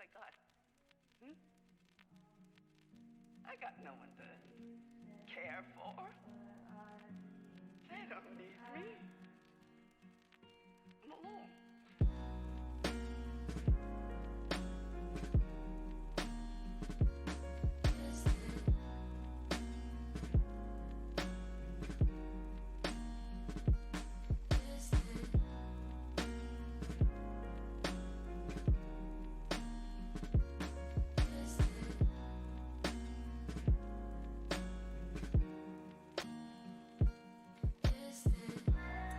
I got? I got no one to care for. They don't need me. I'm alone. Distant.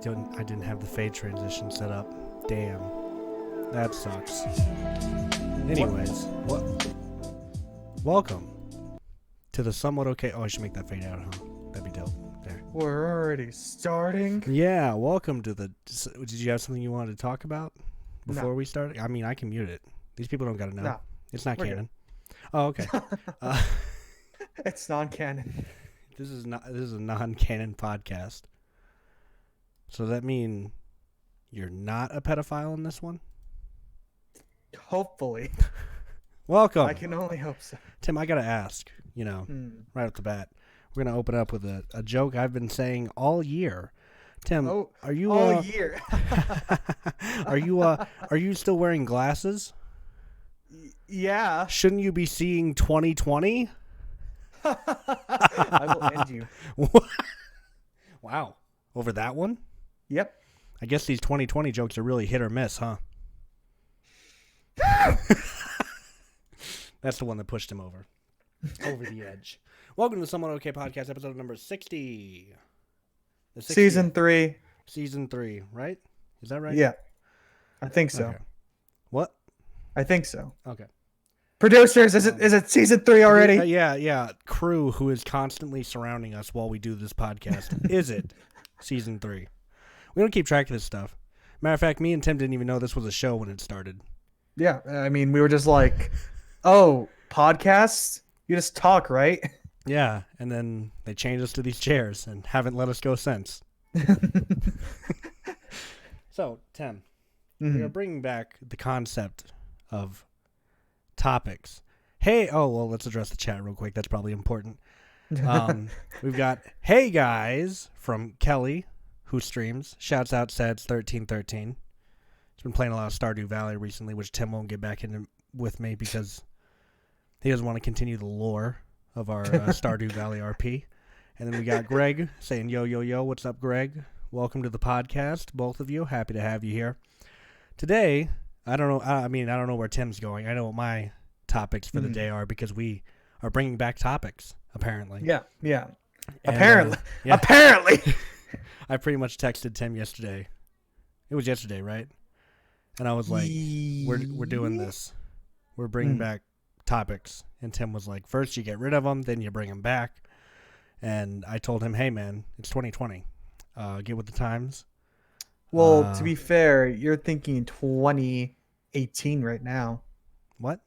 didn't have the fade transition set up. Damn. That sucks. Anyways, welcome to the somewhat okay. Oh, I should make that fade out, huh? That'd be dope. There. We're already starting. Yeah, welcome to the. Did you have something you wanted to talk about before No. we start? I mean, I can mute it. These people don't gotta know. No, It's not we're canon. Oh, okay. It's non-canon. This is a non-canon podcast. So that mean you're not a pedophile in this one? Hopefully. Welcome. I can only hope so. Tim, I gotta ask, right off the bat. We're gonna open up with a joke I've been saying all year. Tim, are you all year? are you still wearing glasses? Yeah. Shouldn't you be seeing 2020? I will end you. Wow. Over that one? Yep. I guess these 2020 jokes are really hit or miss, huh? That's the one that pushed him over the edge. Welcome to the Somewhat Okay Podcast, episode number 60. Season 3. Season 3, right? Is that right? Yeah. I think so. Okay. What? I think so. Okay. Producers, is it season 3 already? Yeah. Crew who is constantly surrounding us while we do this podcast. Is it season 3? We don't keep track of this stuff. Matter of fact, me and Tim didn't even know this was a show when it started. Yeah. I mean, we were just like, oh, podcasts? You just talk, right? Yeah, and then they changed us to these chairs and haven't let us go since. So, Tim, we are bringing back the concept of topics. Hey, let's address the chat real quick. That's probably important. We've got Hey Guys from Kelly, who streams. Shouts out Sads1313. He's been playing a lot of Stardew Valley recently, which Tim won't get back into with me because he doesn't want to continue the lore of our Stardew Valley RP. And then we got Greg saying, yo, what's up, Greg? Welcome to the podcast, both of you. Happy to have you here. Today, I don't know where Tim's going. I know what my topics for the day are because we are bringing back topics, apparently. Yeah. And, Apparently. yeah. Apparently. I pretty much texted Tim yesterday. It was yesterday, right? And I was like, we're doing this. We're bringing back topics. And Tim was like, first you get rid of them, then you bring them back. And I told him, hey, man, it's 2020. Get with the times. Well, to be fair, you're thinking 2018 right now. What?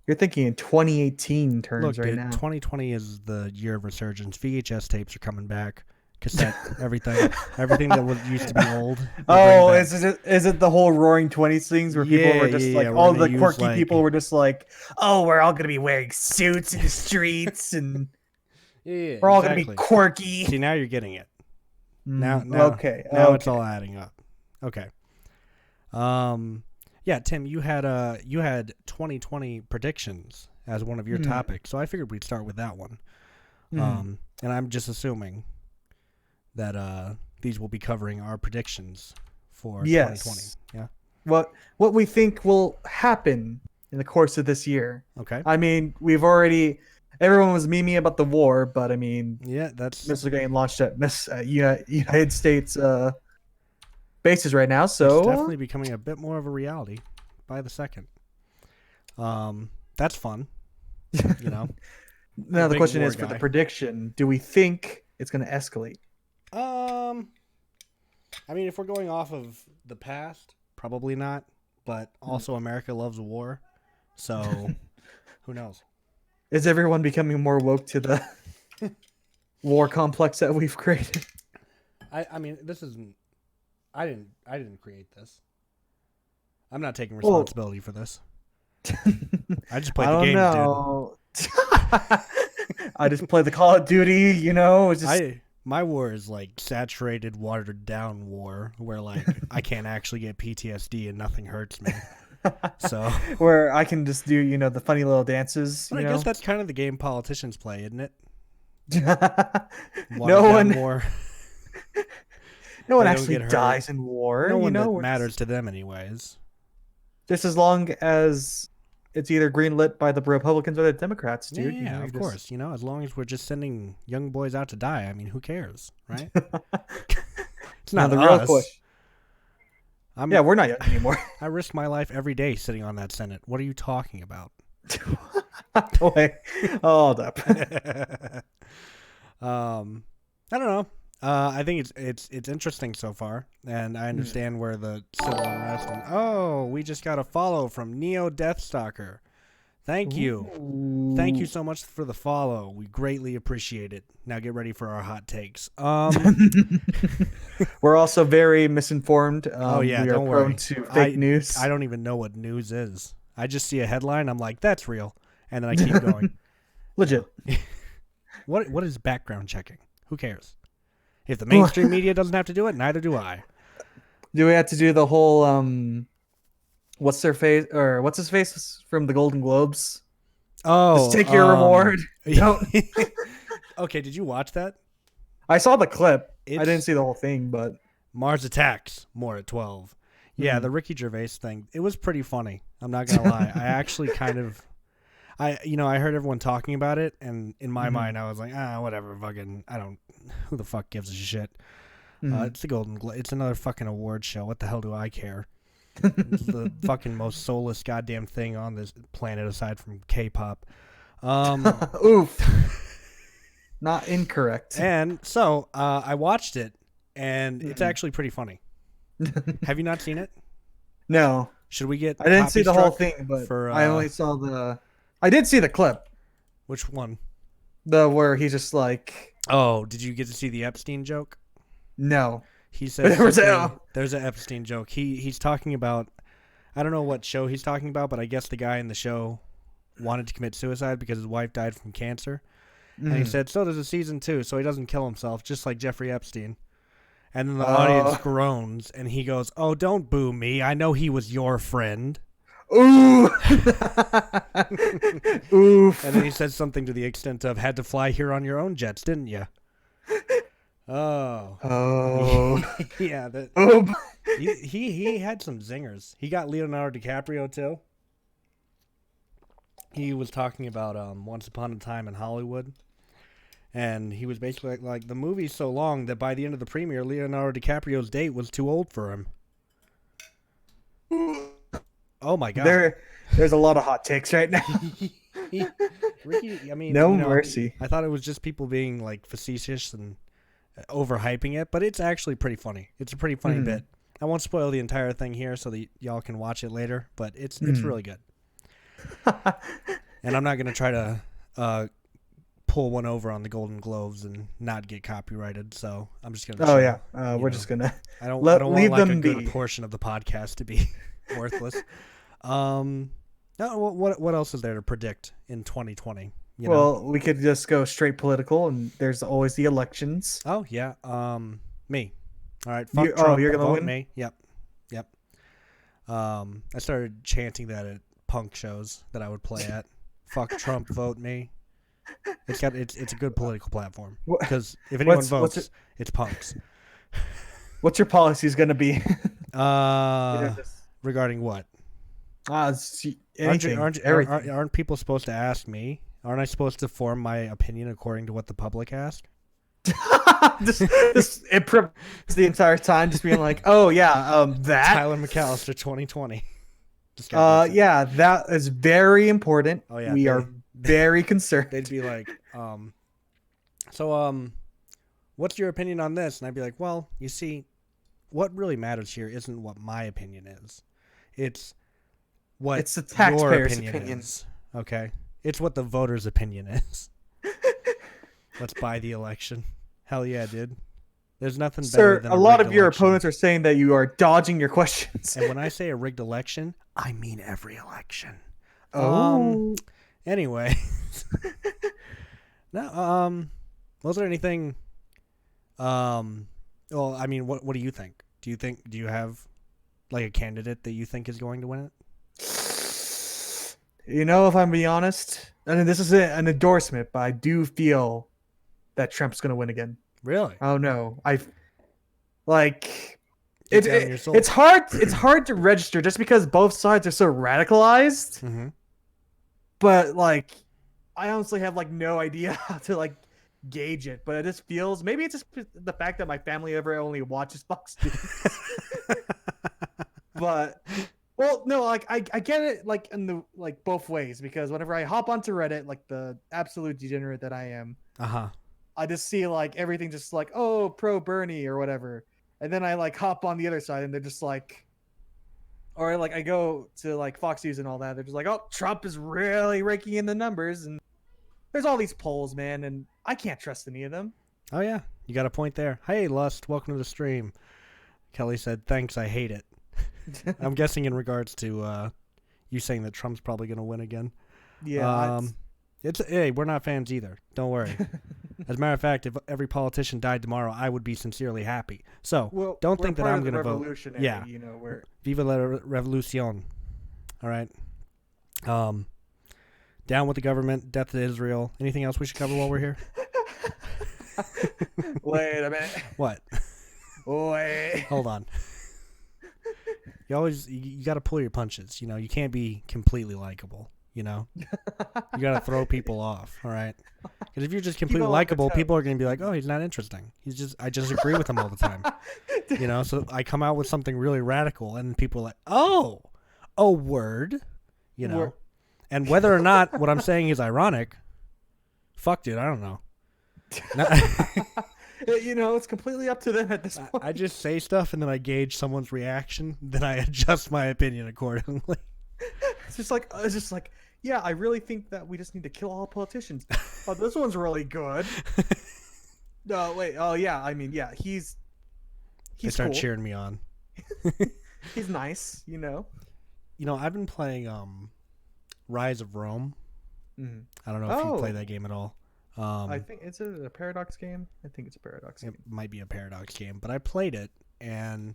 You're thinking in 2018 terms. Look, right dude, now. 2020 is the year of resurgence. VHS tapes are coming back. Cassette, everything that used to be old. Oh, is it the whole Roaring Twenties things where people were just all the quirky people were just like, oh, we're all gonna be wearing suits in the streets and we're all gonna be quirky. See, now you're getting it. Now okay. It's all adding up. Okay. Yeah, Tim, you had 2020 predictions as one of your topics, so I figured we'd start with that one. And I'm just assuming that these will be covering our predictions for 2020. Yeah. What we think will happen in the course of this year. Okay. I mean, everyone was memeing about the war, but I mean, yeah, that's missiles are getting launched at United States bases right now, so it's definitely becoming a bit more of a reality by the second. That's fun. Now the question is, for the prediction, do we think it's going to escalate? I mean, if we're going off of the past, probably not. But also, America loves a war, so who knows? Is everyone becoming more woke to the war complex that we've created? I mean, this isn't. I didn't create this. I'm not taking responsibility for this. I just played the games, dude. I just play the Call of Duty, It's just... My war is like saturated, watered down war where like I can't actually get PTSD and nothing hurts me. So where I can just do, the funny little dances. I guess that's kind of the game politicians play, isn't it? No one actually dies in war. No one that matters to them anyways. Just as long as it's either greenlit by the Republicans or the Democrats, dude. Yeah, of course. As long as we're just sending young boys out to die, I mean, who cares, right? It's not the us. real question. Yeah, we're not young anymore. I risk my life every day sitting on that Senate. What are you talking about? Wait, hold up. I don't know. I think it's interesting so far, and I understand where the civil unrest. And we just got a follow from Neo Deathstalker. Thank you. Ooh. Thank you so much for the follow. We greatly appreciate it. Now get ready for our hot takes. We're also very misinformed. We are don't prone worry. to fake news. I don't even know what news is. I just see a headline. I'm like, that's real, and then I keep going. Legit. What is background checking? Who cares? If the mainstream media doesn't have to do it, neither do I. Do we have to do the whole what's their face or what's his face from the Golden Globes? Oh, just take your reward. Don't. Okay, did you watch that? I saw the clip. I didn't see the whole thing, but Mars Attacks, more at 12. Yeah, the Ricky Gervais thing. It was pretty funny. I'm not gonna lie. I actually kind of, I heard everyone talking about it, and in my mind, I was like, whatever, fucking, who the fuck gives a shit? It's the Golden Globe. It's another fucking award show. What the hell do I care? It's the fucking most soulless goddamn thing on this planet aside from K-pop. Oof. Not incorrect. And so I watched it, and it's actually pretty funny. Have you not seen it? No. Should we get? I didn't see the whole thing, but I only saw the. I did see the clip. Which one? The where he's just like. Oh, did you get to see the Epstein joke? No. He says there's an Epstein joke. He's talking about, I don't know what show he's talking about, but I guess the guy in the show wanted to commit suicide because his wife died from cancer. And he said, so there's a season 2, so he doesn't kill himself, just like Jeffrey Epstein. And then the audience groans, and he goes, oh, don't boo me. I know he was your friend. Ooh. Oof. And then he said something to the extent of, had to fly here on your own jets, didn't you? Oh. Yeah. He had some zingers. He got Leonardo DiCaprio, too. He was talking about Once Upon a Time in Hollywood. And he was basically like, the movie's so long that by the end of the premiere, Leonardo DiCaprio's date was too old for him. Oh, my God. There's a lot of hot takes right now. Ricky, I mean, no mercy. I thought it was just people being like facetious and overhyping it, but it's actually pretty funny. It's a pretty funny bit. I won't spoil the entire thing here so that y'all can watch it later, but it's really good. And I'm not going to try to pull one over on the Golden Globes and not get copyrighted, so I'm just going to we're just going to I don't want like a good be. portion of the podcast to be worthless. What else is there to predict in 2020? We could just go straight political, and there's always the elections. Oh yeah, me. All right, fuck Trump. You're gonna win? Me. Yep. I started chanting that at punk shows that I would play at. Fuck Trump, vote me. It's a good political platform because if anyone votes, it's punks. What's your policies gonna be? Regarding what? Everything. Aren't people supposed to ask me? Aren't I supposed to form my opinion according to what the public asked? It the entire time, just being like, "Oh yeah, that Tyler McAllister 2020." Yeah, that is very important. Oh yeah, we are very concerned. They'd be like, what's your opinion on this? And I'd be like, well, you see, what really matters here isn't what my opinion is. It's what the taxpayer's your opinion is. Okay? It's what the voter's opinion is. Let's buy the election. Hell yeah, dude. There's nothing better than a lot of your opponents are saying that you are dodging your questions. And when I say a rigged election, I mean every election. Oh. Anyway. No, was there anything well, I mean, what do you think? Do you have like a candidate that you think is going to win it? If I'm being honest, and this is an endorsement, but I do feel that Trump's going to win again. Really? Oh no. It's hard to register just because both sides are so radicalized. Mm-hmm. But I honestly have no idea how to gauge it, but it just feels, maybe it's just the fact that my family ever only watches Fox News. But well, no, like I get it, like in the like both ways, because whenever I hop onto Reddit, like the absolute degenerate that I am, I just see like everything just like, oh, pro Bernie or whatever, and then I like hop on the other side and they're just like, or like I go to like Fox News and all that, they're just like, oh, Trump is really raking in the numbers, and there's all these polls, man, and I can't trust any of them. Oh yeah, you got a point there. Hey, Lust, welcome to the stream. Kelly said, "Thanks, I hate it." I'm guessing in regards to you saying that Trump's probably going to win again. Yeah. Hey, we're not fans either. Don't worry. As a matter of fact, if every politician died tomorrow, I would be sincerely happy. So don't think that I'm going to vote. Yeah. You know, we're Viva la revolucion. All right. Down with the government. Death to Israel. Anything else we should cover while we're here? Wait a minute. What? Wait. Hold on. You got to pull your punches. You know, you can't be completely likable. You know, you got to throw people off. All right. Because if you're just completely likable, people are going to be like, oh, he's not interesting. I just agree with him all the time. You know, so I come out with something really radical and people are like, oh, a word, you know, and whether or not what I'm saying is ironic, fuck dude, I don't know. You know, it's completely up to them at this point. I just say stuff and then I gauge someone's reaction, then I adjust my opinion accordingly. It's just like, yeah, I really think that we just need to kill all politicians. Oh, this one's really good. No, wait. Oh, yeah. I mean, yeah, he's they start cool. cheering me on. He's nice, you know. You know, I've been playing Rise of Rome. Mm-hmm. I don't know if you play that game at all. I think it's a Paradox game. I think it's a Paradox game. It might be a Paradox game, but I played it, and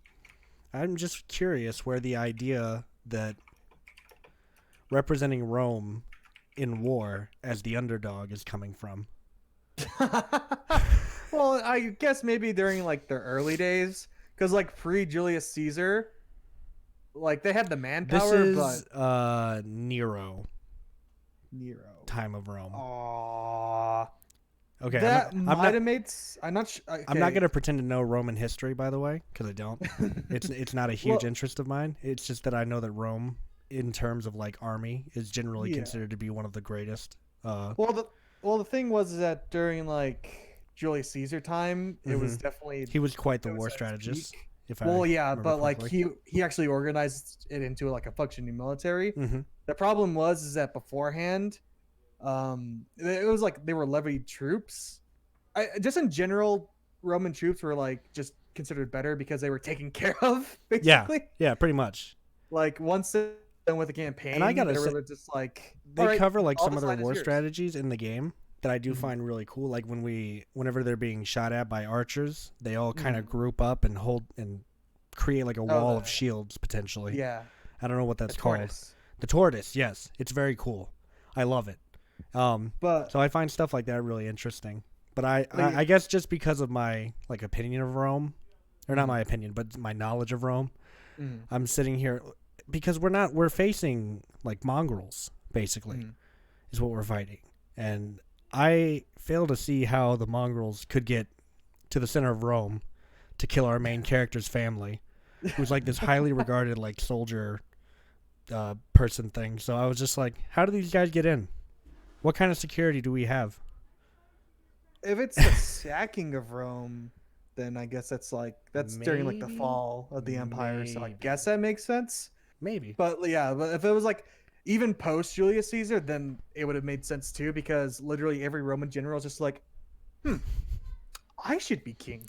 I'm just curious where the idea that representing Rome in war as the underdog is coming from. Well, I guess maybe during like the early days, because like pre-Julius Caesar, like they had the manpower. This is Nero. Time of Rome. Aww. Okay, that might have made. I'm not sure. Okay. I'm not gonna pretend to know Roman history, by the way, because I don't. It's not a huge interest of mine. It's just that I know that Rome, in terms of like army, is generally considered to be one of the greatest. Well, the thing was that during like Julius Caesar time, it was definitely he was quite the war strategist. But like he actually organized it into like a functioning military. Mm-hmm. The problem was that beforehand, it was like they were levied troops. Just in general, Roman troops were like just considered better because they were taken care of. Basically, yeah, pretty much. Like once they're done with the campaign, and I gotta say, just like they cover like some of their war strategies in the game that I do find really cool. Like whenever they're being shot at by archers, they all kind of group up and hold and create like a wall of shields potentially. Yeah, I don't know what that's called. The tortoise, yes, it's very cool. I love it. So I find stuff like that really interesting. But I guess just because of my like opinion of Rome, or not my opinion, but my knowledge of Rome, I'm sitting here because we're facing like mongrels basically, is what we're fighting, and I fail to see how the mongrels could get to the center of Rome to kill our main character's family, who's like this highly regarded like soldier person thing. So I was just like, how do these guys get in? What kind of security do we have? If it's the sacking of Rome, then I guess that's during like the fall of the empire. So I guess that makes sense. Maybe. But if it was like even post Julius Caesar, then it would have made sense too, because literally every Roman general is just like, I should be king.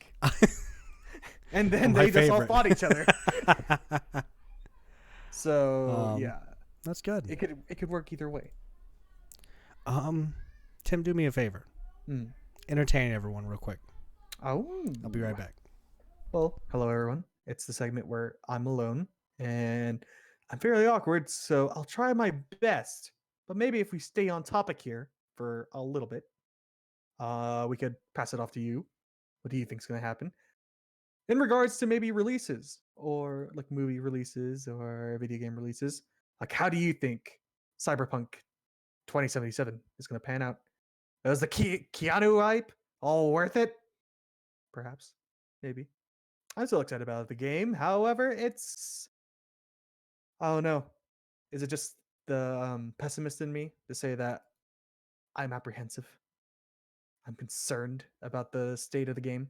And then they just all fought each other. So that's good. It could work either way. Tim, do me a favor. Entertain everyone real quick. Oh, I'll be right back. Well, hello everyone. It's the segment where I'm alone and I'm fairly awkward, so I'll try my best. But maybe if we stay on topic here for a little bit, we could pass it off to you. What do you think's going to happen in regards to maybe releases, or like movie releases or video game releases? Like, how do you think Cyberpunk 2077 is going to pan out? Is the Keanu hype all worth it? Perhaps. Maybe. I'm still excited about the game. However, it's... I don't know. Is it just the pessimist in me to say that I'm apprehensive? I'm concerned about the state of the game.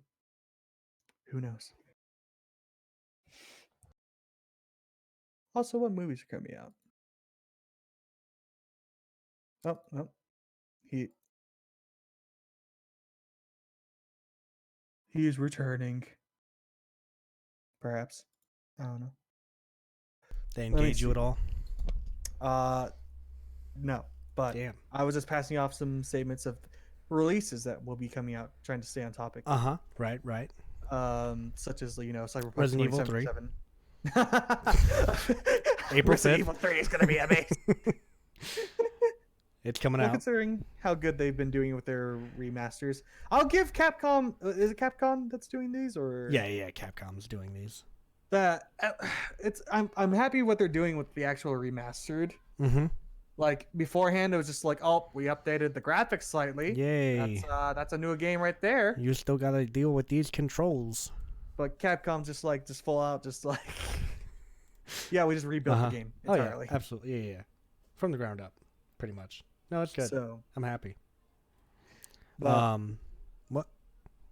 Who knows? Also, what movies are coming out? Oh, no. He is returning. Perhaps. I don't know. They engage you at all? No. But damn. I was just passing off some statements of releases that will be coming out, trying to stay on topic. Right. Such as Cyberpunk Resident Evil 3. April 5th. Resident Evil 3 is gonna be amazing. It's coming out. Considering how good they've been doing with their remasters, I'll give Capcom. Is it Capcom that's doing these, or yeah, Capcom's doing these. That I'm happy what they're doing with the actual remastered. Mm-hmm. Like beforehand, it was just like, oh, we updated the graphics slightly. Yay! That's a new game right there. You still gotta deal with these controls. But Capcom's just full out, yeah, we just rebuilt the game entirely. Oh, yeah, absolutely, yeah, from the ground up, pretty much. No, it's good. So I'm happy. But, what?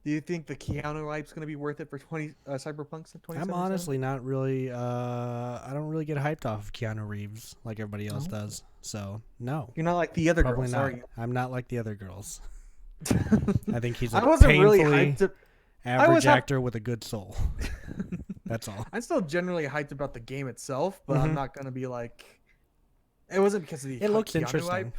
Do you think the Keanu hype's gonna be worth it for Cyberpunk 2077? I'm honestly not really. I don't really get hyped off of Keanu Reeves like everybody else does. So no. You're not like the other Probably girls, not. are you? I'm not like the other girls. I think he's a I wasn't really painfully hyped. average actor with a good soul. That's all. I'm still generally hyped about the game itself, but I'm not gonna be like. It wasn't because of the. It looks Keanu interesting. Hype.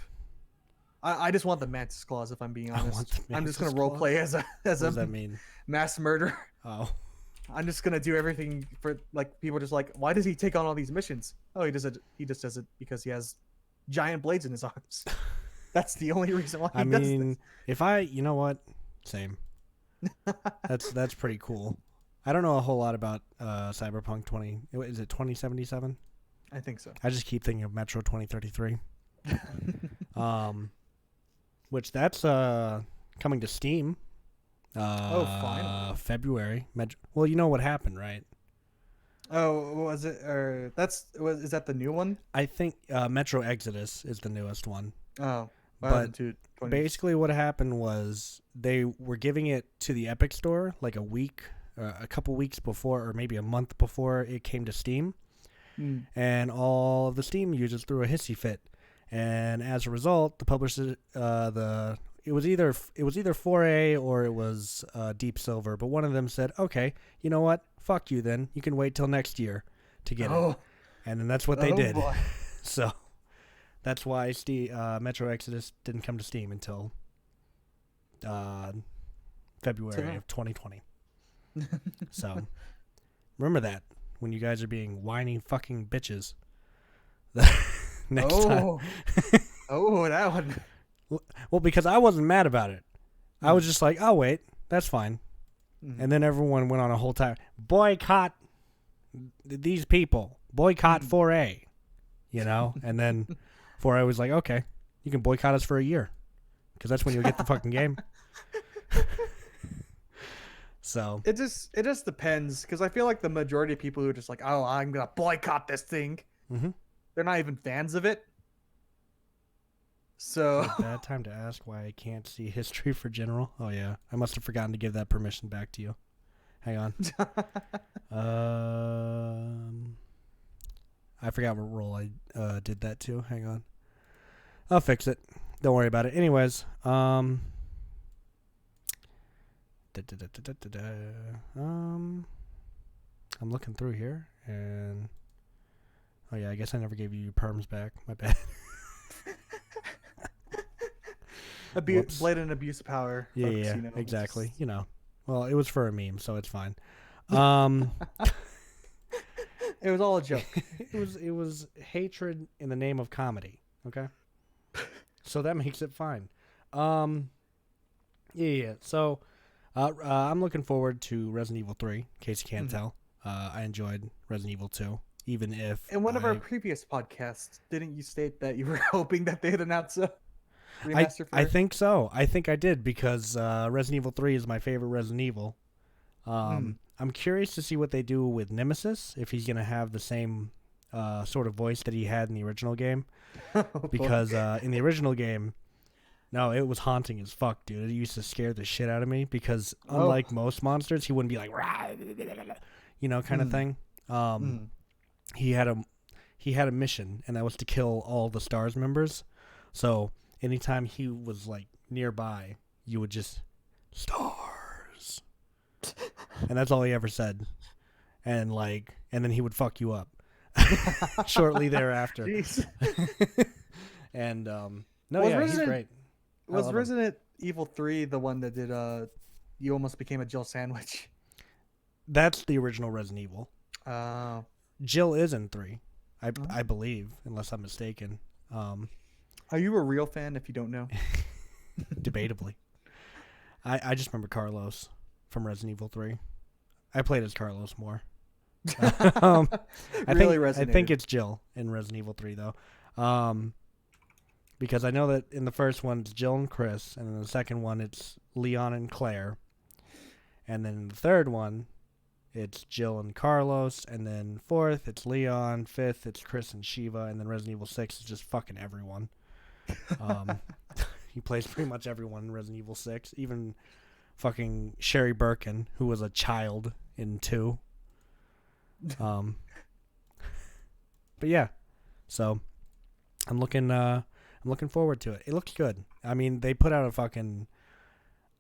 I just want the Mantis Claws, if I'm being honest. I'm just gonna role play as a what does that mean? mass murderer. Oh. I'm just gonna do everything for people are just like, why does he take on all these missions? Oh, he does it. He just does it because he has giant blades in his arms. That's the only reason why he does this. If you know what, same. That's pretty cool. I don't know a whole lot about Cyberpunk 2077? I think so. I just keep thinking of Metro 2033. Which that's coming to Steam. Finally. February. Well, you know what happened, right? Oh, was it? Or is that the new one? I think Metro Exodus is the newest one. Oh, but basically, what happened was they were giving it to the Epic Store like a couple weeks before, or maybe a month before it came to Steam, and all of the Steam users threw a hissy fit. And as a result, the publisher, it was either 4A or it was Deep Silver, but one of them said, "Okay, you know what? Fuck you. Then you can wait till next year to get it." And then that's what they did. Boy. So that's why Metro Exodus didn't come to Steam until February of 2020. So remember that when you guys are being whiny fucking bitches. Next time. That one. Well, because I wasn't mad about it. I was just like, oh, wait, that's fine. And then everyone went on a whole time. Boycott these people. Boycott 4A. And then 4A was like, okay, you can boycott us for a year. Because that's when you'll get the fucking game. So. It just depends. Because I feel like the majority of people who are just like, oh, I'm going to boycott this thing. Mm-hmm. They're not even fans of it. So bad time to ask why I can't see history for general. Oh yeah, I must have forgotten to give that permission back to you. Hang on. I forgot what role I did that to. Hang on. I'll fix it. Don't worry about it. Anyways, I'm looking through here and. Oh yeah, I guess I never gave you your perms back. My bad. Blade and abuse of power. Yeah, folks, exactly. Well, it was for a meme, so it's fine. It was all a joke. It was hatred in the name of comedy. Okay, so that makes it fine. Yeah. So, I'm looking forward to Resident Evil 3. In case you can't tell, I enjoyed Resident Evil 2. Even if in one of our previous podcasts, didn't you state that you were hoping that they'd announce a remaster? I think so. I think I did because Resident Evil 3 is my favorite Resident Evil. I'm curious to see what they do with Nemesis, if he's going to have the same sort of voice that he had in the original game. Because in the original game, no, it was haunting as fuck, dude. It used to scare the shit out of me because unlike most monsters, he wouldn't be like, kind of thing. He had a mission, and that was to kill all the STARS members. So anytime he was like nearby, you would just STARS, and that's all he ever said. And then he would fuck you up shortly thereafter. And he's great. Was Resident Evil 3 the one that did you almost became a Jill sandwich? That's the original Resident Evil. Jill is in 3, I believe, unless I'm mistaken. Are you a real fan if you don't know? Debatably. I just remember Carlos from Resident Evil 3. I played as Carlos more. I think it's Jill in Resident Evil 3 though. Because I know that in the first one it's Jill and Chris, and in the second one it's Leon and Claire. And then in the third one it's Jill and Carlos, and then fourth it's Leon, fifth it's Chris and Shiva, and then Resident Evil 6 is just fucking everyone. He plays pretty much everyone in Resident Evil 6, even fucking Sherry Birkin, who was a child in 2. But yeah, so I'm looking forward to it. It looks good. I mean, they put out a fucking,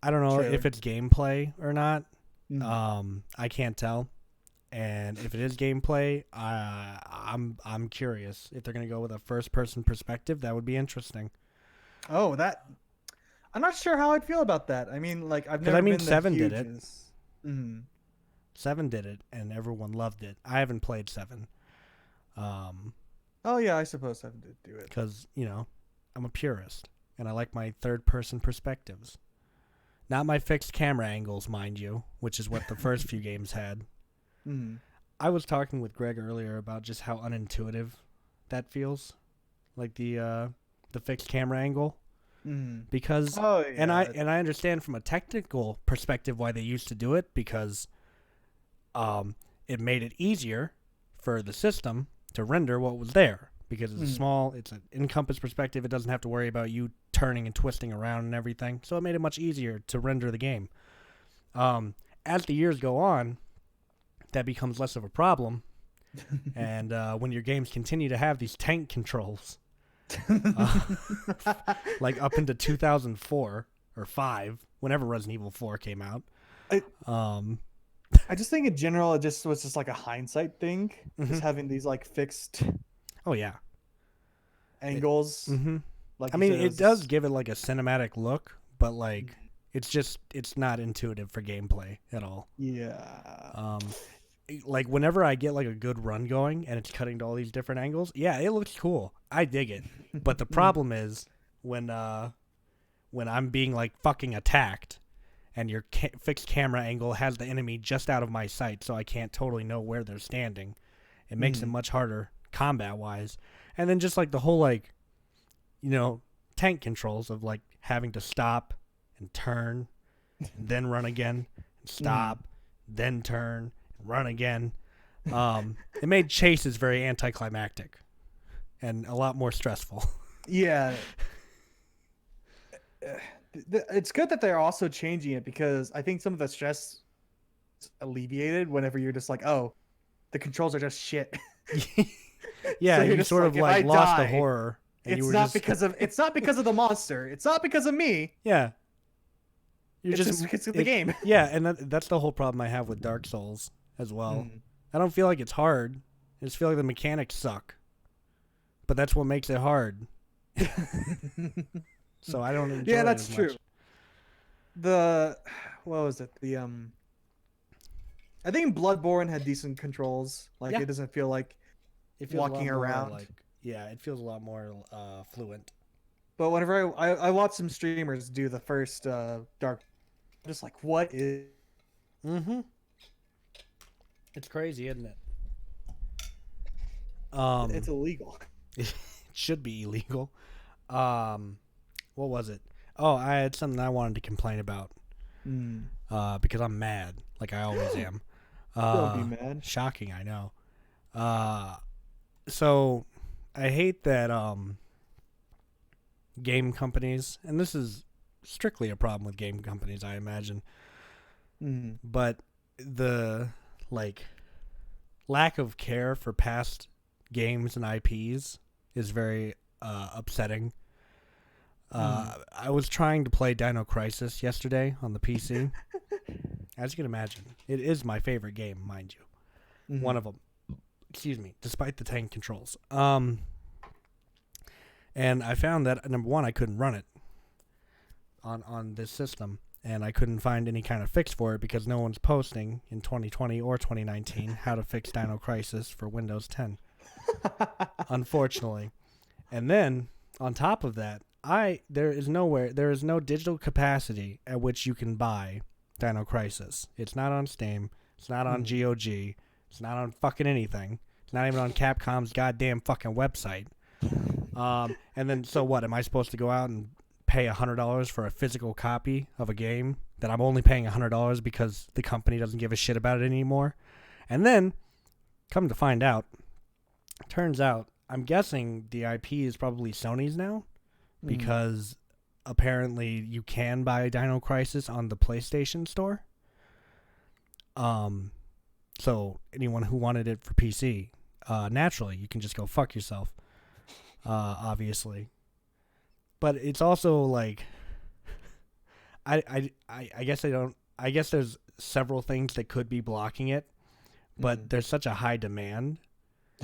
I don't know if it's gameplay or not. I can't tell. And if it is gameplay, I'm curious if they're gonna go with a first person perspective. That would be interesting. Oh, I'm not sure how I'd feel about that. I mean, like I've never been 7 did it. 7 did it, and everyone loved it. I haven't played 7. Oh yeah, I suppose 7 did do it. Because I'm a purist, and I like my third person perspectives. Not my fixed camera angles, mind you, which is what the first few games had. I was talking with Greg earlier about just how unintuitive that feels, like the fixed camera angle, because and I understand from a technical perspective why they used to do it, because it made it easier for the system to render what was there, because it's small, it's an encompassed perspective. It doesn't have to worry about you turning and twisting around and everything, so it made it much easier to render the game. As the years go on, that becomes less of a problem. And when your games continue to have these tank controls, like up into 2004 or 5, whenever Resident Evil 4 came out. I just think in general it just was just like a hindsight thing, just having these like fixed angles. Like I mean, it does give it like a cinematic look, but like it's not intuitive for gameplay at all. Yeah. Like whenever I get like a good run going and it's cutting to all these different angles, yeah, it looks cool. I dig it. But the problem is when I'm being like fucking attacked and your fixed camera angle has the enemy just out of my sight, so I can't totally know where they're standing. It makes it much harder combat wise. And then just like the whole like, tank controls of like having to stop and turn and then run again, and stop, then turn, and run again. It made chases very anticlimactic and a lot more stressful. Yeah. It's good that they're also changing it, because I think some of the stress is alleviated whenever you're just like, oh, the controls are just shit. Yeah, so you sort of like lost the horror. It's not because of the monster. It's not because of me. Yeah. It's just because of the game. Yeah, and that's the whole problem I have with Dark Souls as well. I don't feel like it's hard. I just feel like the mechanics suck. But that's what makes it hard. So I don't enjoy it. Yeah, that's as true. Much. What was it? I think Bloodborne had decent controls. Like it doesn't feel like walking around. It feels a lot more fluent. But whenever I watch some streamers do the first Dark, I'm just like, what is? It's crazy, isn't it? It's illegal. It should be illegal. what was it? Oh, I had something I wanted to complain about. Because I'm mad, like I always am. Don't be mad. Shocking, I know. So I hate that game companies, and this is strictly a problem with game companies, I imagine. But the lack of care for past games and IPs is very upsetting. I was trying to play Dino Crisis yesterday on the PC. As you can imagine, it is my favorite game, mind you. One of them. Excuse me, despite the tank controls. And I found that, number one, I couldn't run it on this system, and I couldn't find any kind of fix for it because no one's posting in 2020 or 2019 how to fix Dino Crisis for Windows 10. Unfortunately. And then, on top of that, there is no digital capacity at which you can buy Dino Crisis. It's not on Steam. It's not on GOG. It's not on fucking anything. It's not even on Capcom's goddamn fucking website. And then, so what? Am I supposed to go out and pay $100 for a physical copy of a game that I'm only paying $100 because the company doesn't give a shit about it anymore? And then, come to find out, turns out, I'm guessing the IP is probably Sony's now, because apparently you can buy Dino Crisis on the PlayStation Store. So anyone who wanted it for PC, naturally, you can just go fuck yourself, obviously. But it's also like, I guess there's several things that could be blocking it, but there's such a high demand.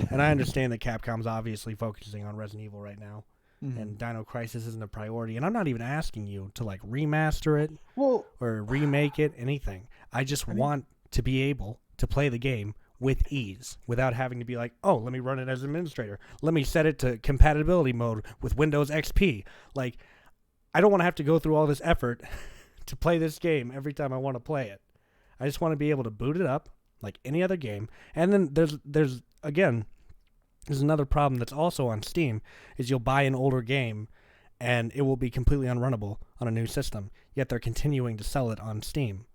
And I understand that Capcom's obviously focusing on Resident Evil right now, and Dino Crisis isn't a priority. And I'm not even asking you to like remaster it or remake it, anything. I just want to be able to play the game with ease without having to be like, oh, let me run it as administrator. Let me set it to compatibility mode with Windows XP. Like, I don't want to have to go through all this effort to play this game every time I want to play it. I just want to be able to boot it up like any other game. And then there's another problem that's also on Steam, is you'll buy an older game and it will be completely unrunnable on a new system, yet they're continuing to sell it on Steam.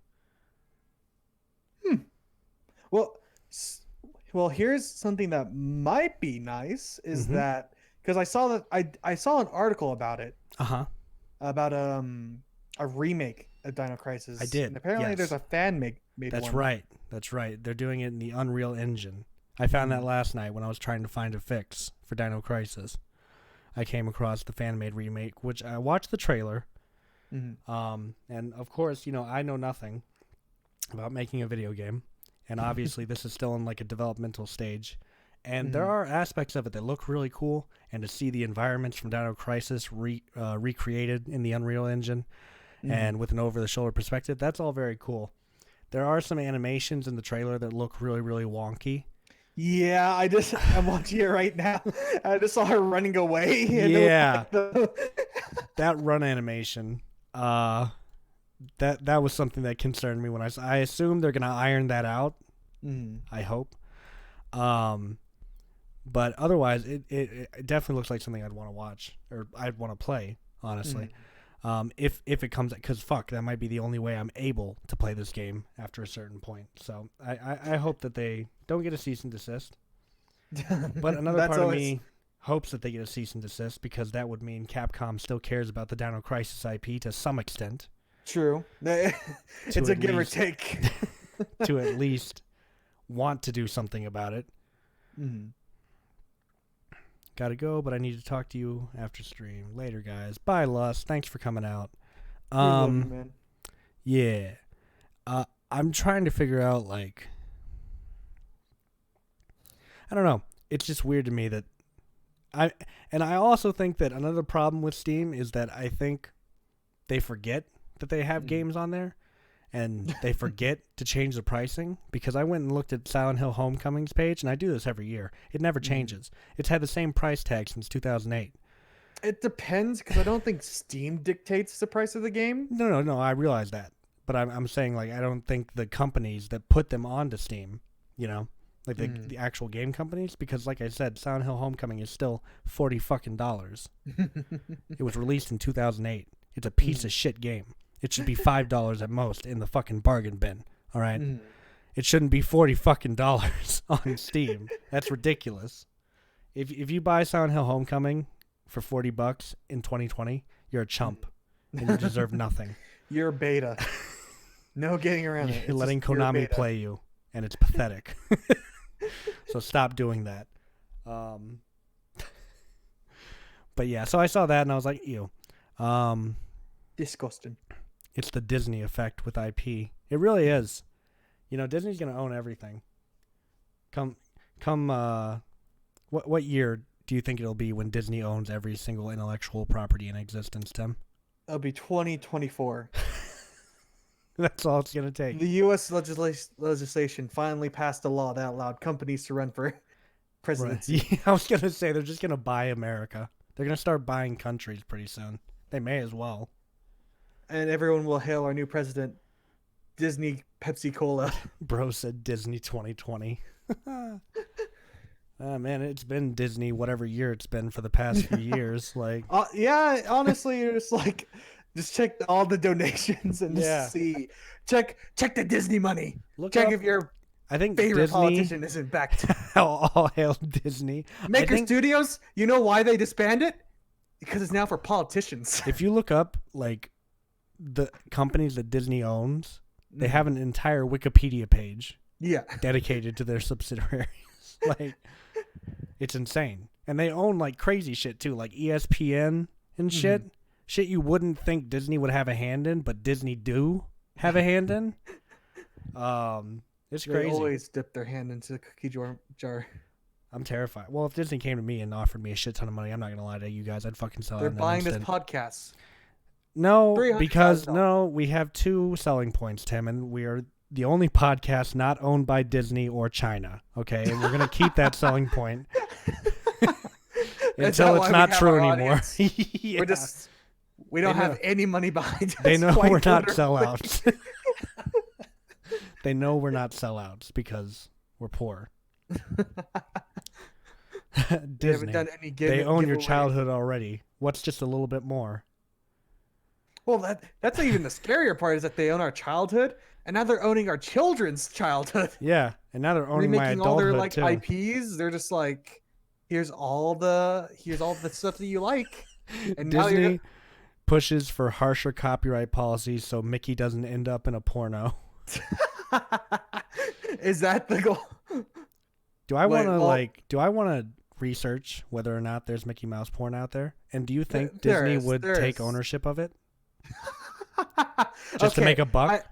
Well, here's something that might be nice, is that, because I saw an article about it. About a remake of Dino Crisis. I did. And apparently there's a fan made That's one. right. That's right. They're doing it in the Unreal Engine. I found that last night when I was trying to find a fix for Dino Crisis. I came across the fan-made remake, which I watched the trailer. And of course, I know nothing about making a video game. And obviously this is still in like a developmental stage. And there are aspects of it that look really cool. And to see the environments from Dino Crisis recreated in the Unreal Engine and with an over-the-shoulder perspective, that's all very cool. There are some animations in the trailer that look really, really wonky. Yeah, I'm watching it right now. I just saw her running away. Yeah. That run animation, that was something that concerned me when I assume they're going to iron that out. I hope. But otherwise, it definitely looks like something I'd want to watch, or I'd want to play, honestly. If it comes, because that might be the only way I'm able to play this game after a certain point. So I hope that they don't get a cease and desist. But another part of me hopes that they get a cease and desist, because that would mean Capcom still cares about the Dino Crisis IP to some extent. True. It's a give or take. To at least want to do something about it. Gotta go, but I need to talk to you after stream. Later, guys. Bye, Lust. Thanks for coming out. Man. Yeah. I'm trying to figure out, like, I don't know. It's just weird to me that I also think that another problem with Steam is that I think they forget that they have games on there, and they forget to change the pricing, because I went and looked at Silent Hill Homecoming's page, and I do this every year. It never changes. It's had the same price tag since 2008. It depends, because I don't think Steam dictates the price of the game. No, I realize that. But I'm saying, like, I don't think the companies that put them onto Steam, like the actual game companies, because like I said, Silent Hill Homecoming is still $40 fucking. It was released in 2008. It's a piece of shit game. It should be $5 at most in the fucking bargain bin. All right, it shouldn't be $40 fucking on Steam. That's ridiculous. If you buy Silent Hill Homecoming for $40 in 2020, you're a chump and you deserve nothing. You're a beta. No getting around it. You're letting Konami play you, and it's pathetic. So stop doing that. But yeah, so I saw that and I was like, ew. Disgusting. It's the Disney effect with IP. It really is. You know, Disney's gonna own everything. What year do you think it'll be when Disney owns every single intellectual property in existence, Tim? It'll be 2024. That's all it's gonna take. The U.S. legislation finally passed a law that allowed companies to run for presidency. Right. Yeah, I was gonna say they're just gonna buy America. They're gonna start buying countries pretty soon. They may as well. And everyone will hail our new president, Disney Pepsi Cola. Bro said Disney 2020. Man, it's been Disney whatever year it's been for the past few years. Like, yeah, honestly, you're just like, just check all the donations and just see. Check the Disney money. Check if your favorite Disney, politician isn't backed. All hail Disney. Maker Studios, you know why they disbanded? Because it's now for politicians. If you look up like the companies that Disney owns, they have an entire Wikipedia page dedicated to their subsidiaries. Like, it's insane. And they own like crazy shit too, like ESPN and shit. Shit you wouldn't think Disney would have a hand in, but Disney do have a hand in. It's crazy. They always dip their hand into the cookie jar. I'm terrified. Well, if Disney came to me and offered me a shit ton of money, I'm not gonna lie to you guys. I'd fucking sell it. They're buying this podcast. No, because we have two selling points, Tim, and we are the only podcast not owned by Disney or China. Okay, and we're gonna keep that selling point until it's not true anymore. Yeah. We don't have any money behind us. They know we're not sellouts. They know we're not sellouts because we're poor. Disney, they own your childhood already. What's just a little bit more? Well, that's not even the scarier part, is that they own our childhood, and now they're owning our children's childhood. Yeah, and now they're owning my adulthood all their like too. IPs. They're just like, here's all the stuff that you like. And Disney now pushes for harsher copyright policies so Mickey doesn't end up in a porno. Is that the goal? Do I want to research whether or not there's Mickey Mouse porn out there? And do you think Disney would take ownership of it? Just to make a buck?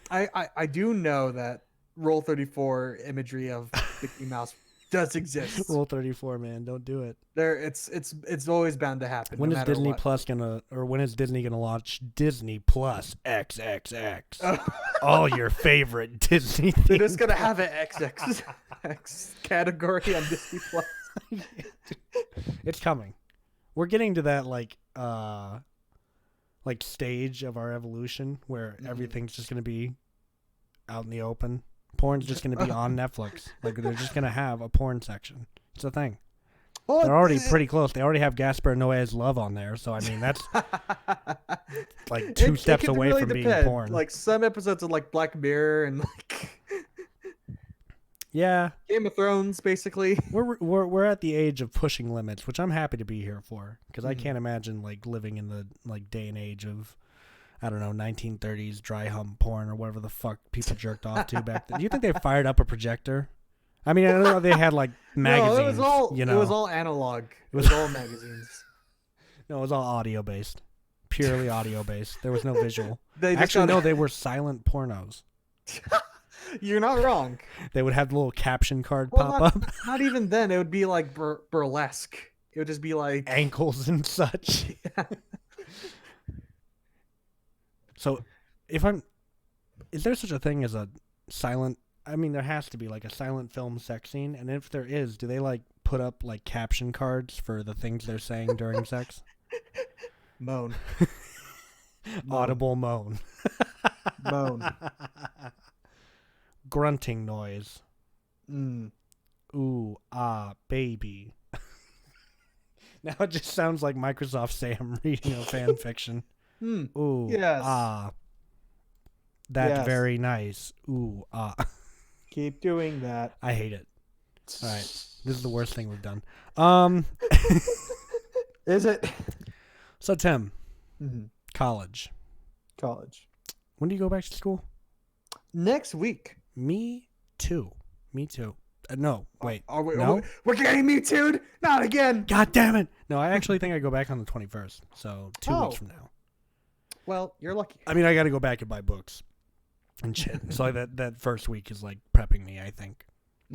I do know that Roll 34 imagery of Mickey Mouse does exist. Roll 34, man, don't do it. It's always bound to happen. When is Disney Plus when is Disney gonna launch Disney Plus XXX? All your favorite Disney things. They're just gonna have an XXX category on Disney Plus. It's coming. We're getting to that like stage of our evolution where everything's just gonna be out in the open. Porn's just gonna be on Netflix. Like, they're just gonna have a porn section. It's a thing. Well, they're already pretty close. They already have Gaspar Noé's Love on there, so I mean that's like two steps away from being porn. Like some episodes of like Black Mirror and like yeah, Game of Thrones, basically. We're at the age of pushing limits, which I'm happy to be here for, because I can't imagine like living in the like day and age of, I don't know, 1930s dry hump porn or whatever the fuck people jerked off to back then. Do you think they fired up a projector? I mean, I know they had like magazines. No, it was all analog. It was all magazines. No, it was all audio based, purely audio based. There was no visual. They were silent pornos. You're not wrong. They would have the little caption card pop up. Not even then. It would be like burlesque. It would just be like ankles and such. Yeah. So, is there such a thing as a silent? I mean, there has to be like a silent film sex scene, and if there is, do they like put up like caption cards for the things they're saying during sex? Moan. Audible moan. Moan. Grunting noise. ooh, ah, baby. Now it just sounds like Microsoft Sam reading a fan fiction. Ooh, yes. ah. That's very nice. Ooh, ah. Keep doing that. I hate it. All right. This is the worst thing we've done. Is it? So, Tim, college. When do you go back to school? Next week. Me too. No, wait. No? We're getting me too? Not again. God damn it. No, I actually think I go back on the 21st. So 2 weeks from now. Well, you're lucky. I mean, I got to go back and buy books and shit. So that first week is like prepping me, I think,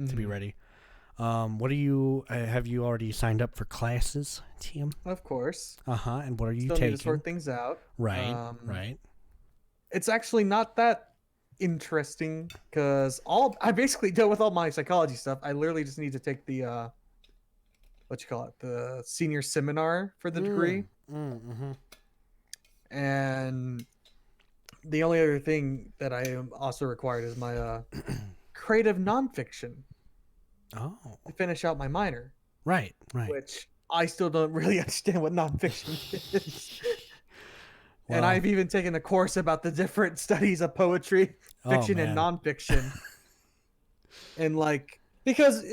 to be ready. What are you? Have you already signed up for classes, Tim? Of course. And what are you Still taking? Need to sort things out. Right. It's actually not that interesting because I basically deal with all my psychology stuff. I literally just need to take the the senior seminar for the degree. And the only other thing that I am also required is my creative nonfiction. To finish out my minor. Right. Which I still don't really understand what nonfiction is. Well, and I've even taken a course about the different studies of poetry, fiction, and nonfiction. And like, because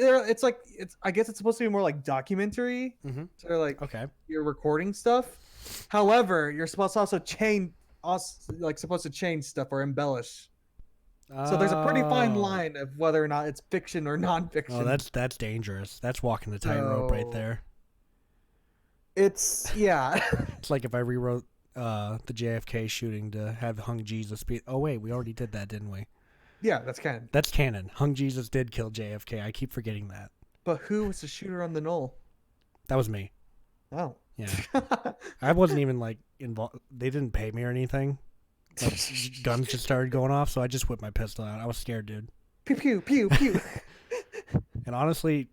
I guess it's supposed to be more like documentary. So like, you're recording stuff. However, you're supposed to also supposed to change stuff or embellish. So there's a pretty fine line of whether or not it's fiction or nonfiction. Oh, that's dangerous. That's walking the tightrope right there. It's It's like if I rewrote the JFK shooting to have hung Jesus be. Oh wait, we already did that, didn't we? Yeah, that's canon. That's canon. Hung Jesus did kill JFK. I keep forgetting that. But who was the shooter on the knoll? That was me. Oh. Yeah. I wasn't even like involved. They didn't pay me or anything. Like, guns just started going off, so I just whipped my pistol out. I was scared, dude. Pew pew pew pew. And honestly,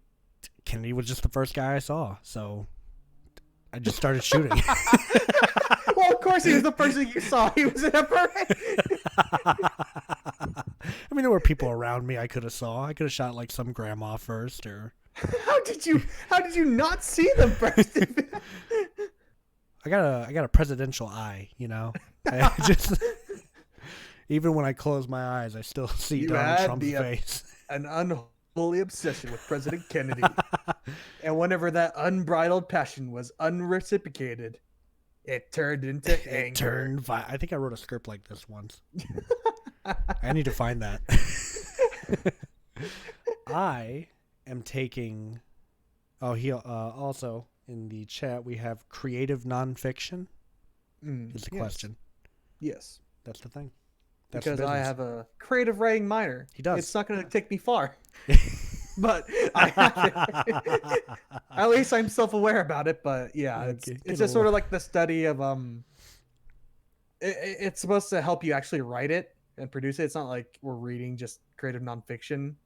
Kennedy was just the first guy I saw, so I just started shooting. Well, of course he was the person you saw. He was in a parade. I mean, there were people around me I could have saw. I could have shot like some grandma first, or. How did you not see them first? I got a presidential eye, you know. I just even when I close my eyes, I still see Donald Trump's face. An unholy obsession with President Kennedy, and whenever that unbridled passion was unreciprocated, it turned into anger. I think I wrote a script like this once. I need to find that. I am taking. Oh, also in the chat we have creative nonfiction. Is the question? Yes, that's the thing. That's because I have a creative writing minor. He does. It's not going to take me far, but I have it. At least I'm self-aware about it. But yeah, it's just sort of like the study of It's supposed to help you actually write it and produce it. It's not like we're reading just creative nonfiction.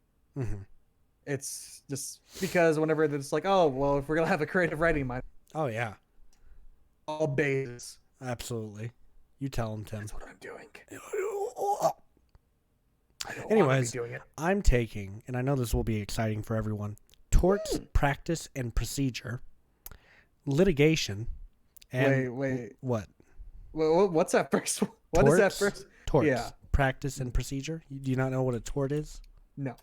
It's just because whenever it's like, oh well, if we're gonna have a creative writing minor. Oh yeah. All bases. Absolutely. You tell him, Tim. That's what I'm doing. Anyways, I'm taking, and I know this will be exciting for everyone, torts, practice, and procedure, litigation, and... Wait. What? What's that first one? What is that first? Torts, practice, and procedure. Do you not know what a tort is? No.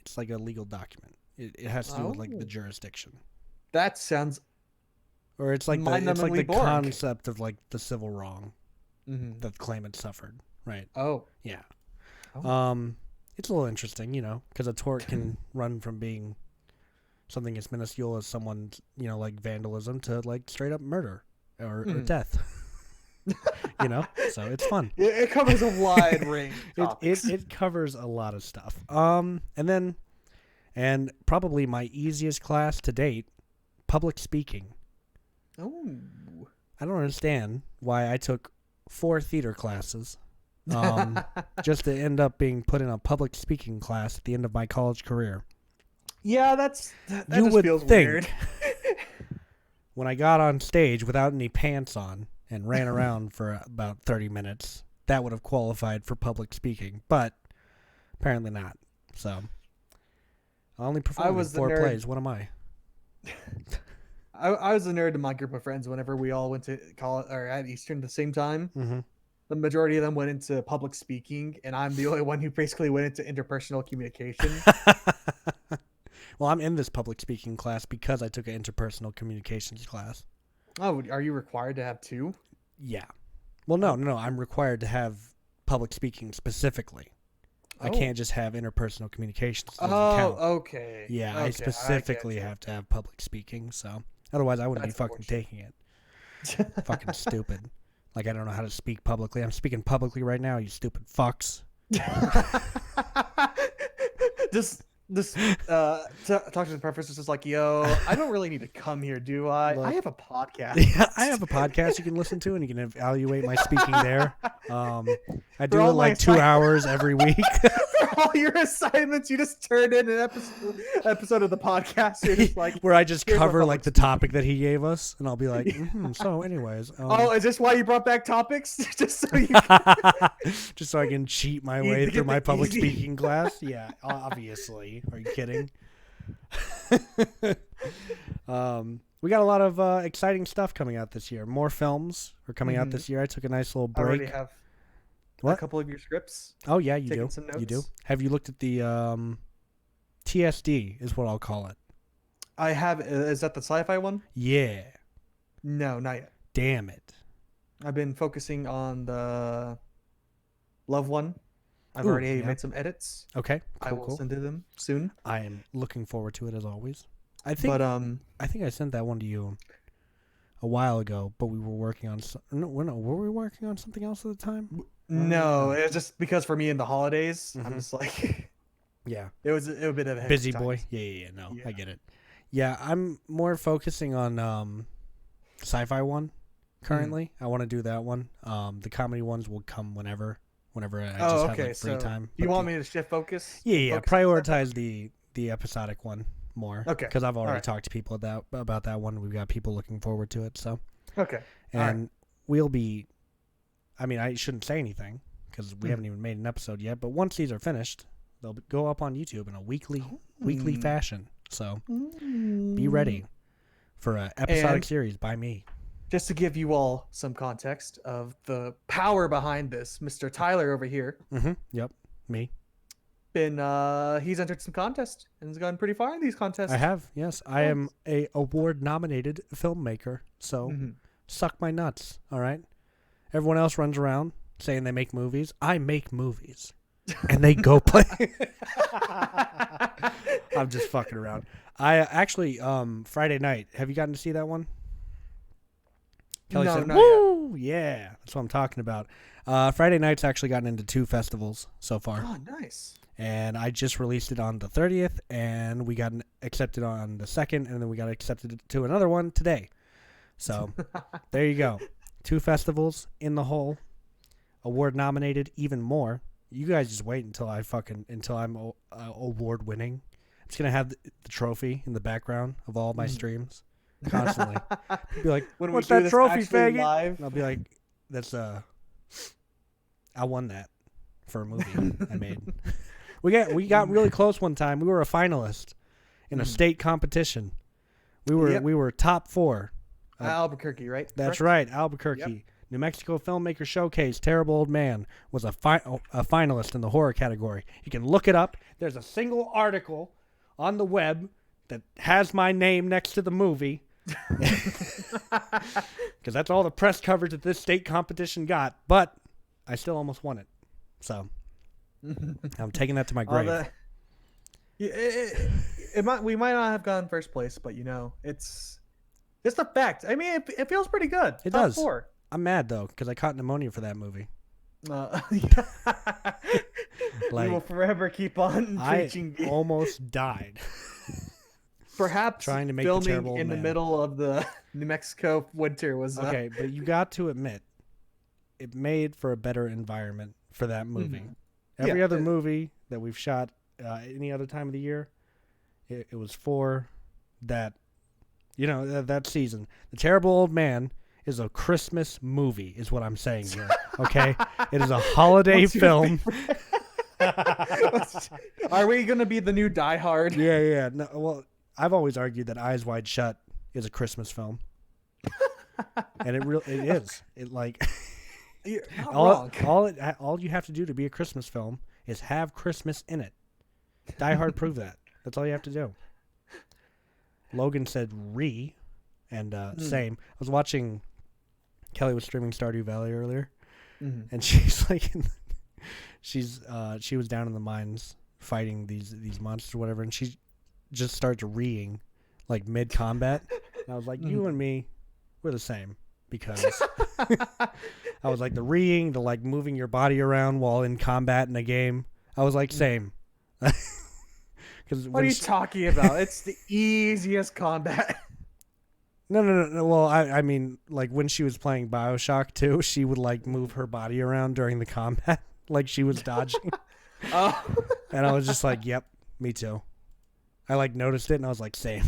It's like a legal document. It has to do with like the jurisdiction. That sounds... Or it's like the concept of like the civil wrong that the claimant suffered, right? Oh. Yeah. Oh. It's a little interesting, you know, because a tort can run from being something as minuscule as someone's, you know, like vandalism to like straight up murder or death. You know, so it's fun. It covers a wide range. It covers a lot of stuff. And probably my easiest class to date, public speaking. Oh. I don't understand why I took 4 theater classes just to end up being put in a public speaking class at the end of my college career. Yeah, that just feels weird. When I got on stage without any pants on and ran around for about 30 minutes, that would have qualified for public speaking, but apparently not. So I only performed in 4 plays. What am I? I was the nerd in my group of friends whenever we all went to college or at Eastern at the same time. Mm-hmm. The majority of them went into public speaking, and I'm the only one who basically went into interpersonal communication. Well, I'm in this public speaking class because I took an interpersonal communications class. Oh, are you required to have 2? Yeah. Well, no. I'm required to have public speaking specifically. I can't just have interpersonal communications. Okay. Yeah, okay, I specifically have to have public speaking, so otherwise I wouldn't be fucking taking it. Fucking stupid. Like, I don't know how to speak publicly. I'm speaking publicly right now, you stupid fucks. Talk to the professor, just like, yo, I don't really need to come here, do I? Look, I have a podcast. Yeah, I have a podcast you can listen to, and you can evaluate my speaking there. I do it like 2 hours every week. For all your assignments, you just turn in an episode of the podcast. You're just like, where I just cover like the topic that he gave us, and I'll be like, so anyways. Is this why you brought back topics? Just so I can cheat my way through my public speaking class? Yeah, obviously. Are you kidding? We got a lot of exciting stuff coming out this year. More films are coming out this year. I took a nice little break. I already have a couple of your scripts. Oh yeah, you do. You do. Have you looked at the TSD? Is what I'll call it. I have. Is that the sci-fi one? Yeah. No, not yet. Damn it. I've been focusing on the Love one. I've already made some edits. Okay, I will send to them soon. I am looking forward to it as always. I think I sent that one to you a while ago, but we were working on were we working on something else at the time? No, it was just because for me in the holidays, I'm just like, yeah, it was a bit of a busy boy. Yeah. No, I get it. Yeah, I'm more focusing on sci-fi one currently. I want to do that one. The comedy ones will come whenever I just have like free time. You want me to shift focus? Yeah. Prioritize the episodic one more. Okay. Because I've already talked to people about that one. We've got people looking forward to it. So. Okay. And we'll be. I mean, I shouldn't say anything because we haven't even made an episode yet. But once these are finished, they'll go up on YouTube in a weekly fashion. So be ready for an episodic series by me. Just to give you all some context of the power behind this, Mr. Tyler over here. Mm-hmm. Yep, me. He's entered some contests and has gone pretty far in these contests. I have, yes. I am a award-nominated filmmaker, so suck my nuts, all right? Everyone else runs around saying they make movies. I make movies, and they go play. I'm just fucking around. I actually, Friday night, have you gotten to see that one? Kelly said, "Woo, yeah, that's what I'm talking about." Friday night's actually gotten into 2 festivals so far. Oh, nice. And I just released it on the 30th, and we got accepted on the 2nd, and then we got accepted to another one today. So there you go. 2 festivals in the hole, award nominated, even more. You guys just wait until I'm award winning. I'm just gonna have the trophy in the background of all my streams constantly. Be like, "What's that trophy, faggot?" Live? And I'll be like, "That's I won that for a movie I made." We got really close one time. We were a finalist in a state competition. We were top 4. Albuquerque, right? That's right, Albuquerque. Yep. New Mexico Filmmaker Showcase, Terrible Old Man, was a finalist in the horror category. You can look it up. There's a single article on the web that has my name next to the movie. Because that's all the press coverage that this state competition got. But I still almost won it. So I'm taking that to my grave. We might not have gotten first place, but it's just a fact. I mean, it feels pretty good. It does. 4. I'm mad though because I caught pneumonia for that movie. We will forever keep on preaching. I almost died. Perhaps trying to make filming in the middle of the New Mexico winter was okay, but you got to admit, it made for a better environment for that movie. Every other movie that we've shot any other time of the year, it was for that, that season. The Terrible Old Man is a Christmas movie, is what I'm saying here. Okay, it is a holiday film. Are we gonna be the new Die Hard? Yeah. No, well, I've always argued that Eyes Wide Shut is a Christmas film, and it is. It like You're not wrong. All you have to do to be a Christmas film is have Christmas in it. Die Hard proved that. That's all you have to do. Logan said and same. I was watching. Kelly was streaming Stardew Valley earlier, and she's like, she was down in the mines fighting these monsters or whatever, and she just starts reeing like mid combat. And I was like, you and me, we're the same, because I was like the reeing, the like moving your body around while in combat in a game. I was like, same. What are you talking about? It's the easiest combat. No. Well, I mean, like when she was playing BioShock 2, she would like move her body around during the combat, like she was dodging. Oh. And I was just like, yep, me too. I like noticed it and I was like, same.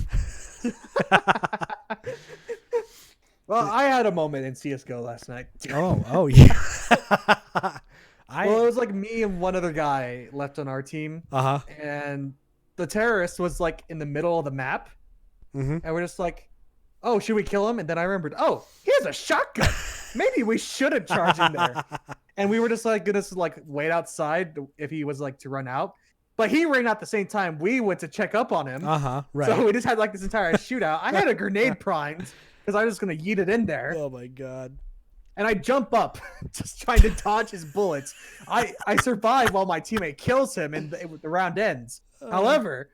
Well, I had a moment in CS:GO last night. Oh yeah. Well, it was like me and one other guy left on our team. And the terrorist was like in the middle of the map. And we're just like, oh, should we kill him? And then I remembered, oh, he has a shotgun. Maybe we shouldn't charge him there. And we were just like gonna like wait outside if he was like to run out. But he ran out at the same time we went to check up on him. Right. So we just had like this entire shootout. I had a grenade primed because I was just gonna yeet it in there. Oh my god. And I jump up, just trying to dodge his bullets. I survive while my teammate kills him and the round ends. However,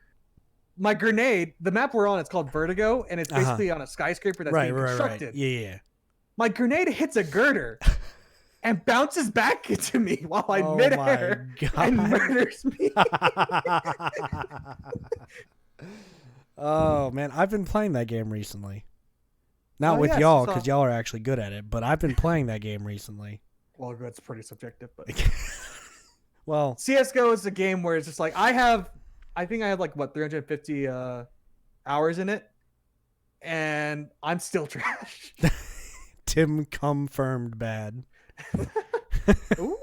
my grenade, the map we're on, it's called Vertigo, and it's basically on a skyscraper that's being constructed. Right. Yeah. My grenade hits a girder and bounces back into me while I'm midair and murders me. Oh, man. I've been playing that game recently. Not with y'all, because y'all are actually good at it, but I've been playing that game recently. Well, that's pretty subjective, but... Well... CSGO is a game where it's just like, I think I have like, what, 350 hours in it, and I'm still trash. Tim confirmed bad. Ooh,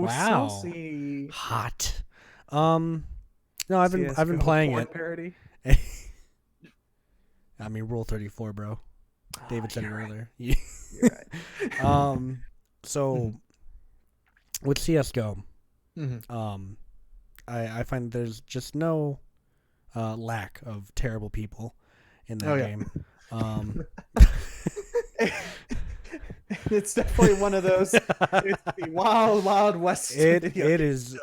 wow. Saucy. Hot. No, I've been playing it. Parody. I mean, Rule 34, bro. David said it earlier. You're right. So with CS:GO, I find there's just no lack of terrible people in that game. It's definitely one of those. It's the wild west. It is.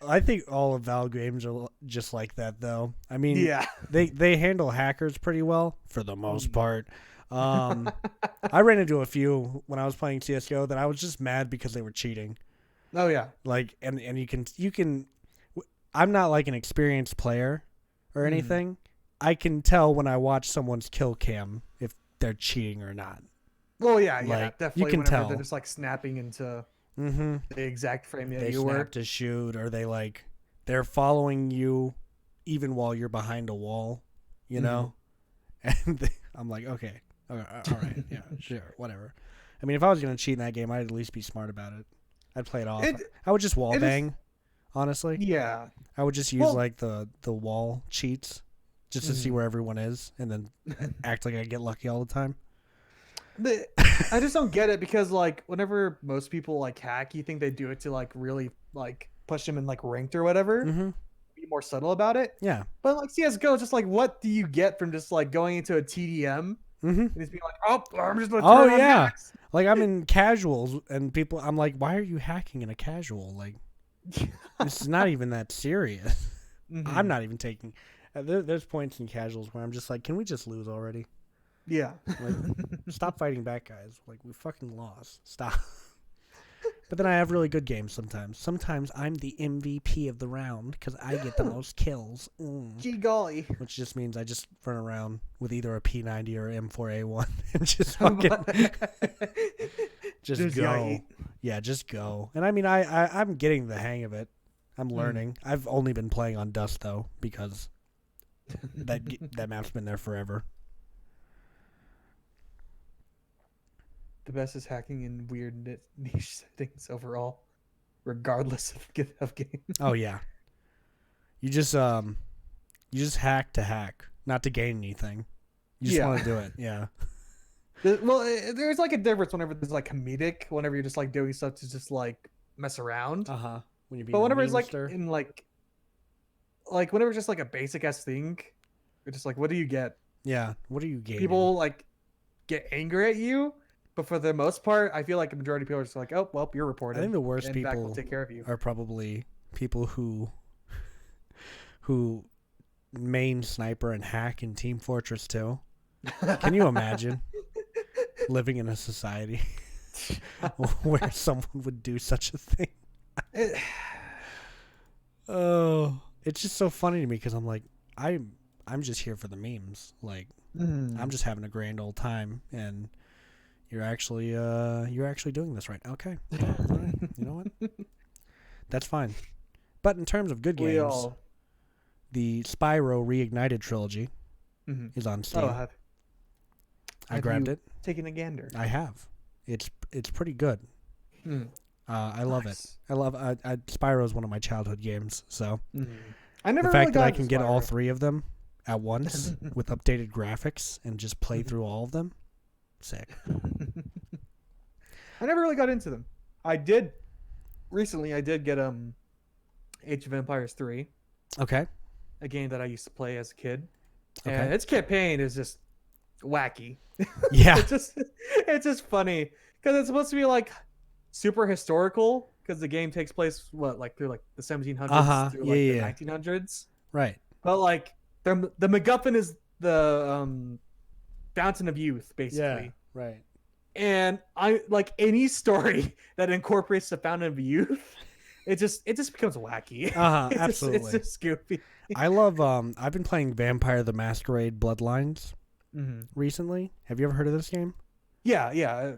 I think all of Valve games are just like that, though. I mean, they handle hackers pretty well for the most part. I ran into a few when I was playing CS:GO that I was just mad because they were cheating. Oh yeah. Like, and you can. I'm not like an experienced player or anything. I can tell when I watch someone's kill cam if they're cheating or not. Well, yeah, like, definitely. You can tell they're just like snapping into the exact frame that they you were. They snap to shoot, or they're following you even while you're behind a wall, you know. And I'm like, okay, all right, yeah, sure, whatever. I mean, if I was gonna cheat in that game, I'd at least be smart about it. I'd play it off. I would just wall bang, honestly. Yeah. I would just use like the wall cheats just to see where everyone is, and then act like I get lucky all the time. I just don't get it because like whenever most people like hack, you think they do it to like really like push them in like ranked or whatever. Be more subtle about it. Yeah. But like CS:GO, just like what do you get from just like going into a TDM and just being like, oh, I'm just gonna turn on hacks. Like I'm in casuals and people, I'm like, why are you hacking in a casual? Like this is not even that serious. I'm not even taking. There's points in casuals where I'm just like, can we just lose already? Yeah. Like, stop fighting back, guys. Like, we fucking lost. Stop. But then I have really good games sometimes. Sometimes I'm the MVP of the round because I get the most kills. Gee golly. Which just means I just run around with either a P90 or M4A1 and just fucking just go. Yeah, just go. And I mean, I'm getting the hang of it. I'm learning. I've only been playing on Dust, though, because that map's been there forever. The best is hacking in weird niche settings overall. regardless of game. Oh yeah. You just hack to hack, not to gain anything. You just want to do it. Yeah. Well, there's like a difference whenever there's like comedic, whenever you're just like doing stuff to just like mess around. But whenever it's like in like whenever it's just like a basic ass thing, you're just like, what do you get? Yeah. What are you gaining? People like get angry at you, but for the most part, I feel like the majority of people are just like, oh, well, you're reported. I think the worst people will take care of you. Are probably people who main sniper and hack in Team Fortress 2. Can you imagine living in a society where someone would do such a thing? Oh, it's just so funny to me because I'm like, I'm just here for the memes. Like, I'm just having a grand old time, and you're actually doing this right. Okay, all right. You know what? That's fine. But in terms of good games, the Spyro Reignited trilogy is on Steam. Oh, I grabbed it. Taking a gander. I have. It's pretty good. I love it. I love Spyro is one of my childhood games. So I never the fact that I can get all three of them at once with updated graphics and just play through all of them, sick. I never really got into them. I did get Age of Empires 3. Okay. A game that I used to play as a kid. Okay. And its campaign is just wacky. Yeah. it's just funny because it's supposed to be like super historical because the game takes place through like the 1700s through the 1900s. Right. But like the MacGuffin is the Fountain of Youth, basically. Yeah. Right. And I like any story that incorporates the Fountain of Youth. It just becomes wacky. Absolutely. It's just goofy. I love. I've been playing Vampire the Masquerade Bloodlines recently. Have you ever heard of this game? Yeah.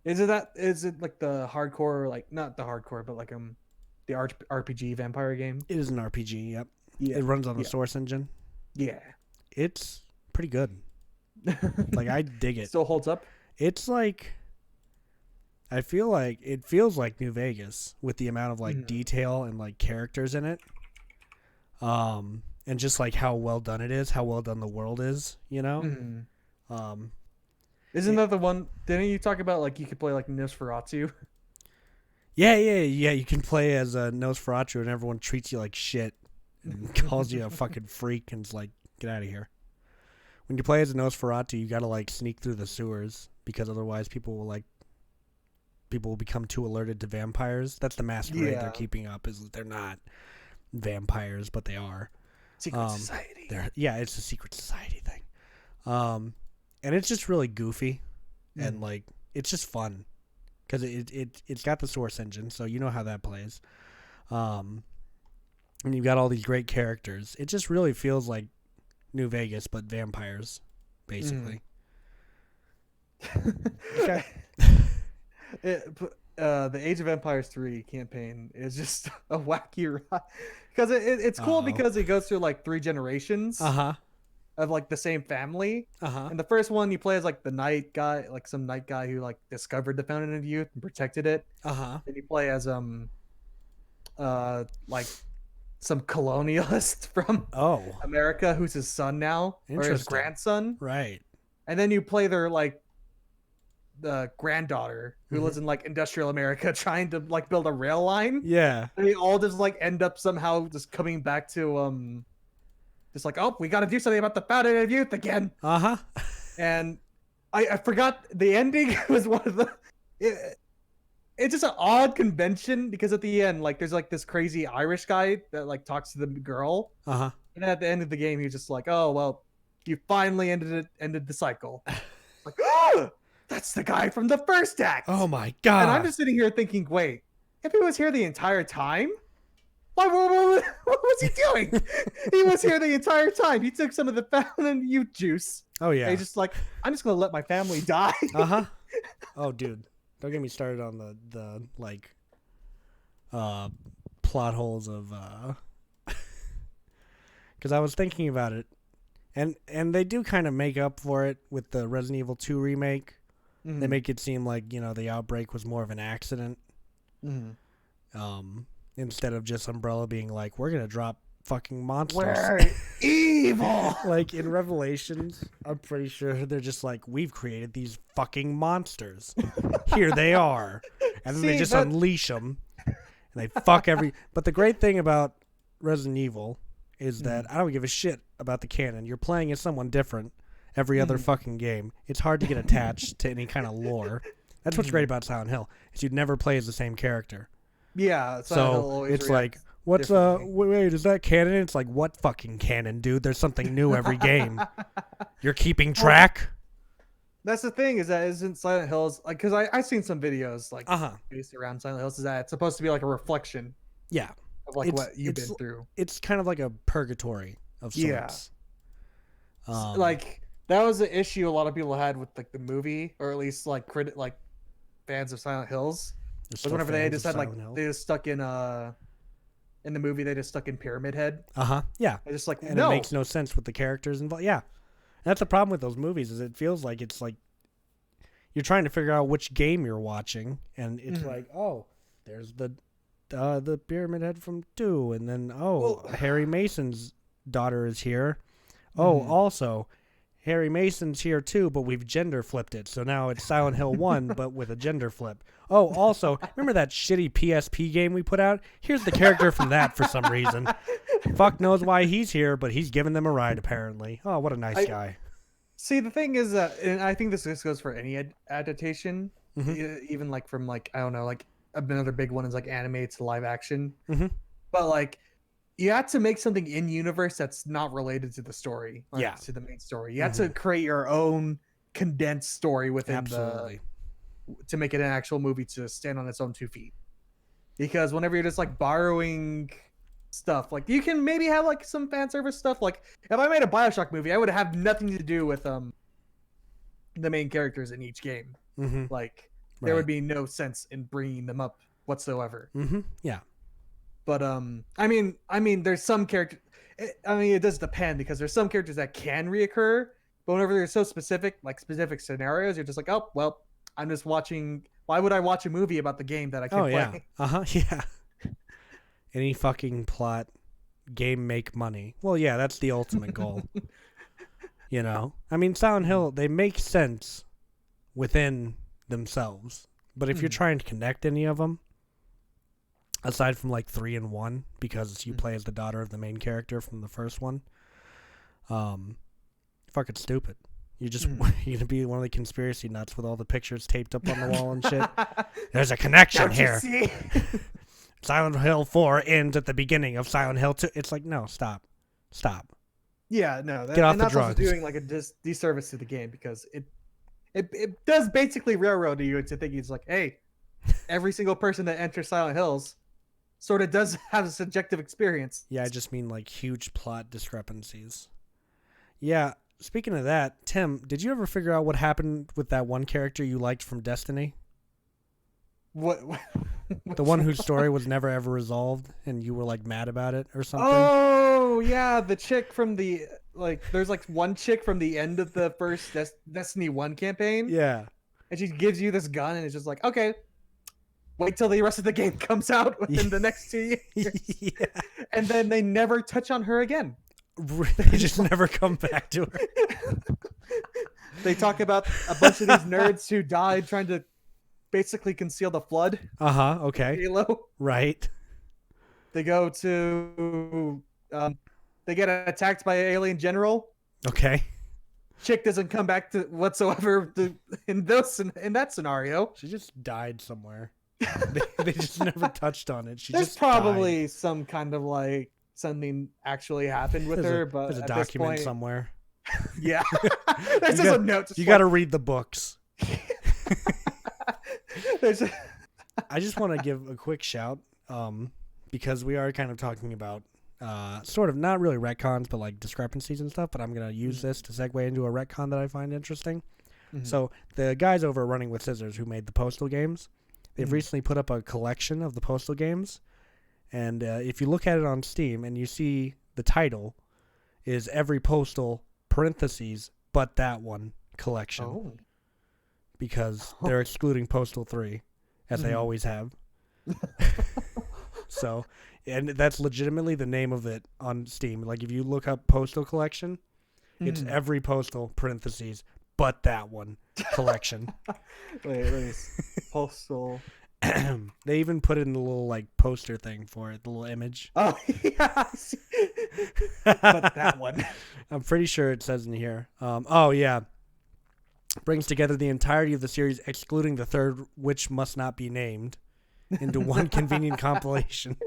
Is it like the hardcore, like not the hardcore, but like the RPG vampire game? It is an RPG. Yep. Yeah. It runs on the Source engine. Yeah. It's pretty good. Like I dig it. Still holds up. It's like. I feel like it feels like New Vegas with the amount of like detail and like characters in it. And just like how well done it is, how well done the world is, you know? Isn't that the one? Didn't you talk about like you could play like Nosferatu? Yeah. You can play as a Nosferatu and everyone treats you like shit and calls you a fucking freak and is like, get out of here. When you play as a Nosferatu, you gotta like sneak through the sewers because otherwise people will become too alerted to vampires. That's the masquerade they're keeping up. Is they're not vampires, but they are. Secret society. It's a secret society thing. And it's just really goofy, and like it's just fun because it's got the Source engine, so you know how that plays. And you've got all these great characters. It just really feels like New Vegas, but vampires, basically. Okay. The Age of Empires 3 campaign is just a wacky ride because it's cool because it goes through like 3 generations of like the same family. And the first one you play as like the night guy, like some night guy who like discovered the Fountain of Youth and protected it. And you play as like some colonialist from America who's his son now or his grandson. Right. And then you play their like the granddaughter who lives in like industrial America trying to like build a rail line. Yeah. And they all just like end up somehow just coming back to just like, oh, we got to do something about the Fountain of Youth again. And I forgot the ending was one of the it's just an odd convention because at the end like there's like this crazy Irish guy that like talks to the girl. And at the end of the game he's just like, oh well, you finally ended the cycle. Like, oh, that's the guy from the first act. Oh my god. And I'm just sitting here thinking, wait, if he was here the entire time, what was he doing? He was here the entire time. He took some of the Fountain Youth juice. Oh yeah. And he's just like, I'm just gonna let my family die. Oh dude, don't get me started on the like plot holes of because I was thinking about it, and they do kind of make up for it with the Resident Evil 2 remake. They make it seem like, you know, the outbreak was more of an accident. Instead of just Umbrella being like, we're going to drop fucking monsters. We're evil. Like in Revelations, I'm pretty sure they're just like, we've created these fucking monsters. Here they are. And then they just unleash them. And they fuck But the great thing about Resident Evil is that I don't give a shit about the canon. You're playing as someone different every other fucking game. It's hard to get attached to any kind of lore. That's what's great about Silent Hill, is you'd never play as the same character. Yeah, so it's like, what's wait, is that canon? It's like, what fucking canon, dude? There's something new every game. You're keeping track? That's the thing, is that isn't Silent Hills, like, because I've seen some videos like based around Silent Hills, is that it's supposed to be like a reflection of like what you've been through. It's kind of like a purgatory of sorts. Like that was the issue a lot of people had with like the movie, or at least like fans of Silent Hills. Was whenever they just had like they just stuck in the movie, they just stuck in Pyramid Head. Yeah. They're just like, and it makes no sense with the characters involved. Yeah. And that's the problem with those movies, is it feels like it's like you're trying to figure out which game you're watching, and it's like, oh, there's the Pyramid Head from 2, and then Harry Mason's daughter is here. Also Harry Mason's here too, but we've gender flipped it. So now it's Silent Hill 1, but with a gender flip. Oh, also, remember that shitty PSP game we put out? Here's the character from that for some reason. Fuck knows why he's here, but he's giving them a ride, apparently. Oh, what a nice guy. See, the thing is that, and I think this goes for any adaptation, even like from like, I don't know, like another big one is like anime to live action. But like, you had to make something in universe that's not related to the story, to the main story. You had to create your own condensed story within to make it an actual movie to stand on its own 2 feet. Because whenever you're just like borrowing stuff, like you can maybe have like some fan service stuff. Like if I made a BioShock movie, I would have nothing to do with the main characters in each game. Like there would be no sense in bringing them up whatsoever. Yeah. But I mean, there's some character. I mean, it does depend, because there's some characters that can reoccur, but whenever they're so specific, like specific scenarios, you're just like, oh well, I'm just watching. Why would I watch a movie about the game that I can't play? Yeah. Any fucking plot, game make money. Well, yeah, that's the ultimate goal. You know, I mean, Silent Hill, they make sense within themselves, but if you're trying to connect any of them, aside from like 3 and 1, because you play as the daughter of the main character from the first one, fucking stupid. You're gonna be one of the conspiracy nuts with all the pictures taped up on the wall and shit. There's a connection here. Silent Hill 4 ends at the beginning of Silent Hill 2. It's like, no, stop. Yeah, no. Get off the drugs. Also doing like a disservice to the game, because it does basically railroad you into thinking it's like, hey, every single person that enters Silent Hills sort of does have a subjective experience. Yeah, I just mean like huge plot discrepancies. Yeah, speaking of that, Tim, did you ever figure out what happened with that one character you liked from Destiny? What? The one whose story was never ever resolved, and you were like mad about it or something? Oh, yeah, the chick from the, like, there's like one chick from the end of the first Destiny 1 campaign. Yeah. And she gives you this gun, and it's just like, okay, wait till the rest of the game comes out within the next 2 years. Yeah. And then they never touch on her again. They just never come back to her. They talk about a bunch of these nerds who died trying to basically conceal the flood. Okay. Halo. Right. They go to they get attacked by an alien general. Okay. Chick doesn't come back to whatsoever in that scenario. She just died somewhere. they just never touched on it. There's probably some kind of like something actually happened with her, but there's a document somewhere. Yeah. There's just a note. You got to read the books. I just want to give a quick shout, because we are kind of talking about sort of not really retcons, but like discrepancies and stuff. But I'm gonna use this to segue into a retcon that I find interesting. So the guys over at Running with Scissors, who made the Postal games, they've recently put up a collection of the Postal games, and if you look at it on Steam and you see the title is Every Postal parentheses but that one collection. Oh. Because they're excluding Postal 3, as they always have. So, and that's legitimately the name of it on Steam. Like if you look up Postal Collection, it's every Postal parentheses but that one collection. Wait. Postal. They even put in the little like poster thing for it, the little image. Oh yeah, but that one. I'm pretty sure it says in here. Oh yeah, brings together the entirety of the series, excluding the third, which must not be named, into one convenient compilation.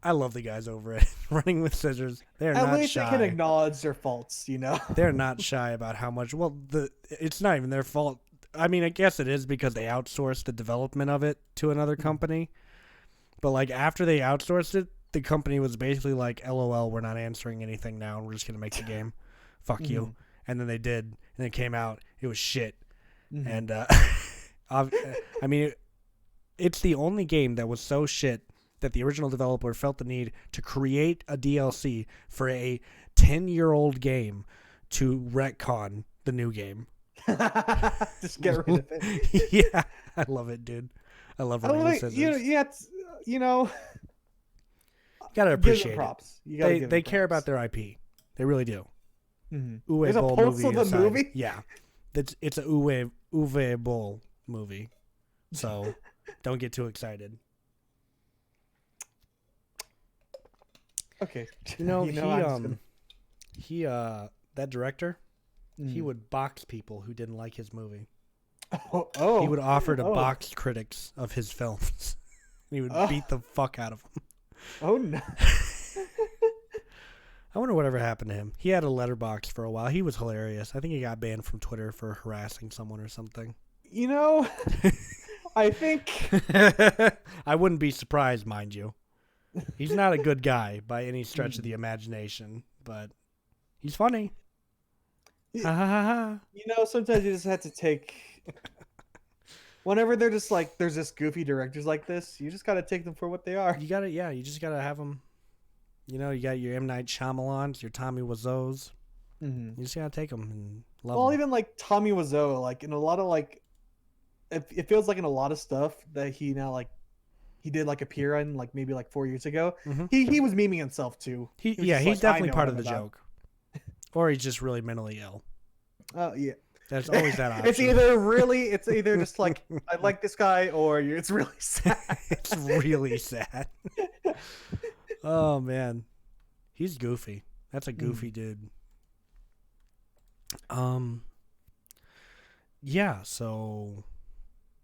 I love the guys over it. Running with Scissors. They're not shy. At least they can acknowledge their faults, They're not shy about how much. Well, it's not even their fault. I mean, I guess it is because they outsourced the development of it to another company. But like after they outsourced it, the company was basically like, "LOL, we're not answering anything now, and we're just gonna make the game. Fuck you." And then they did, and it came out. It was shit. And I mean, it's the only game that was so shit that the original developer felt the need to create a DLC for a 10-year-old game to retcon the new game. Just get rid of it. Yeah, I love it, dude. I love Running with Scissors. You gotta appreciate props. it. They care about their IP. They really do. Uwe There's Boll a Postal the movie? Yeah. It's a Uwe Boll movie. So don't get too excited. Okay. That director, he would box people who didn't like his movie. Oh. He would offer to box critics of his films. He would beat the fuck out of them. Oh no. I wonder whatever happened to him. He had a letterbox for a while. He was hilarious. I think he got banned from Twitter for harassing someone or something. I think I wouldn't be surprised, mind you. He's not a good guy by any stretch of the imagination, but he's funny. Sometimes you just have to take. Whenever they're just like, there's just goofy directors like this, you just got to take them for what they are. You just got to have them. You got your M. Night Shyamalans, your Tommy Wiseaus. You just got to take them and love them. Well, even like Tommy Wiseau, like in a lot of like, it feels like in a lot of stuff that he now like, he did like appear in like maybe like 4 years ago. He was memeing himself too. He's definitely part of the joke. Or he's just really mentally ill. Oh yeah. There's always that option. It's either just like I like this guy or it's really sad. It's really sad. Oh man. He's goofy. That's a goofy dude. Yeah, so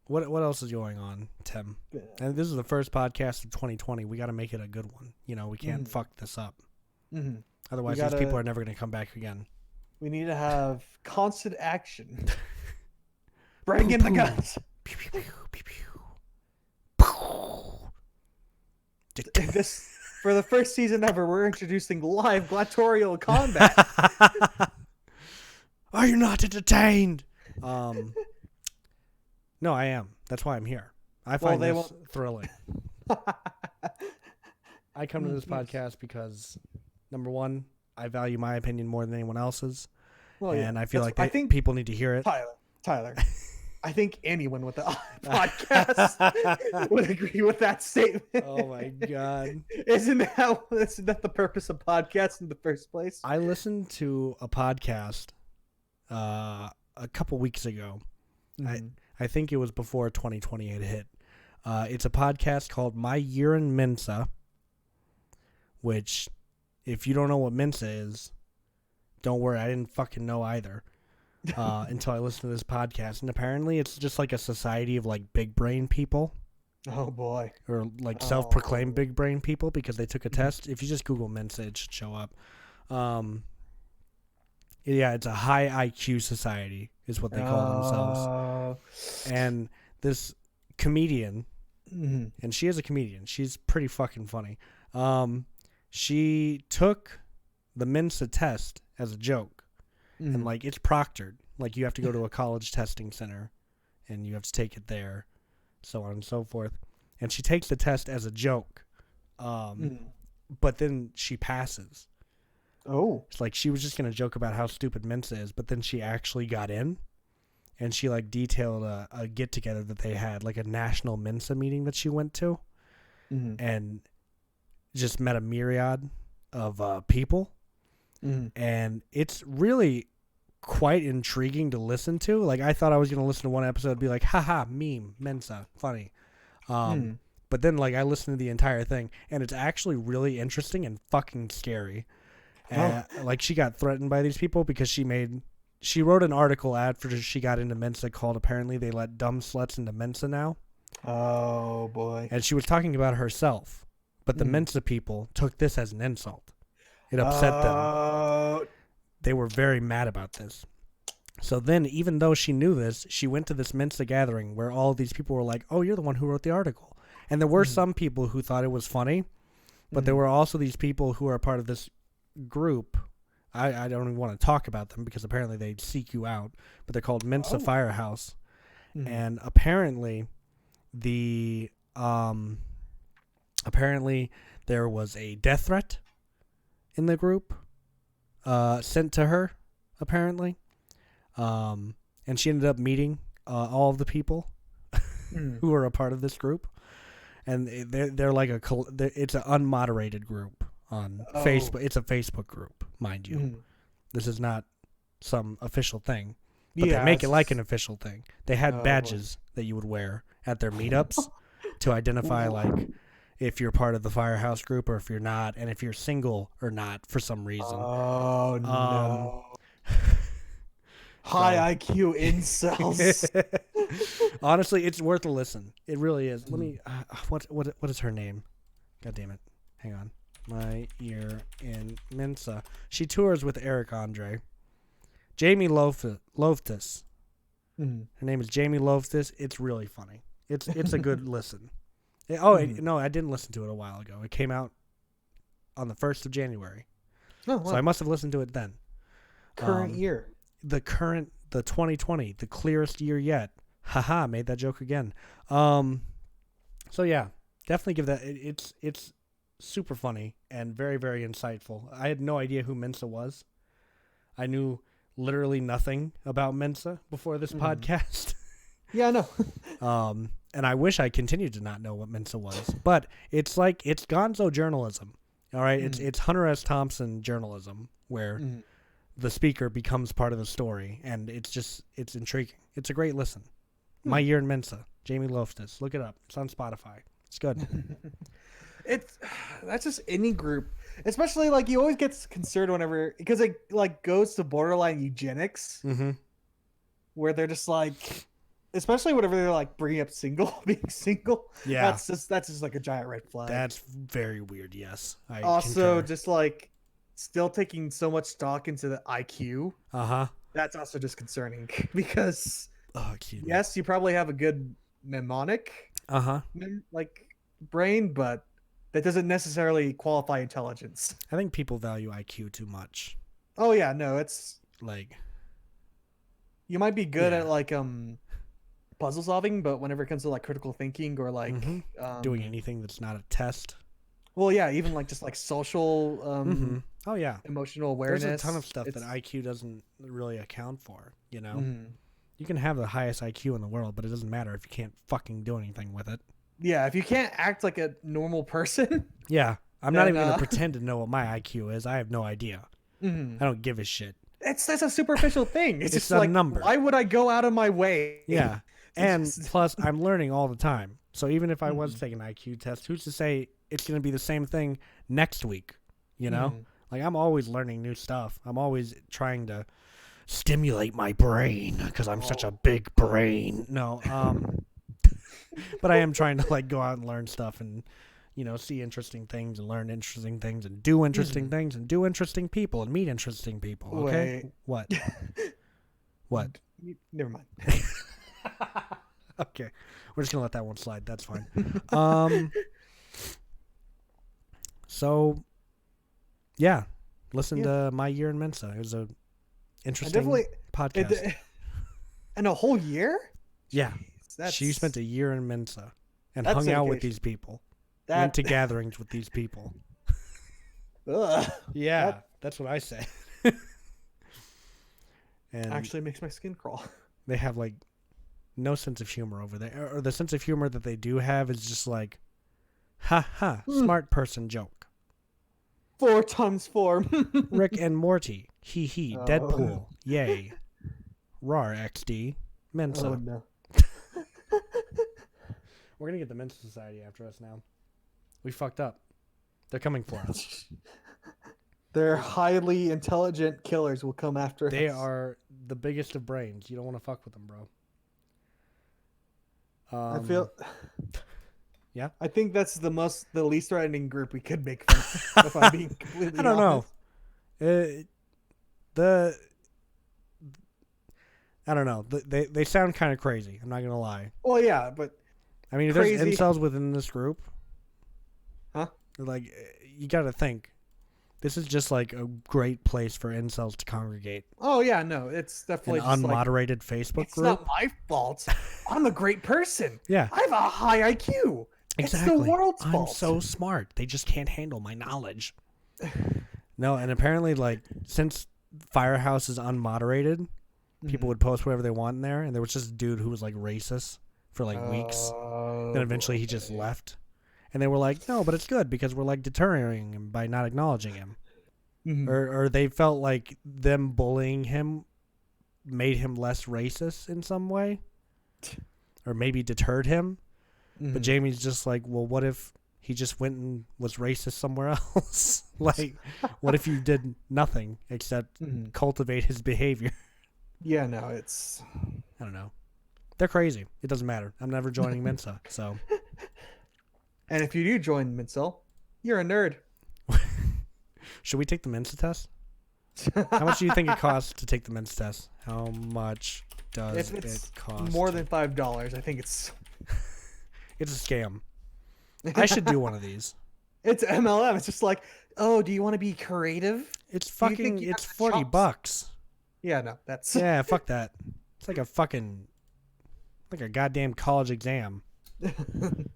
what else is going on, Tim? And this is the first podcast of 2020. We got to make it a good one. We can't fuck this up. Otherwise, these people are never going to come back again. We need to have constant action. Bring in the guns. This, for the first season ever, we're introducing live gladiatorial combat. Are you not entertained? No, I am. That's why I'm here. I find this thrilling. I come to this podcast because, number one, I value my opinion more than anyone else's. And I feel like people need to hear it. Tyler, I think anyone with the podcast would agree with that statement. Oh my God. Isn't that the purpose of podcasts in the first place? I listened to a podcast a couple weeks ago. I think it was before 2020 had hit. It's a podcast called My Year in Mensa, which, if you don't know what Mensa is, don't worry, I didn't fucking know either until I listened to this podcast. And apparently it's just like a society of like big brain people. Oh boy. Or like self-proclaimed big brain people because they took a test. If you just Google Mensa, it should show up. Yeah, it's a high IQ society is what they call themselves. And this comedian, and she is a comedian. She's pretty fucking funny. She took the Mensa test as a joke. And like it's proctored. Like you have to go to a college testing center and you have to take it there, so on and so forth. And she takes the test as a joke. But then she passes. Oh. It's like she was just going to joke about how stupid Mensa is, but then she actually got in. And she like detailed a get-together that they had, like a national Mensa meeting that she went to. And just met a myriad of people, and it's really quite intriguing to listen to. Like, I thought I was going to listen to one episode and be like, haha, meme, Mensa, funny. But then, like, I listened to the entire thing, and it's actually really interesting and fucking scary. Like, she got threatened by these people because she wrote an article after she got into Mensa called Apparently They Let Dumb Sluts into Mensa Now. Oh, boy. And she was talking about herself, but the Mensa people took this as an insult. It upset them. They were very mad about this. So then, even though she knew this, she went to this Mensa gathering where all these people were like, oh, you're the one who wrote the article. And there were some people who thought it was funny, but there were also these people who are a part of this group. I don't even want to talk about them because apparently they seek you out, but they're called Mensa Firehouse. And apparently apparently there was a death threat in the group sent to her, apparently. And she ended up meeting all of the people who are a part of this group. And they're like it's an unmoderated group on Facebook. It's a Facebook group, mind you. This is not some official thing, but they make it like an official thing. They had badges that you would wear at their meetups to identify, like, if you're part of the Firehouse group or if you're not, and if you're single or not for some reason. Oh, no. High IQ incels. Honestly, it's worth a listen. It really is. Let me. What is her name? God damn it! Hang on. My Year in Mensa. She tours with Eric Andre. Jamie Loftus. Her name is Jamie Loftus. It's really funny. It's a good listen. No, I didn't listen to it a while ago. It came out on the 1st of January. Oh, wow. So I must have listened to it then. Current year. The 2020, the clearest year yet. Haha, made that joke again. So yeah, definitely give that. It's super funny and very, very insightful. I had no idea who Mensa was. I knew literally nothing about Mensa before this podcast. Yeah, I know. And I wish I continued to not know what Mensa was, but it's gonzo journalism. All right. It's Hunter S. Thompson journalism where the speaker becomes part of the story, and it's intriguing. It's a great listen. My Year in Mensa, Jamie Loftus. Look it up. It's on Spotify. It's good. That's just any group, especially like you always get concerned whenever, because it like goes to borderline eugenics, where they're just like, especially whenever they're like bringing up being single. Yeah, that's just like a giant red flag. That's very weird. Yes. I also concur. Just like still taking so much stock into the IQ. That's also just concerning because yes, you probably have a good mnemonic like brain, but that doesn't necessarily qualify intelligence. I think people value IQ too much. Oh yeah, no, it's like you might be good at like puzzle solving, but whenever it comes to like critical thinking or like doing anything that's not a test. Well, yeah, even like just like social oh yeah, emotional awareness. There's a ton of stuff that IQ doesn't really account for, you know. You can have the highest IQ in the world, but it doesn't matter if you can't fucking do anything with it. Yeah, if you can't act like a normal person. Yeah, I'm not even going to pretend to know what my IQ is. I have no idea. I don't give a shit. That's a superficial thing. It's just a like, number. Why would I go out of my way? Yeah, and plus I'm learning all the time. So even if I was taking an IQ test, who's to say it's going to be the same thing next week? You know, like I'm always learning new stuff. I'm always trying to stimulate my brain because I'm such a big brain. No, but I am trying to like go out and learn stuff and, you know, see interesting things and learn interesting things and do interesting things and do interesting people and meet interesting people. Okay. Wait. What? What? Never mind. Okay. We're just going to let that one slide. That's fine. So yeah, listen to My Year in Mensa. It was a interesting podcast. And a whole year? Yeah. She spent a year in Mensa and hung out with these people. Went to gatherings with these people. Yeah, that's what I say. And actually makes my skin crawl. They have like no sense of humor over there. Or the sense of humor that they do have is just like, ha ha, smart person joke. 4 times 4. Rick and Morty. Hee hee. Deadpool. Yay. Rar XD. Mensa. Oh, no. We're going to get the Mensa Society after us now. We fucked up. They're coming for us. Their highly intelligent killers will come after us. They are the biggest of brains. You don't want to fuck with them, bro. I feel... Yeah? I think that's the least threatening group we could make fun of, if I'm being completely I don't honest. know. I don't know. They sound kind of crazy. I'm not going to lie. Well, yeah, but... I mean, if crazy. there's incels within this group... Huh? Like, you got to think. This is just like a great place for incels to congregate. Oh, yeah, no. It's definitely An just unmoderated Facebook it's group. not my fault. I'm a great person. Yeah. I have a high IQ. Exactly. It's the world's fault. I'm so smart. They just can't handle my knowledge. No, and apparently, like, since Firehouse is unmoderated, people would post whatever they want in there, and there was just a dude who was, like, racist for, like, weeks. Then eventually he just left. And they were like, no, but it's good because we're, like, deterring him by not acknowledging him. Or they felt like them bullying him made him less racist in some way. Or maybe deterred him. But Jamie's just like, well, what if he just went and was racist somewhere else? Like, what if you did nothing except cultivate his behavior? Yeah, no, it's... I don't know. They're crazy. It doesn't matter. I'm never joining Mensa, so... And if you do join Mincel, you're a nerd. Should we take the Mensa test? How much do you think it costs to take the Mensa test? How much does it cost? More than $5, I think it's... It's a scam. I should do one of these. It's MLM. It's just like, oh, do you want to be creative? It's fucking... It's $40. Yeah, no, that's... Yeah, fuck that. It's like a fucking... Like a goddamn college exam.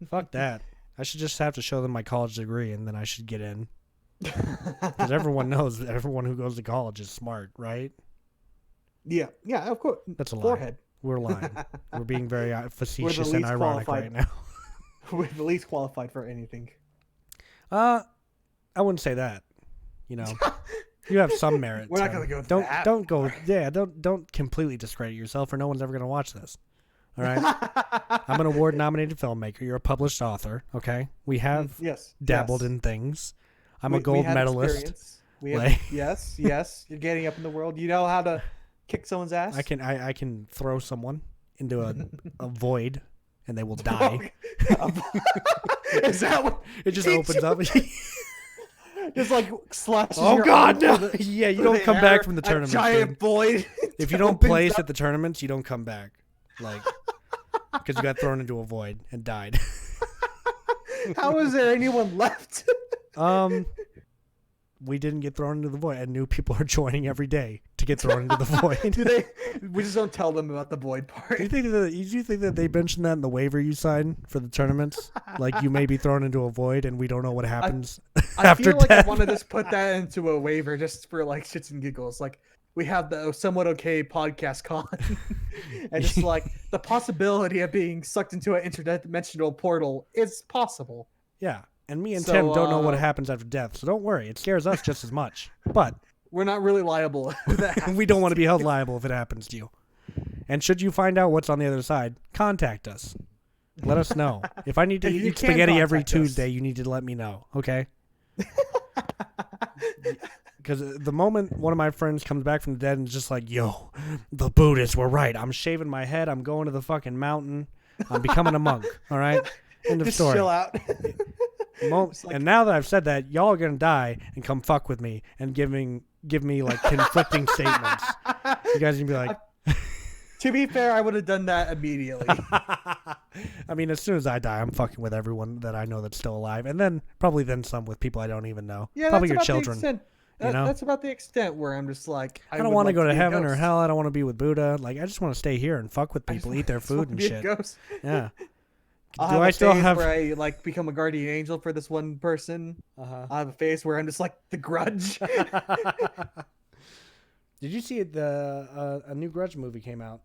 Fuck that. I should just have to show them my college degree and then I should get in. Because everyone knows that everyone who goes to college is smart, right? Yeah, of course. That's a lie. Forehead. We're lying. We're being very facetious and ironic right now. We're the least qualified for anything. I wouldn't say that. You know, you have some merit. We're not going to go with that. Don't go. Yeah, don't completely discredit yourself, or no one's ever going to watch this. All right. I'm an award-nominated filmmaker. You're a published author. Okay. We have dabbled in things. I'm a gold medalist. Yes. You're getting up in the world. You know how to kick someone's ass. I can throw someone into a void, and they will die. Is that what it just opens up? Just like slashes. Oh God, no! Yeah, you don't come back from the tournament. Giant void. If you don't place at the tournaments, you don't come back. Like, because you got thrown into a void and died. How is there anyone left? We didn't get thrown into the void, and new people are joining every day to get thrown into the void. We just don't tell them about the void part. Do you think that they mentioned that in the waiver you signed for the tournaments? Like, you may be thrown into a void, and we don't know what happens after feel like death. I want to just put that into a waiver just for like shits and giggles. Like, we have the Somewhat Okay podcast con, and it's like the possibility of being sucked into an interdimensional portal is possible. Yeah, and me and Tim don't know what happens after death, so don't worry. It scares us just as much, but we're not really liable. We don't want to be held liable if it happens to you. And should you find out what's on the other side, contact us. Let us know. If I need to eat spaghetti every Tuesday, you need to let me know, okay? Because the moment one of my friends comes back from the dead and is just like, yo, the Buddhists were right. I'm shaving my head. I'm going to the fucking mountain. I'm becoming a monk. All right? End of story. Chill out. And now that I've said that, y'all are going to die and come fuck with me and give me like conflicting statements. You guys are going to be like... To be fair, I would have done that immediately. I mean, as soon as I die, I'm fucking with everyone that I know that's still alive. And then probably some with people I don't even know. Yeah, probably your children. That's about the extent where I'm just like... I don't want to go to heaven or hell. I don't want to be with Buddha. Like, I just want to stay here and fuck with people, eat their food and shit. Yeah. Do I still have where I like become a guardian angel for this one person? I have a phase where I'm just like the Grudge. Did you see a new Grudge movie came out?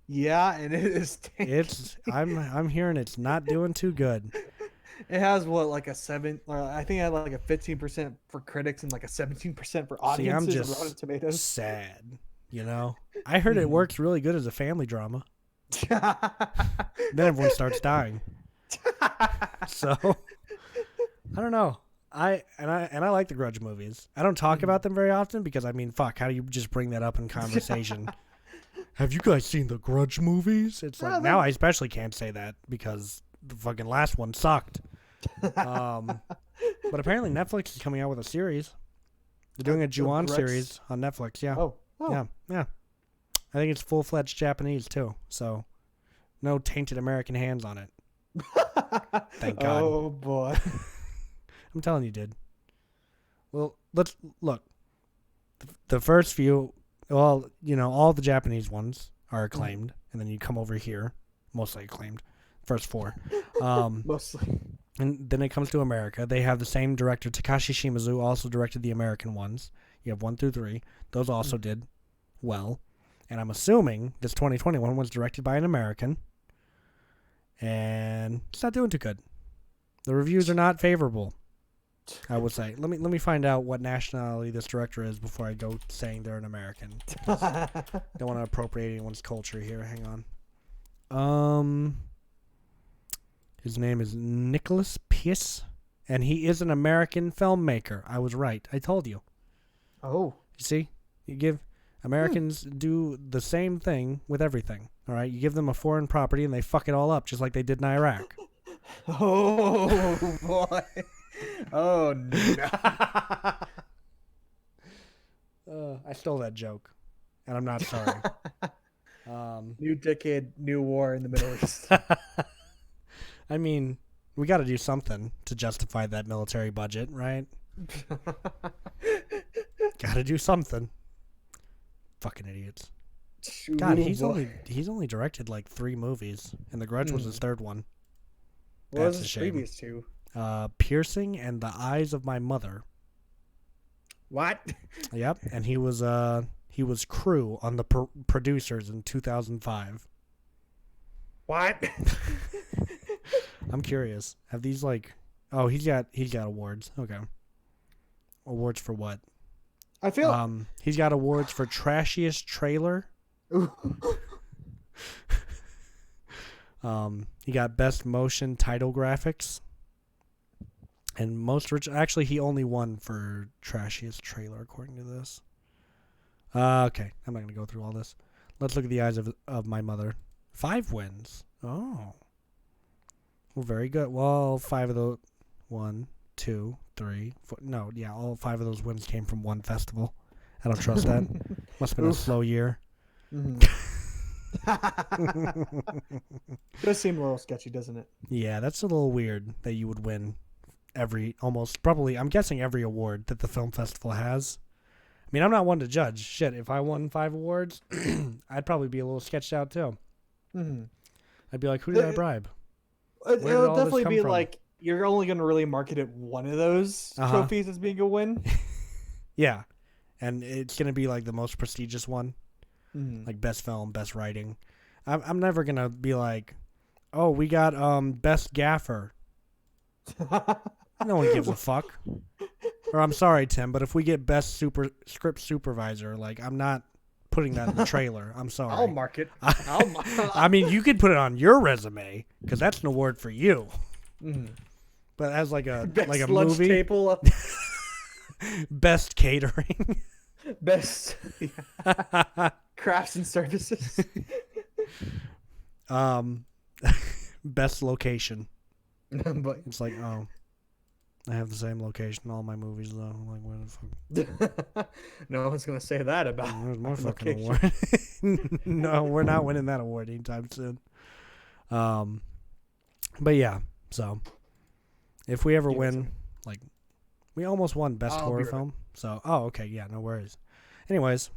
Yeah, and it is. I'm hearing it's not doing too good. It has what, like a 7, or I think it had like a 15% for critics and like a 17% for audiences. See, I'm just Rotten Tomatoes. sad, you know. I heard it works really good as a family drama. Then everyone starts dying. So I don't know. I like the Grudge movies. I don't talk about them very often because I mean, fuck, how do you just bring that up in conversation? Have you guys seen the Grudge movies? It's like now I especially can't say that because the fucking last one sucked. But apparently Netflix is coming out with a series. They're doing a Ju-On series on Netflix. Yeah. Oh. Yeah. I think it's full-fledged Japanese too. So no tainted American hands on it. Thank God. Oh boy. I'm telling you, dude. Well, let's look. The first few, well, you know, all the Japanese ones are acclaimed, and then you come over here, mostly acclaimed. First 4. Mostly. And then it comes to America. They have the same director, Takashi Shimizu, also directed the American ones. You have 1 through 3. Those also did well. And I'm assuming this 2021 was directed by an American. And it's not doing too good. The reviews are not favorable, I would say. Let me find out what nationality this director is before I go saying they're an American. Don't want to appropriate anyone's culture here. Hang on. His name is Nicholas Piss, and he is an American filmmaker. I was right. I told you. Oh. You see? You give Americans do the same thing with everything. All right? You give them a foreign property and they fuck it all up just like they did in Iraq. Oh boy. Oh no. I stole that joke, and I'm not sorry. New decade, new war in the Middle East. I mean, we got to do something to justify that military budget, right? Got to do something. Fucking idiots. God, he's only directed like 3 movies, and The Grudge was his 3rd one. What was his previous 2? Piercing and The Eyes of My Mother. What? Yep, and he was crew on the producers in 2005. What? I'm curious. Have these like? Oh, he's got awards. Okay. Awards for what? I feel he's got awards for trashiest trailer. He got best motion title graphics. And most rich. Actually, he only won for trashiest trailer according to this. Okay, I'm not gonna go through all this. Let's look at The Eyes of My Mother. 5 wins. Oh. Well, very good. Well, 5 of those. 1, 2, 3, 4. No, yeah, all 5 of those wins came from one festival. I don't trust that. Must have been a slow year. Does seem a little sketchy, doesn't it? Yeah, that's a little weird that you would win I'm guessing every award that the film festival has. I mean, I'm not one to judge. Shit, if I won 5 awards, I'd probably be a little sketched out too. I'd be like, who did I bribe? It'll definitely be from? Like, you're only going to really market it one of those trophies as being a win. Yeah. And it's going to be like the most prestigious one. Like best film, best writing. I'm never going to be like, oh, we got best gaffer. No one gives a fuck. Or I'm sorry, Tim, but if we get best script supervisor, like I'm not putting that in the trailer. I'm sorry. I'll mark it. I mean, you could put it on your resume because that's an award for you. But as like a best lunch movie table, best catering, best crafts and services, best location. But it's like, oh, I have the same location in all my movies though. I'm like, where the fuck? No one's gonna say that about. Where's my fucking award? No, we're not winning that award anytime soon. But yeah, so if we ever win, like, we almost won best horror film. So, okay, yeah, no worries. Anyways,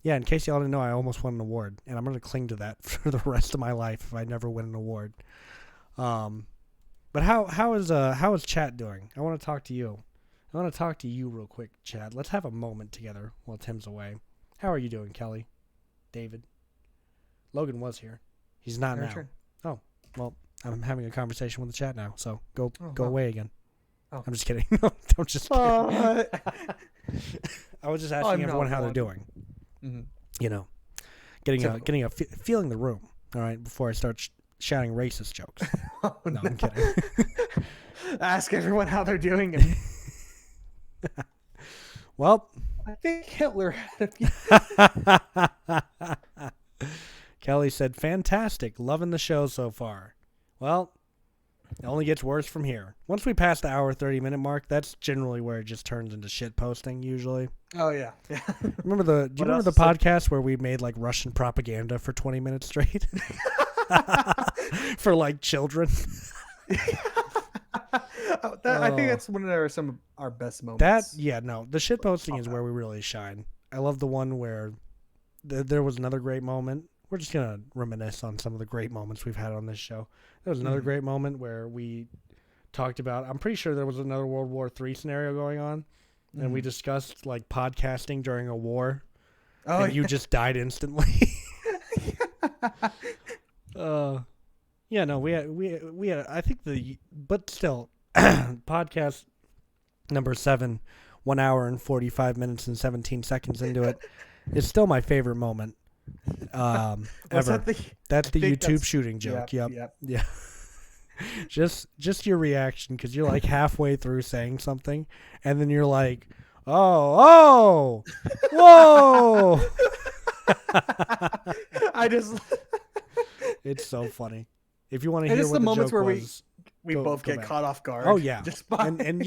yeah, in case y'all didn't know, I almost won an award, and I'm gonna cling to that for the rest of my life if I never win an award. But how is chat doing? I want to talk to you. I want to talk to you real quick, Chad. Let's have a moment together while Tim's away. How are you doing, Kelly? David? Logan was here. He's not now. Turn. Oh, well, I'm having a conversation with the chat now, so go away again. Oh. I'm just kidding. I'm just kidding. I was just asking everyone how they're doing. Mm-hmm. You know, feeling the room. All right, before I start shouting racist jokes. No, I'm kidding. Ask everyone how they're doing. And well, I think Hitler had a few. Kelly said, "Fantastic, loving the show so far." Well, it only gets worse from here. Once we pass the hour 30-minute mark, that's generally where it just turns into shit posting. Usually. Oh yeah. Do you remember the podcast where we made like Russian propaganda for 20 minutes straight for like children? I think that's one of some of our best moments. The shit posting is where we really shine. I love the one where there was another great moment. We're just gonna reminisce on some of the great moments we've had on this show. There was another great moment where we talked about. I'm pretty sure there was another World War III scenario going on, and we discussed like podcasting during a war. Oh, and you just died instantly. Yeah, no, we had. I think but still, podcast number 7, 1 hour and 45 minutes and 17 seconds into it, is still my favorite moment. Ever. That's the YouTube shooting joke. Yep. Yeah. just your reaction, because you're like halfway through saying something, and then you're like, whoa. It's so funny. If you want to hear what the moments joke where was, we both get caught off guard. Oh yeah, and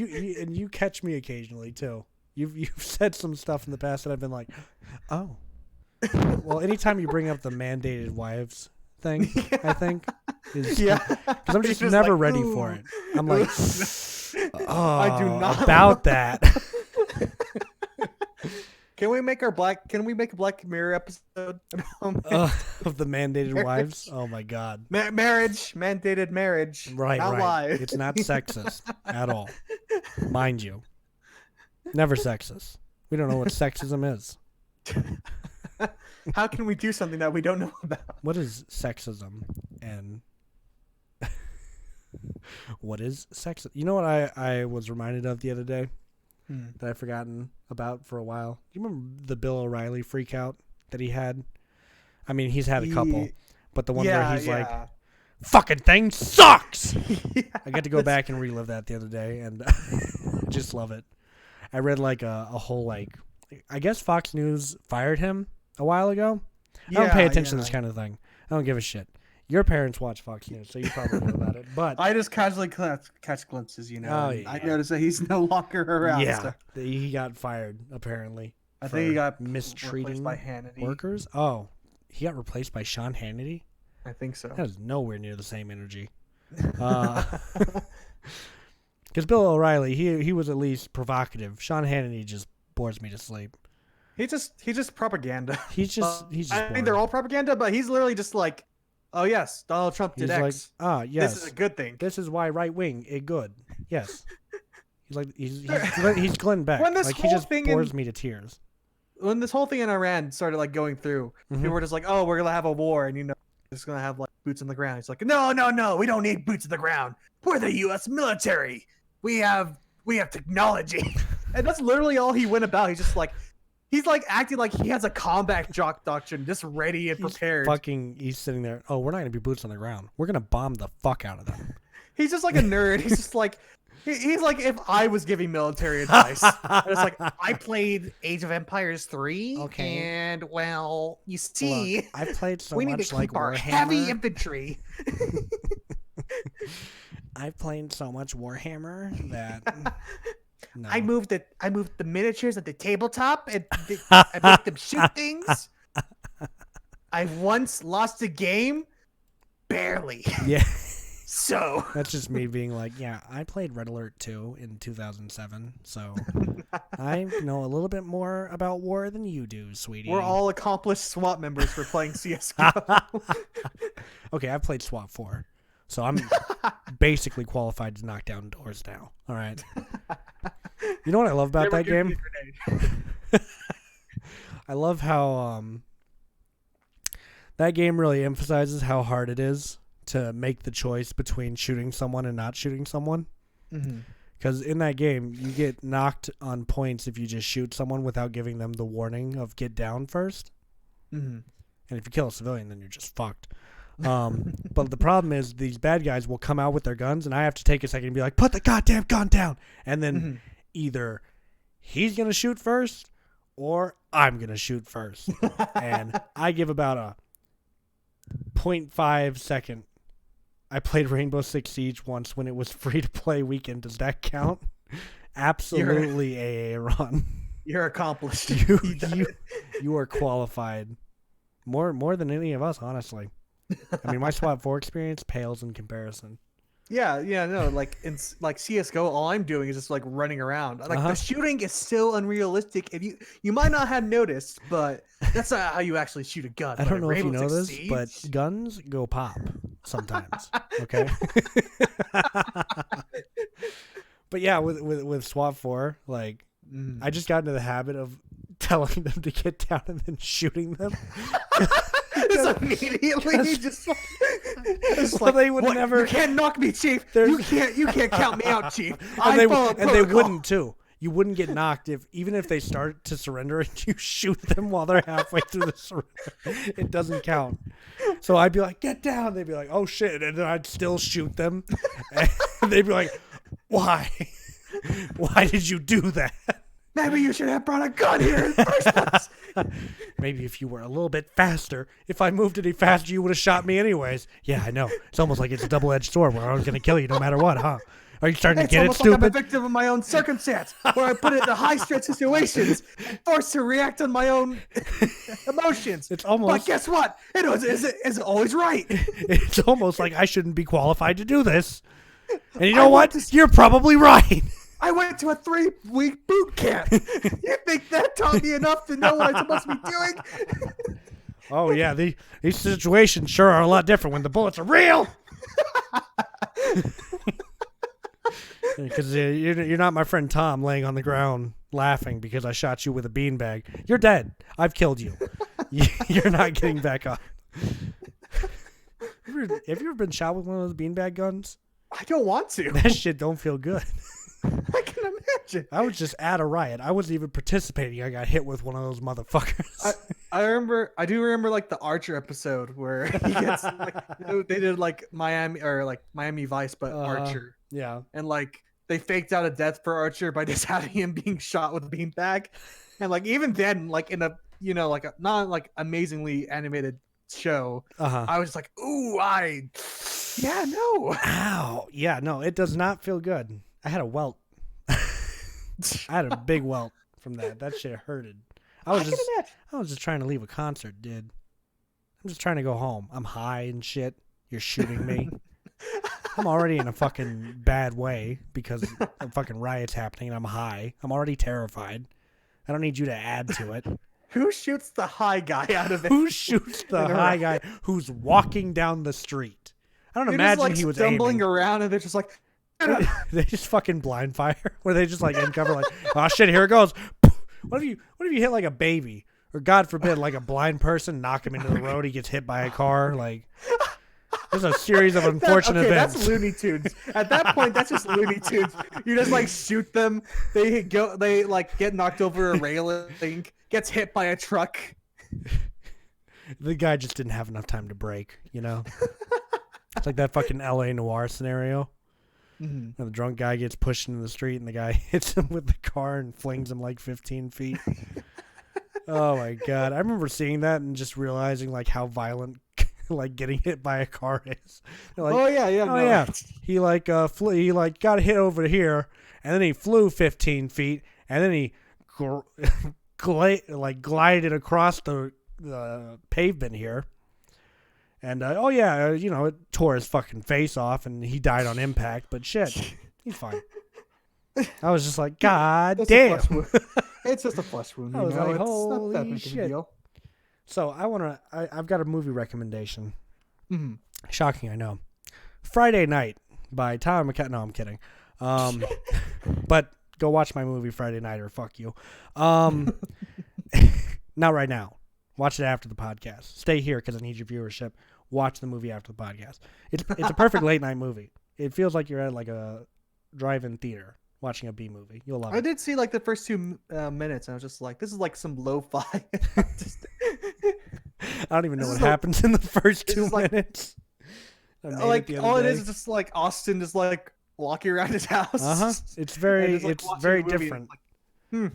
you catch me occasionally too. You've said some stuff in the past that I've been like, oh. Well, anytime you bring up the mandated wives thing, I think, because I'm just never like, ready for it. I'm like, I do not about that. Can we make a Black Mirror episode of the mandated wives? Oh my God, mandated marriage, right? Live. It's not sexist at all, mind you. Never sexist. We don't know what sexism is. How can we do something that we don't know about? What is sexism and what is sex? You know what I was reminded of the other day that I've forgotten about for a while? Do you remember the Bill O'Reilly freak out that he had? I mean, he's had a couple, but the one where he's like, fucking thing sucks! I got to go back and relive that the other day, and I just love it. I read like a whole like, I guess Fox News fired him a while ago. I don't pay attention to this kind of thing. I don't give a shit. Your parents watch Fox News, so you probably know about it. But I just casually catch glimpses, you know. I noticed that he's no longer around. Yeah, so. He got fired apparently. I think he got mistreating by Hannity. Workers. Oh, he got replaced by Sean Hannity. I think so. That is nowhere near the same energy. Because Bill O'Reilly, he was at least provocative. Sean Hannity just bores me to sleep. He's just propaganda. He's just. I think they're all propaganda, but he's literally just like, oh yes, Donald Trump did X. Like, yes, this is a good thing. This is why right wing is good. Yes. He's like he's Glenn Beck. Like he just bores me to tears. When this whole thing in Iran started like going through, people were just like, oh, we're gonna have a war, and it's gonna have like boots on the ground. It's like, no, we don't need boots on the ground. We're the U.S. military. We have technology, and that's literally all he went about. He's like acting like he has a combat jock doctrine, just ready and prepared. He's sitting there. Oh, we're not gonna be boots on the ground. We're gonna bomb the fuck out of them. He's just like a nerd. He's just like, he's like if I was giving military advice. It's like, I played Age of Empires 3, and well, you see, look, I played so we much need to like keep our Warhammer. heavy infantry. I've played so much Warhammer that. No. I moved the miniatures at the tabletop and I make them shoot things. I once lost a game, barely. Yeah. So that's just me being like, yeah, I played Red Alert 2 in 2007, so I know a little bit more about war than you do, sweetie. We're all accomplished SWAT members for playing CS:GO. Okay, I've played SWAT 4, so I'm basically qualified to knock down doors now. All right. You know what I love about that game? I love how that game really emphasizes how hard it is to make the choice between shooting someone and not shooting someone. Mm-hmm. Because in that game, you get knocked on points if you just shoot someone without giving them the warning of get down first. Mm-hmm. And if you kill a civilian, then you're just fucked. But the problem is these bad guys will come out with their guns, and I have to take a second and be like, put the goddamn gun down. And then either he's going to shoot first or I'm going to shoot first. And I give about a 0.5 second. I played Rainbow Six Siege once when it was free to play weekend. Does that count? Absolutely, AA Ron. You're accomplished. You are qualified. More than any of us, honestly. I mean, my SWAT 4 experience pales in comparison. Yeah, no, like in like CS:GO, all I'm doing is just like running around. Like the shooting is still unrealistic. If you might not have noticed, but that's not how you actually shoot a gun. I don't know if you know this, but guns go pop sometimes. Okay. But yeah, with SWAT 4, like I just got into the habit of telling them to get down and then shooting them. Just immediately, so they would never. You can't knock me, Chief. You can't count me out, Chief. And they wouldn't too. You wouldn't get knocked even if they start to surrender and you shoot them while they're halfway through the surrender. It doesn't count. So I'd be like, get down. They'd be like, oh shit, and then I'd still shoot them. And they'd be like, why? Why did you do that? Maybe you should have brought a gun here in the first place. Maybe if you were a little bit faster. If I moved any faster, you would have shot me anyways. Yeah, I know. It's almost like it's a double-edged sword where I was going to kill you no matter what, huh? Are you starting to get it, stupid? Like I'm a victim of my own circumstance, where I put it in high-stress situations and forced to react on my own emotions. It's almost. But guess what? It's always right. It's almost like I shouldn't be qualified to do this. And you know what? You're probably right. I went to a 3-week boot camp. You think that taught me enough to know what I'm supposed to be doing? Oh, yeah. These situations sure are a lot different when the bullets are real. Because you're not my friend Tom laying on the ground laughing because I shot you with a beanbag. You're dead. I've killed you. You're not getting back up. Have you ever been shot with one of those beanbag guns? I don't want to. That shit don't feel good. I can imagine. I was just at a riot. I wasn't even participating. I got hit with one of those motherfuckers. I do remember like the Archer episode where he gets like they did like Miami Vice, but Archer. Yeah. And like they faked out a death for Archer by just having him being shot with a beanbag, and like even then, like in a like a not like amazingly animated show, I was like, ooh, no. Ow. Yeah, no, it does not feel good. I had a welt. I had a big welt from that. That shit hurted. I was just trying to leave a concert, dude. I'm just trying to go home. I'm high and shit. You're shooting me. I'm already in a fucking bad way because a fucking riot's happening and I'm high. I'm already terrified. I don't need you to add to it. Who shoots the high guy out of it? Who shoots the high guy who's walking down the street? I don't imagine just, like, he was stumbling around and they're just like... They just fucking blind fire where they just like uncover like, oh shit, here it goes. What if you hit like a baby or God forbid like a blind person, knock him into the road, he gets hit by a car, like there's a series of unfortunate events. That's Looney Tunes. At that point, that's just Looney Tunes. You just like shoot them, they like get knocked over a railing, gets hit by a truck. The guy just didn't have enough time to brake, you know? It's like that fucking LA Noire scenario. Mm-hmm. The drunk guy gets pushed into the street and the guy hits him with the car and flings him like 15 feet. Oh my God. I remember seeing that and just realizing like how violent like getting hit by a car is. Like, yeah. He like he like got hit over here and then he flew 15 feet and then he glided across the pavement here. And, it tore his fucking face off and he died on impact. But shit, he's fine. I was just like, God damn. It's just a flesh wound. I was like, holy not that big of a deal. So I've got a movie recommendation. Mm-hmm. Shocking, I know. Friday Night by Tyler McKenna. No, I'm kidding. But go watch my movie Friday Night or fuck you. Not right now. Watch it after the podcast. Stay here because I need your viewership. watch the movie after the podcast. It's a perfect late night movie. It feels like you're at like a drive-in theater watching a B movie. You'll love it. I did see like the first 2 minutes, and I was just like, "This is like some lo-fi." I don't even know what happens in the first 2 minutes. Like all it is just like Austin just like walking around his house. It's very different. Like,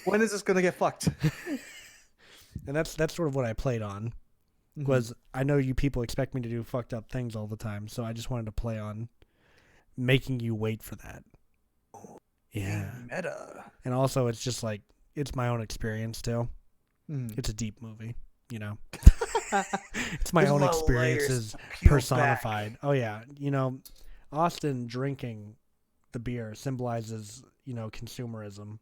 when is this gonna get fucked? And that's sort of what I played on. Was I know you people expect me to do fucked up things all the time, so I just wanted to play on making you wait for that. Yeah. Meta. And also, it's just like, it's my own experience, too. It's a deep movie, you know? It's my own experiences personified. Oh, yeah. You know, Austin drinking the beer symbolizes, you know, consumerism.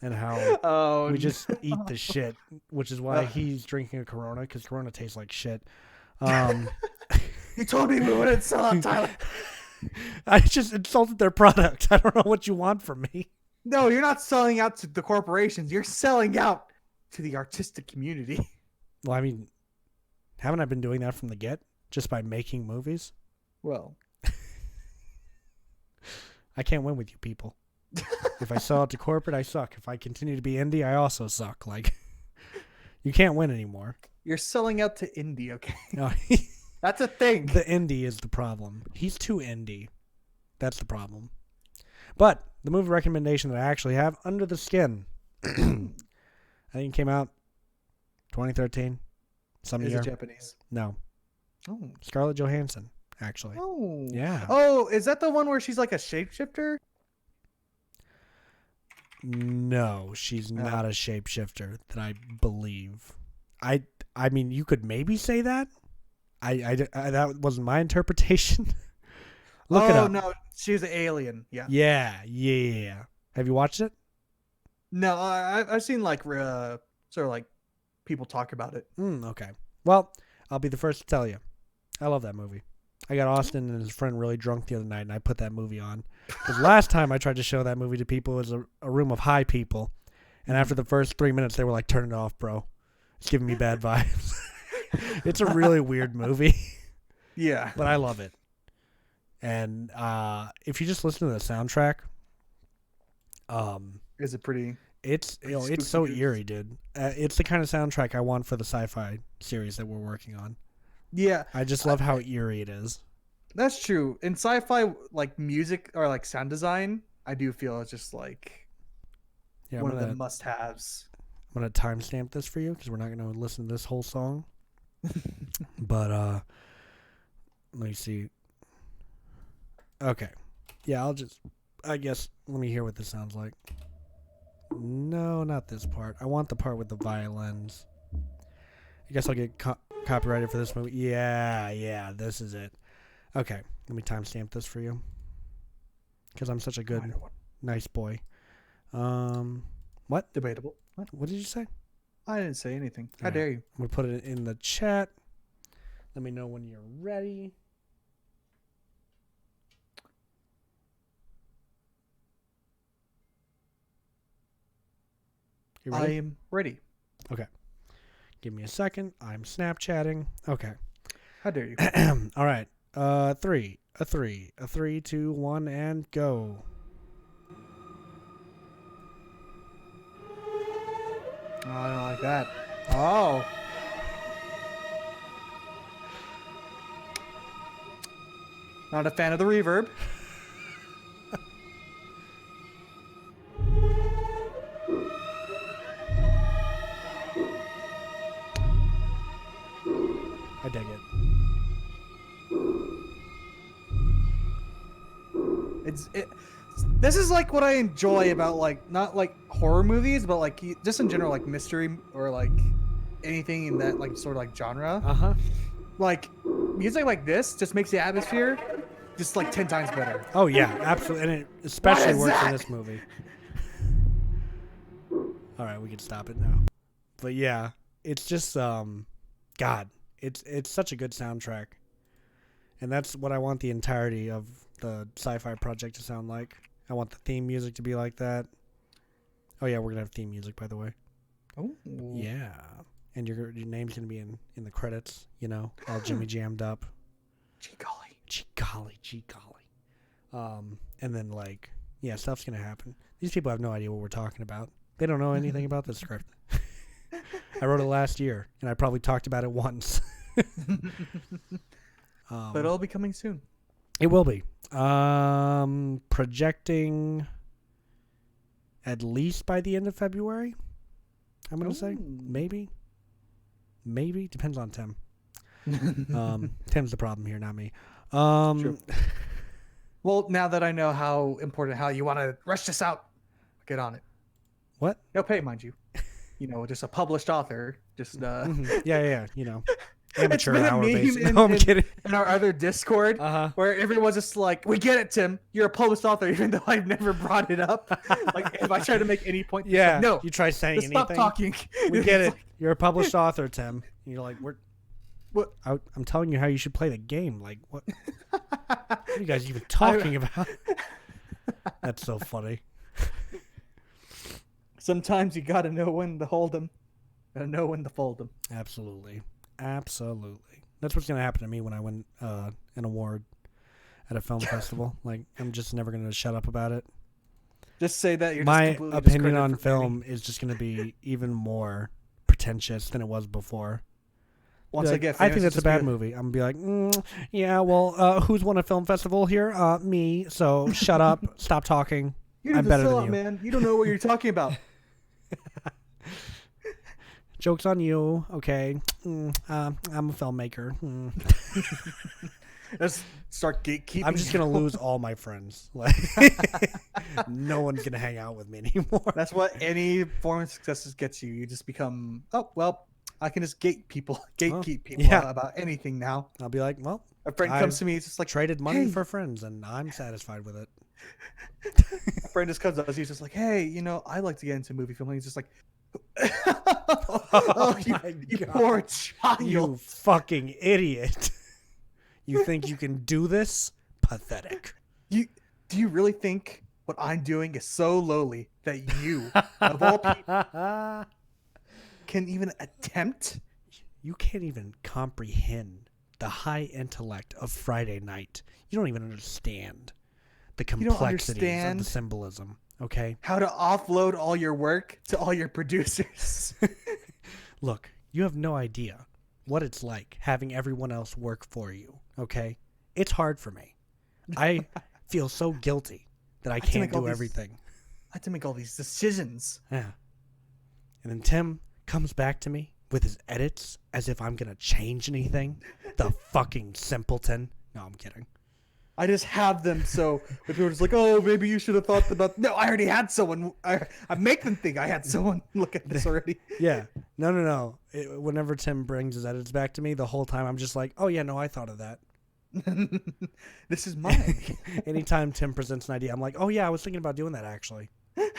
And how we just eat the shit, which is why he's drinking a Corona, because Corona tastes like shit. You told me we wouldn't sell out, Tyler. I just insulted their product. I don't know what you want from me. No, you're not selling out to the corporations. You're selling out to the artistic community. Well, I mean, haven't I been doing that from the get? Just by making movies? Well. I can't win with you people. If I sell out to corporate, I suck. If I continue to be indie, I also suck. Like, you can't win anymore. You're selling out to indie, okay? No. That's a thing. The indie is the problem. He's too indie. That's the problem. But the movie recommendation that I actually have, Under the Skin. I think it came out 2013. Is it Japanese? No. Oh. Scarlett Johansson, actually. Oh. Yeah. Oh, is that the one where she's like a shapeshifter? No, she's not a shapeshifter that I believe. I mean, you could maybe say that. I that wasn't my interpretation. Look it up. Oh, no. She was an alien. Yeah. Yeah. Have you watched it? No, I've seen like sort of like people talk about it. Okay. Well, I'll be the first to tell you. I love that movie. I got Austin and his friend really drunk the other night, and I put that movie on. Because last time I tried to show that movie to people, it was a room of high people. And after the first 3 minutes, they were like, turn it off, bro. It's giving me bad vibes. It's a really weird movie. Yeah. But I love it. And if you just listen to the soundtrack, is it pretty? It's it's so eerie, dude. It's the kind of soundtrack I want for the sci-fi series that we're working on. Yeah. I just love how eerie it is. That's true. In sci-fi, like music or like sound design, I do feel it's just like one of the must-haves. I'm gonna timestamp this for you because we're not gonna listen to this whole song. But let me see. Okay, yeah, I guess let me hear what this sounds like. No, not this part. I want the part with the violins. I guess I'll get copyrighted for this movie. Yeah, this is it. Okay, let me timestamp this for you because I'm such a good, nice boy. What? Debatable. What did you say? I didn't say anything. How dare you? I'm going to put it in the chat. Let me know when you're ready. You ready? I am ready. Okay. Give me a second. I'm Snapchatting. Okay. How dare you? All right. 3, 2, 1, and go. Oh, I don't like that. Oh. Not a fan of the reverb. I dig it. This is like what I enjoy about like not like horror movies, but like just in general like mystery or like anything in that like sort of like genre. Like music like this just makes the atmosphere just like 10 times better. Oh yeah, absolutely, and it especially works in this movie. All right, we can stop it now. But yeah, it's just God, it's such a good soundtrack, and that's what I want the entirety of the sci-fi project to sound like. I want the theme music to be like that. Oh yeah, we're gonna have theme music, by the way. Oh yeah, and your name's gonna be in the credits. You know, all Jimmy jammed up. Gee golly. And then like, yeah, stuff's gonna happen. These people have no idea what we're talking about. They don't know anything about the script. I wrote it last year, and I probably talked about it once. But it'll be coming soon. It will be. Projecting at least by the end of February, I'm going to say. Maybe. Depends on Tim. Tim's the problem here, not me. True. Well, now that I know how you want to rush this out, get on it. What? No pay, mind you. You know, just a published author. Just Yeah. You know, amateur it's been hour a meme basis. No, I'm kidding. In our other Discord, where everyone's just like, "We get it, Tim. You're a published author," even though I've never brought it up. Like, if I try to make any point, yeah, like, no, you try saying anything. Stop talking. We get it. You're a published author, Tim. And you're like, what? I'm telling you how you should play the game. Like, what? What are you guys even talking about? That's so funny. Sometimes you gotta know when to hold them, gotta know when to fold them. Absolutely. That's what's gonna happen to me when I win an award at a film festival. Like, I'm just never gonna shut up about it. Just say that you're my just completely opinion on film is just gonna be even more pretentious than it was before. Once like, I get famous, I think that's a bad movie. I'm gonna be like, yeah, well, who's won a film festival here? Me. So shut up, stop talking. I'm better than you, man. You don't know what you're talking about. Joke's on you. Okay. I'm a filmmaker. Let's start gatekeeping. I'm just going to lose all my friends. Like, no one's going to hang out with me anymore. That's what any form of success gets you. You just become, oh, well, I can just gatekeep people about anything now. I'll be like, well, a friend comes to me, it's just like, traded money for friends, and I'm satisfied with it. A friend just comes to us, he's just like, hey, you know, I like to get into movie filming. He's just like, you poor child. You fucking idiot. You think you can do this? Pathetic. Do you really think what I'm doing is so lowly that you, of all people, can even attempt? You can't even comprehend the high intellect of Friday Night. You don't even understand the complexities of the symbolism. Okay? How to offload all your work to all your producers. Look, you have no idea what it's like having everyone else work for you. Okay? It's hard for me. I feel so guilty that I can't do everything. I have to make all these decisions. Yeah. And then Tim comes back to me with his edits as if I'm going to change anything. The fucking simpleton. No, I'm kidding. I just have them so if people are just like, oh, maybe you should have thought about. No, I already had someone. I make them think I had someone look at this already. Yeah. No. Whenever Tim brings his edits back to me, the whole time I'm just like, oh, yeah, no, I thought of that. This is mine. Anytime Tim presents an idea, I'm like, oh, yeah, I was thinking about doing that, actually. To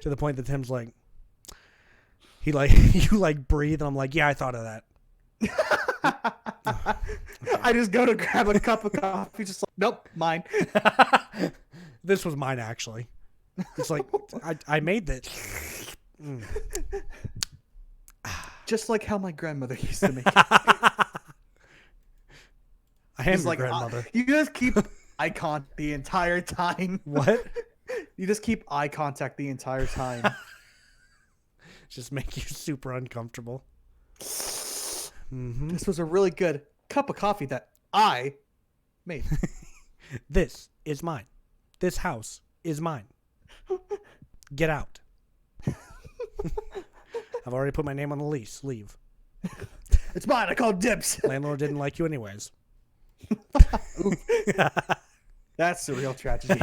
the point that Tim's like, you breathe, and I'm like, yeah, I thought of that. I just go to grab a cup of coffee, just like, nope, mine. This was mine, actually. It's like, I made this. Just like how my grandmother used to make it. I am your grandmother. You just keep eye contact the entire time. What? You just keep eye contact the entire time. Just make you super uncomfortable. Mm-hmm. This was a really good cup of coffee that I made. This is mine. This house is mine. Get out. I've already put my name on the lease. Leave. It's mine. I called dibs. Landlord didn't like you anyways. That's the real tragedy.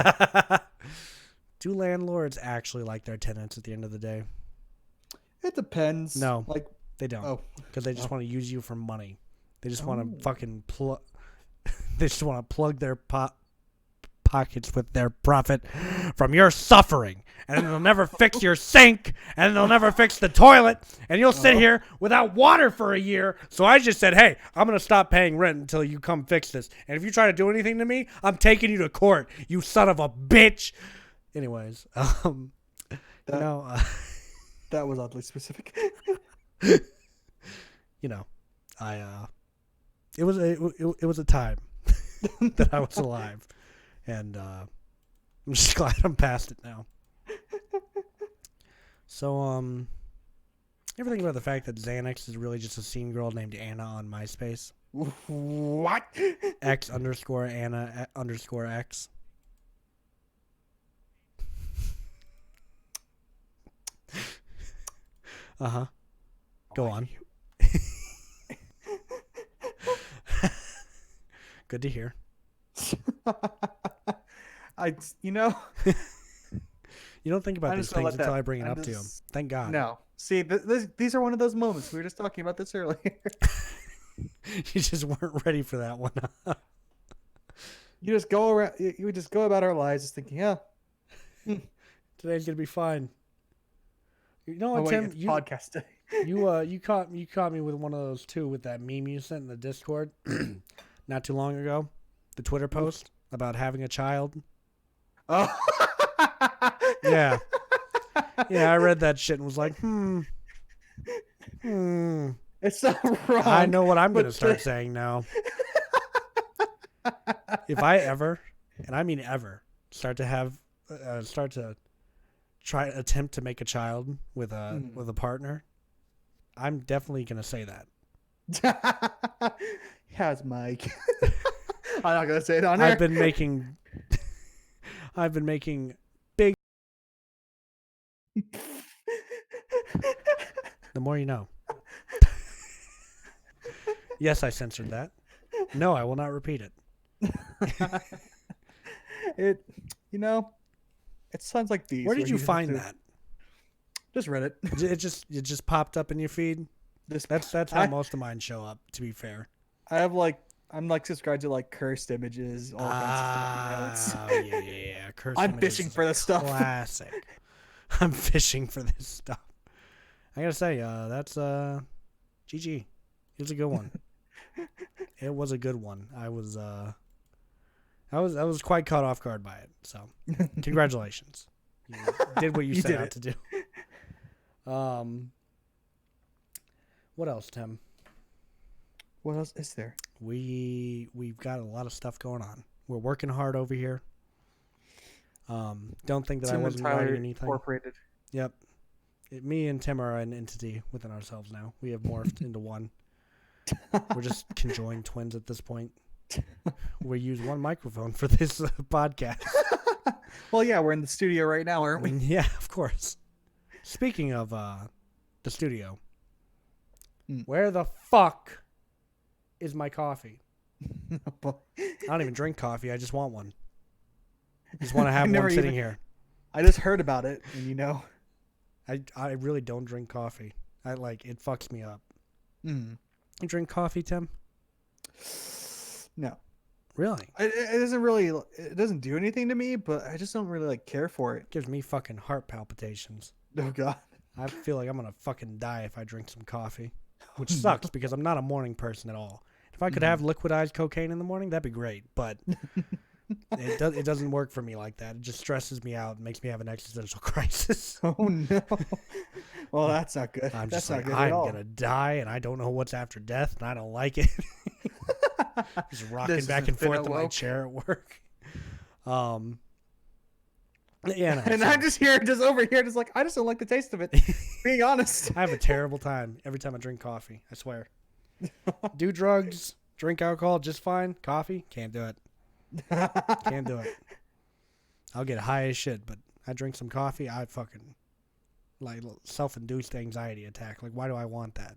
Do landlords actually like their tenants at the end of the day? It depends. No, like they don't. Because they just want to use you for money. They just want to fucking plug. They just want to plug their pockets with their profit from your suffering, and then they'll never fix your sink, and they'll never fix the toilet, and you'll sit here without water for a year. So I just said, hey, I'm gonna stop paying rent until you come fix this. And if you try to do anything to me, I'm taking you to court, you son of a bitch. Anyways, That was oddly specific. You know, it was a time that I was alive, and I'm just glad I'm past it now. So, ever think about the fact that Xanax is really just a scene girl named Anna on MySpace? What? X_Anna_X. Uh-huh. Go on. Good to hear. You know... You don't think about these things until I bring it up to you. Thank God. No. See, these are one of those moments. We were just talking about this earlier. You just weren't ready for that one. You just go around. You would just go about our lives just thinking, yeah, today's gonna be fine. You know what, Tim? Podcast day. You caught me with one of those too, with that meme you sent in the Discord not too long ago. The Twitter post about having a child. Oh. Yeah. Yeah, I read that shit and was like, It's not wrong. I know what I'm going to start saying now. If I ever, and I mean ever, start to attempt to make a child with a partner, I'm definitely going to say that. How's Mike? I'm not going to say it on air. I've been making big. The more you know. Yes, I censored that. No, I will not repeat it. It sounds like these. Where did you find that? Just read it. It just popped up in your feed. That's how most of mine show up. To be fair, I'm subscribed to like cursed images, all kinds of stuff. Yeah. Cursed I'm images fishing for this stuff. Classic. I'm fishing for this stuff. I gotta say, that's GG. It was a good one. It was a good one. I was quite caught off guard by it. So, congratulations. You did what you set out to do. What else, Tim? What else is there? We've got a lot of stuff going on. We're working hard over here. Don't think that I wasn't writing anything. Incorporated. Yep. Me and Tim are an entity within ourselves now. We have morphed into one. We're just conjoined twins at this point. We use one microphone for this podcast. Well, yeah, we're in the studio right now, aren't we? Yeah, of course. Speaking of the studio, where the fuck is my coffee? I don't even drink coffee. I just want one. I just want to have one sitting here. I just heard about it, and I really don't drink coffee. It fucks me up. Mm. You drink coffee, Tim? No. Really? It doesn't do anything to me, but I just don't really care for it. It gives me fucking heart palpitations. Oh God. I feel like I'm gonna fucking die if I drink some coffee, which sucks because I'm not a morning person at all. If I could have liquidized cocaine in the morning, that'd be great, but it doesn't work for me like that. It just stresses me out and makes me have an existential crisis. Oh no. Well, that's not good. I'm that's just not good I'm at all. gonna die, and I don't know what's after death, and I don't like it. Just rocking back and forth in my chair at work. Yeah, no, and I'm just over here, just I just don't like the taste of it. Being honest, I have a terrible time every time I drink coffee. I swear. Do drugs, drink alcohol just fine. Coffee, can't do it. Can't do it. I'll get high as shit, but I drink some coffee, I fucking self-induced anxiety attack. Why do I want that?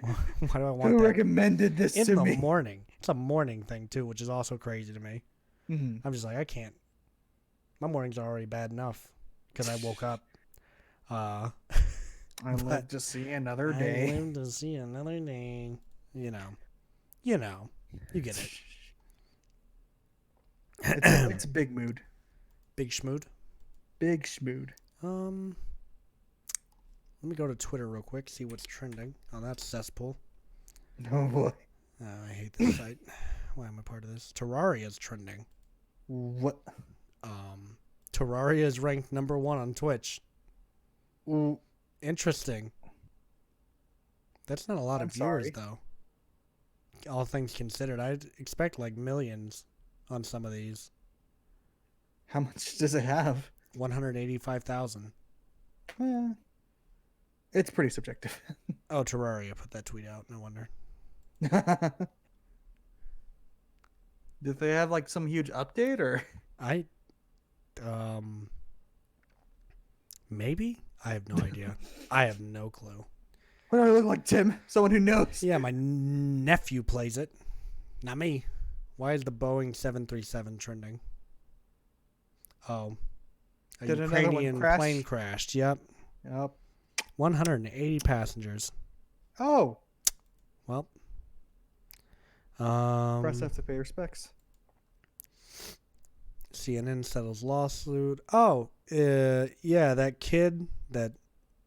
Why do I want that? Who recommended this to me? In the morning. It's a morning thing too, which is also crazy to me. Mm-hmm. I'm just I can't. My mornings are already bad enough because I woke up. I live to see another day. I live to see another day. You know. You get it. It's a big mood. Big schmood? Big schmood. Let me go to Twitter real quick, see what's trending. Oh, that's cesspool. Oh boy. I hate this site. Why am I part of this? Terraria is trending. What? Terraria is ranked #1 on Twitch. Interesting. That's not a lot of viewers, though. All things considered, I'd expect like millions on some of these. How much does it have? 185,000. It's pretty subjective. Oh, Terraria put that tweet out. No wonder. Did they have like some huge update or? Maybe? I have no idea. I have no clue. What do I look like, Tim? Someone who knows. Yeah, my nephew plays it. Not me. Why is the Boeing 737 trending? Oh. A Ukrainian plane crashed. Yep. 180 passengers. Oh. Well. Press have to pay respects. CNN settles lawsuit. Oh, yeah, that kid that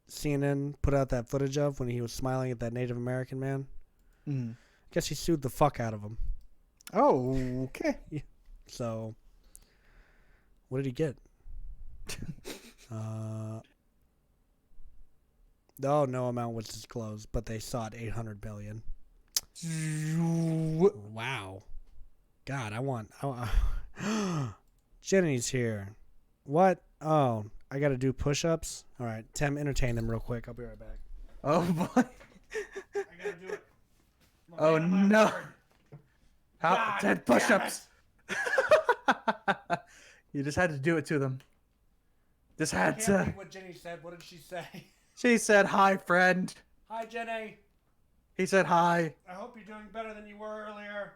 CNN put out that footage of when he was smiling at that Native American man. Mm. Guess he sued the fuck out of him. Oh, okay. Yeah. So, what did he get? No amount was disclosed, but they sought $800 million. Wow. God, I want Jenny's here. What? Oh, I got to do push-ups? All right, Tim, entertain them real quick. I'll be right back. Oh, boy. I got to do it. Oh, no. How? 10 push-ups. You just had to do it to them. Just had to. Read what Jenny said. What did she say? She said, "Hi, friend." Hi, Jenny. He said, "Hi." I hope you're doing better than you were earlier.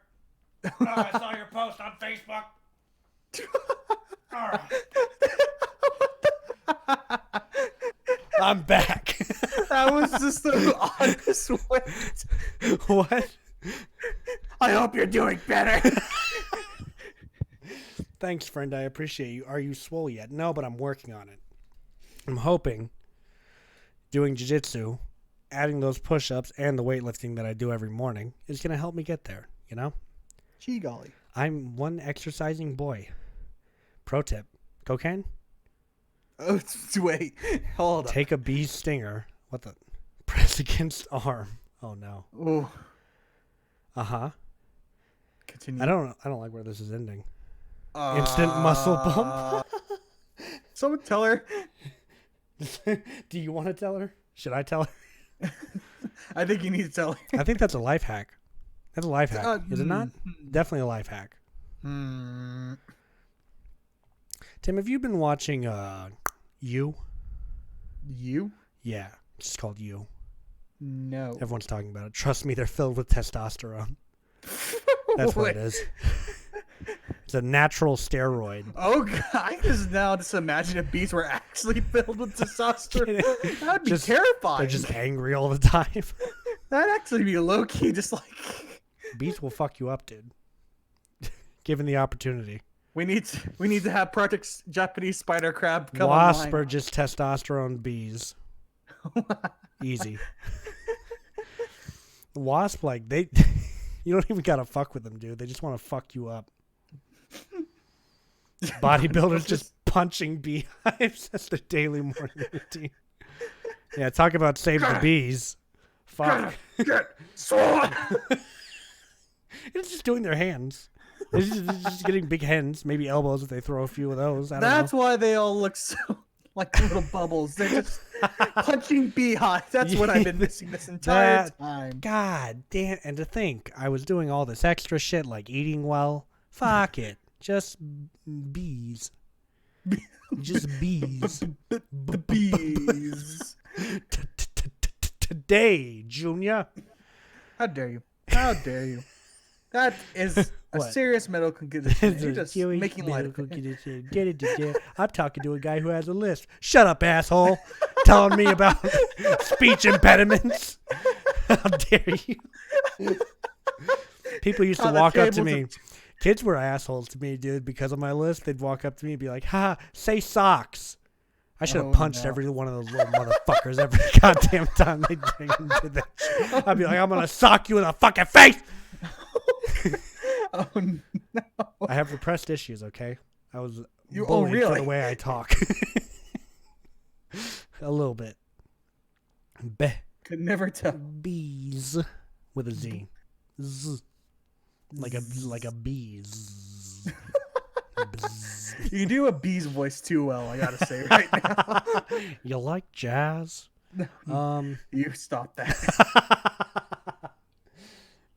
Oh, I saw your post on Facebook. All right. I'm back. That was just the honest way. What? I hope you're doing better. Thanks, friend. I appreciate you. Are you swole yet? No, but I'm working on it. I'm hoping doing jiu-jitsu, adding those push-ups, and the weightlifting that I do every morning is going to help me get there, you know? Gee golly. I'm one exercising boy. Pro tip. Cocaine? Oh, wait. Hold on. Take a bee stinger. What the? Press against arm. Oh, no. Oh. Uh-huh. Continue. I don't like where this is ending. Instant muscle bump. Someone tell her. Do you want to tell her? Should I tell her? I think you need to tell her. I think that's a life hack. That's a life hack. Is it not? Definitely a life hack. Tim, have you been watching You? You? Yeah, it's just called You. No. Everyone's talking about it. Trust me, they're filled with testosterone. That's what it is. It's a natural steroid. Oh, God. I just imagine if bees were actually filled with testosterone. That would be terrifying. They're just angry all the time. That'd actually be low-key, just like... Bees will fuck you up, dude. Given the opportunity. We need to have Project Japanese Spider Crab come Wasp online. are just testosterone bees. Easy. Wasp, like, they... You don't even gotta fuck with them, dude. They just want to fuck you up. Bodybuilders just punching beehives. That's their daily morning routine. Yeah, talk about save the bees. Fuck. Get sword. It's just doing their hands. They're just getting big hands, maybe elbows if they throw a few of those. That's why they all look so like little bubbles. They're just punching beehives. That's what I've been missing this entire time. God damn. And to think, I was doing all this extra shit like eating well. Fuck it. Just bees. Just bees. The bees. Today, Junior. How dare you? How dare you? That is a serious medical condition. You're just making light of it. Get it? I'm talking to a guy who has a list. Shut up, asshole. Telling me about speech impediments. How dare you? People used to walk up to me. Kids were assholes to me, dude, because of my list. They'd walk up to me and be like, ha, say socks. I should have punched every one of those little motherfuckers every goddamn time they did that shit. I'd be like, I'm going to sock you in the fucking face. Oh, no. I have repressed issues, okay? I was bullied for the way I talk. A little bit. Be. Could never tell. Bees with a Z. Z. Like a bees. You do a bee's voice too well, I gotta say right now. You like jazz? You stop that.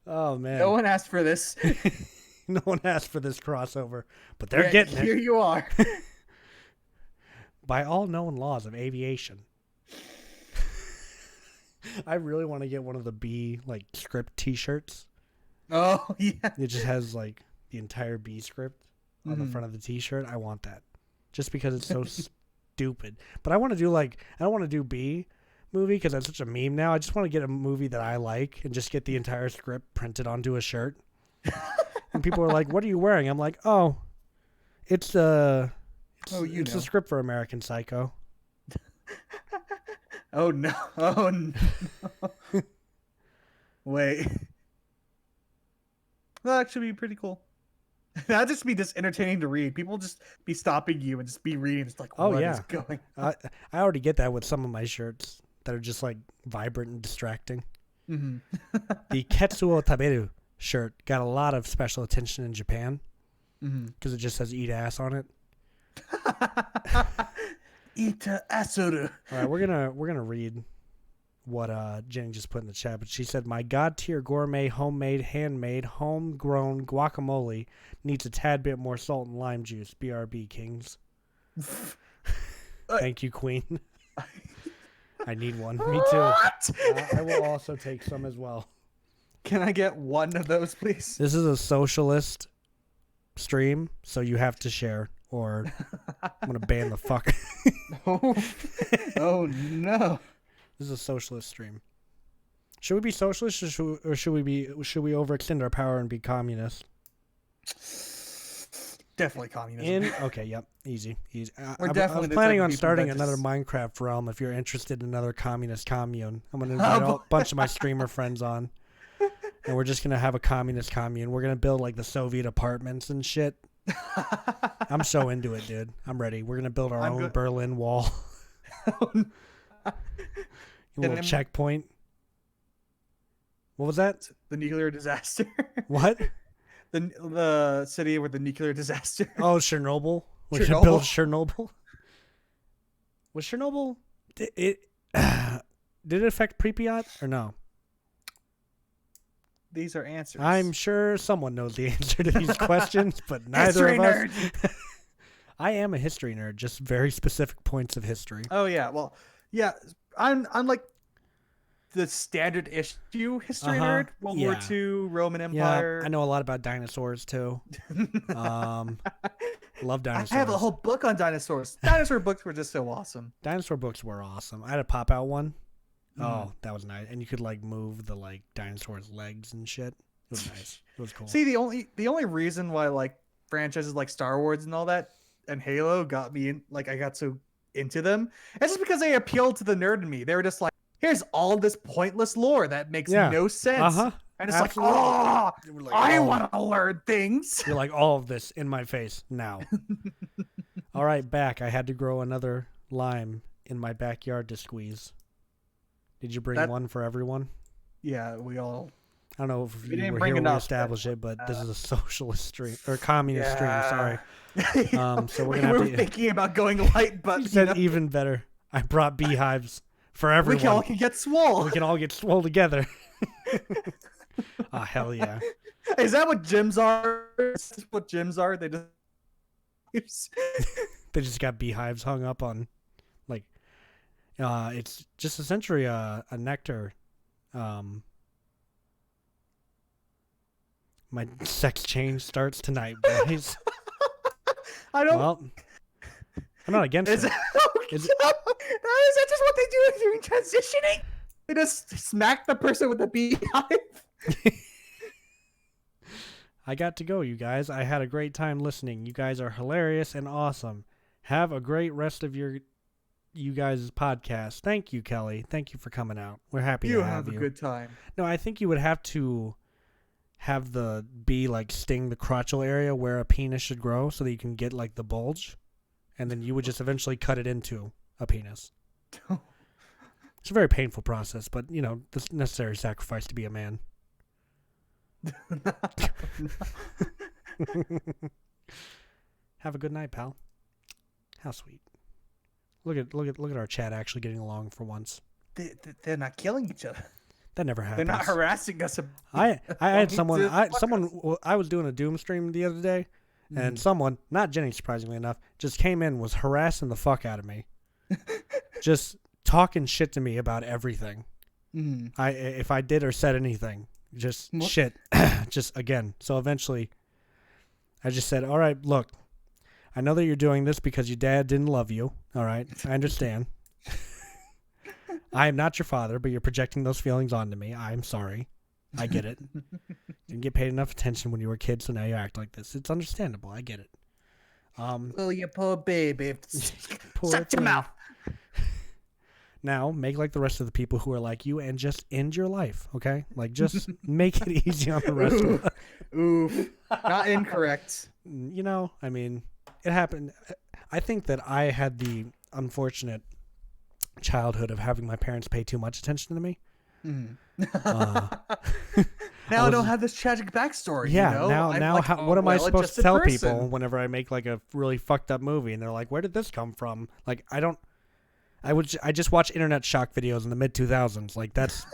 Oh man. No one asked for this. No one asked for this crossover, but they're getting it. Here you are. By all known laws of aviation. I really want to get one of the bee like script t-shirts. Oh yeah. It just has like the entire bee script on the front of the t-shirt. I want that. Just because it's so stupid. But I want to do I don't want to do bee movie because that's such a meme now. I just want to get a movie that I like and just get the entire script printed onto a shirt. And people are like, "What are you wearing?" I'm like, "Oh, it's a script for American Psycho." Oh no! Oh no! Wait, that actually be pretty cool. That'd just be entertaining to read. People just be stopping you and just be reading. It's like, what is going on? I already get that with some of my shirts that are just like vibrant and distracting. Mm-hmm. The Ketsuo Taberu shirt got a lot of special attention in Japan because it just says "eat ass" on it. Ita asuru. All right, we're gonna read what Jenny just put in the chat, but she said, "My god tier gourmet, homemade, handmade, homegrown guacamole needs a tad bit more salt and lime juice. BRB Kings." Thank you, Queen. I need one. Me too. I will also take some as well. Can I get one of those, please? This is a socialist stream, so you have to share, or I'm gonna ban the fuck. Oh no! This is a socialist stream. Should we be socialist, or should we overextend our power and be communist? Definitely communism. Okay, yep, easy. We're I was planning on starting another Minecraft realm. If you're interested in another communist commune, I'm gonna invite a bunch of my streamer friends on. And we're just going to have a communist commune. We're going to build like the Soviet apartments and shit. I'm so into it, dude. I'm ready. We're going to build our own Berlin Wall. A little checkpoint. What was that? The nuclear disaster. What? The city with the nuclear disaster. Oh, Chernobyl. We're going to build Chernobyl. Was Chernobyl... Did it affect Pripyat or no? These are answers. I'm sure someone knows the answer to these questions, but neither of us. Nerd. I am a history nerd, just very specific points of history. Oh yeah, well, yeah. I'm like the standard issue history nerd. World War II, Roman Empire. Yeah, I know a lot about dinosaurs too. Love dinosaurs. I have a whole book on dinosaurs. Dinosaur books were just so awesome. Dinosaur books were awesome. I had a pop out one. Oh, that was nice. And you could like move the like dinosaur's legs and shit. It was nice. It was cool. See, the only reason why like franchises like Star Wars and all that and Halo got me in, like I got so into them, it's just because they appealed to the nerd in me. They were just like, here's all this pointless lore that makes no sense. And it's absolutely. I want to learn things. You're like, all of this in my face now. All right, back. I had to grow another lime in my backyard to squeeze. Did you bring one for everyone? Yeah, we all. I don't know if you were here when we established it, but this is a socialist stream or communist stream. Sorry. So we're gonna have to. Thinking about going light, but you said even better. I brought beehives for everyone. We can all get swole. We can all get swole together. Oh hell yeah! Is that what gyms are? Is this what gyms are? They just got beehives hung up on, like. It's just essentially a nectar. My sex change starts tonight, boys. I don't. Well, I'm not against it. Is that just what they do during transitioning? They just smack the person with the beehive. I got to go, you guys. I had a great time listening. You guys are hilarious and awesome. Have a great rest of you guys' podcast. Thank you, Kelly. Thank you for coming out. We're happy to have you. You have a good time. No, I think you would have to have the bee like sting the crotchal area where a penis should grow so that you can get like the bulge, and then you would just eventually cut it into a penis. It's a very painful process, but, you know, the necessary sacrifice to be a man. Have a good night, pal. How sweet. Look at our chat actually getting along for once. They're not killing each other. That never happens. They're not harassing us. I had someone. I was doing a Doom stream the other day, and someone, not Jenny, surprisingly enough, just came in, was harassing the fuck out of me, just talking shit to me about everything. If I did or said anything, just shit, just again. So eventually, I just said, "All right, look, I know that you're doing this because your dad didn't love you. All right, I understand." I am not your father, but you're projecting those feelings onto me. I'm sorry. I get it. Didn't get paid enough attention when you were a kid, so now you act like this. It's understandable. I get it. Oh, you poor baby. Shut your mouth. Now, make like the rest of the people who are like you and just end your life, okay? Like, just make it easy on the rest of us. Oof. Not incorrect. You know, I mean, it happened. I think that I had the unfortunate childhood of having my parents pay too much attention to me. Now I don't have this tragic backstory. Yeah. You know? Now, like, what am I supposed to tell person. people whenever I make like a really fucked up movie and they're like, "Where did this come from?" Like, I just watch internet shock videos in the mid 2000s. Like that's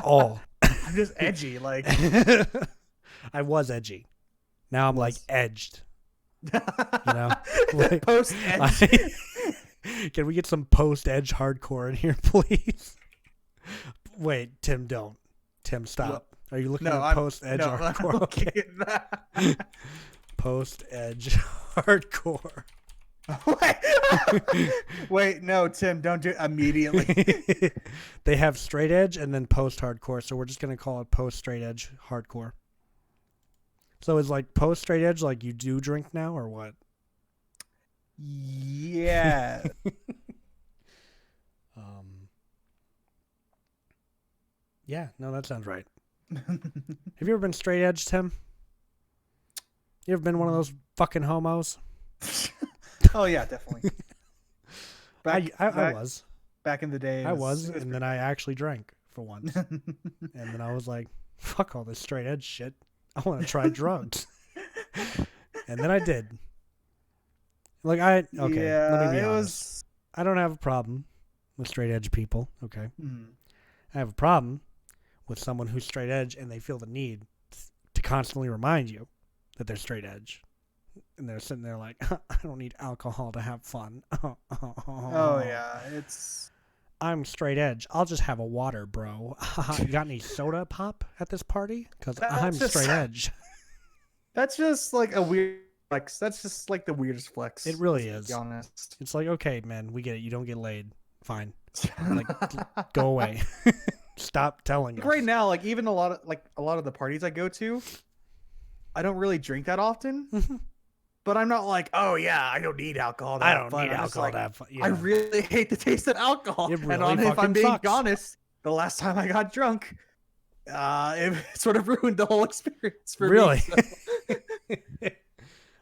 all. I'm just edgy. Like I was edgy. Now I'm like edged. You know, like, post edge. Can we get some post-edge hardcore in here, please? Wait, Tim, don't. Tim, stop. What? Are you looking at post-edge hardcore? I'm looking at that. Post-edge hardcore. Wait, no, Tim, don't do it immediately. They have straight edge and then post-hardcore, so we're just going to call it post-straight edge hardcore. So is like post-straight edge like you do drink now or what? Yeah. Yeah, no, that sounds right. Have you ever been straight edge, Tim? You ever been one of those fucking homos? Oh yeah, definitely. I was. Back in the day. I was, and then I actually drank for once. And then I was like, fuck all this straight edge shit. I want to try drugs. And then I did. Like let me be honest. I don't have a problem with straight edge people, okay? I have a problem with someone who's straight edge and they feel the need to constantly remind you that they're straight edge. And they're sitting there like, I don't need alcohol to have fun. Oh yeah, I'm straight edge. I'll just have a water, bro. You got any soda pop at this party? Because I'm straight edge. That's just like a weird flex. That's just like the weirdest flex. It really is. To be honest. It's like, okay, man, we get it. You don't get laid. Fine. Like, go away. Stop telling us. Right now, like even a lot of the parties I go to, I don't really drink that often. But I'm not like, oh yeah, I don't need alcohol. I don't need alcohol to have fun. Yeah. I really hate the taste of alcohol. It really if I'm being sucks. honest, the last time I got drunk, it sort of ruined the whole experience for me. So.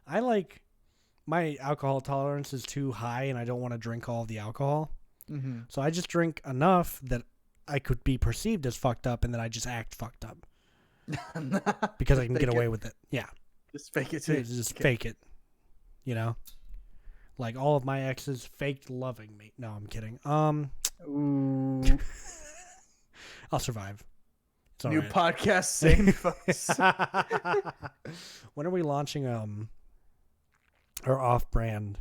I like my alcohol tolerance is too high, and I don't want to drink all of the alcohol. So I just drink enough that I could be perceived as fucked up, and then I just act fucked up because I can get away with it. Yeah, just fake it too. Just fake it. You know, like all of my exes faked loving me. No, I'm kidding. Ooh. I'll survive. It's New right. podcast, same folks. When are we launching our off-brand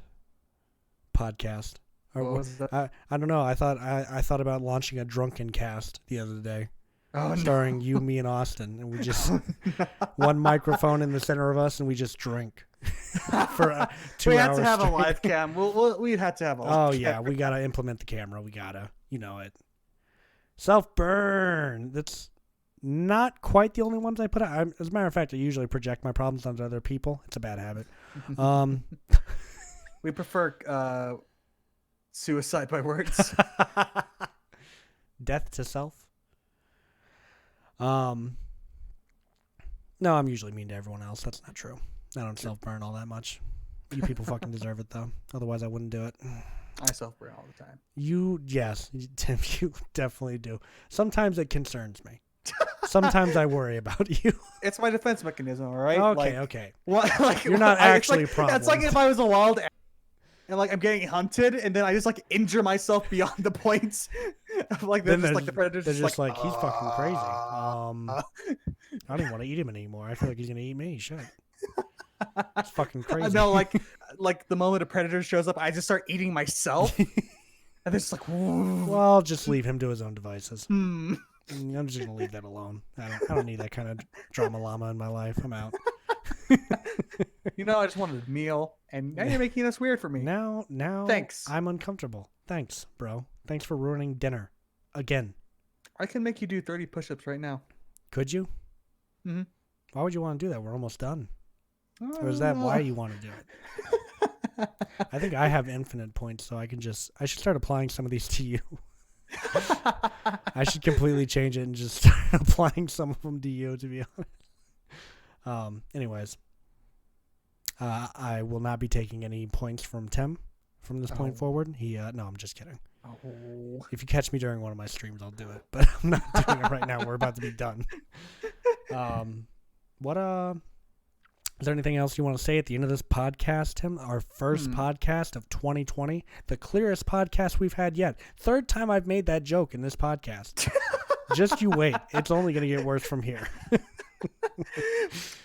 podcast? Or what was that? I don't know. I thought about launching a drunken cast the other day. Oh, starring you, me, and Austin, and we just one microphone in the center of us, and we just drink for 2 hours. We have to have a live cam. We'd have to have a live cam. Yeah, we gotta implement the camera. We gotta, you know it. Self burn. That's not quite the only ones I put out. As a matter of fact, I usually project my problems onto other people. It's a bad habit. We prefer suicide by words. Death to self. No, I'm usually mean to everyone else. That's not true. I don't self-burn all that much. You people fucking deserve it, though. Otherwise, I wouldn't do it. I self-burn all the time. Yes, Tim, you definitely do. Sometimes it concerns me. Sometimes I worry about you. It's my defense mechanism, all right? Okay. What? Like you're not actually a problem. It's like if I was a wild and like I'm getting hunted, and then I just like injure myself beyond the points. Like then just like the predators. They're just like he's fucking crazy. I don't even want to eat him anymore. I feel like he's gonna eat me. Shit. It's fucking crazy. No, like the moment a predator shows up, I just start eating myself, and it's like, whoa. Well, just leave him to his own devices. I'm just gonna leave that alone. I don't need that kind of drama llama in my life. I'm out. I just wanted a meal, and now you're making this weird for me. Now, thanks. I'm uncomfortable. Thanks, bro. Thanks for ruining dinner again. I can make you do 30 push-ups right now. Could you? Mm-hmm. Why would you want to do that? We're almost done. Or is that why you want to do it? I think I have infinite points, so I should start applying some of these to you. I should completely change it and just start applying some of them to you, to be honest. Anyways, I will not be taking any points from Tim from this point forward. No, I'm just kidding. Oh. If you catch me during one of my streams, I'll do it, but I'm not doing it right now. We're about to be done. Is there anything else you want to say at the end of this podcast, Tim? Our first podcast of 2020, the clearest podcast we've had yet. Third time I've made that joke in this podcast. Just you wait. It's only going to get worse from here.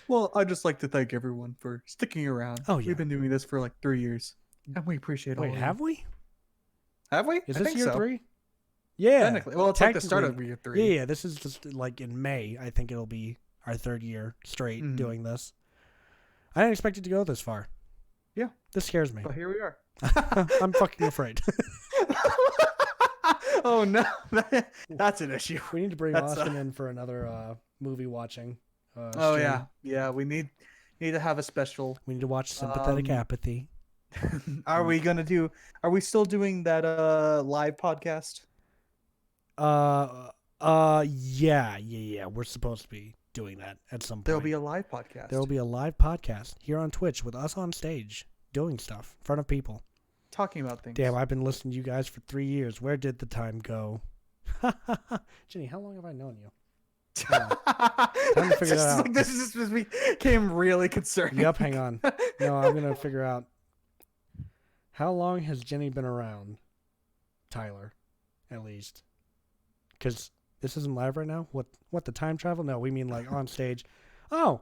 Well, I'd just like to thank everyone for sticking around. Oh, yeah. We've been doing this for like 3 years, and we appreciate it. Wait, have we? Have we? Is this year 3? Yeah. Technically. Well, it's like the start of year 3. Yeah, this is just like in May. I think it'll be our 3rd year straight doing this. I didn't expect it to go this far. Yeah. This scares me. But here we are. I'm fucking afraid. Oh, no. That's an issue. We need to bring Austin in for another movie watching. Oh, yeah. Yeah, we need to have a special. We need to watch Sympathetic Apathy. Are we still doing that live podcast? Yeah. We're supposed to be doing that at some point. There'll be a live podcast. There will be a live podcast here on Twitch with us on stage doing stuff in front of people. Talking about things. Damn, I've been listening to you guys for 3 years. Where did the time go? Jenny, how long have I known you? Time to figure that out. Like, this just became really concerning. Yep, hang on. No, I'm going to figure out. How long has Jenny been around? Tyler, at least. Because this isn't live right now? What, the time travel? No, we mean like on stage. Oh.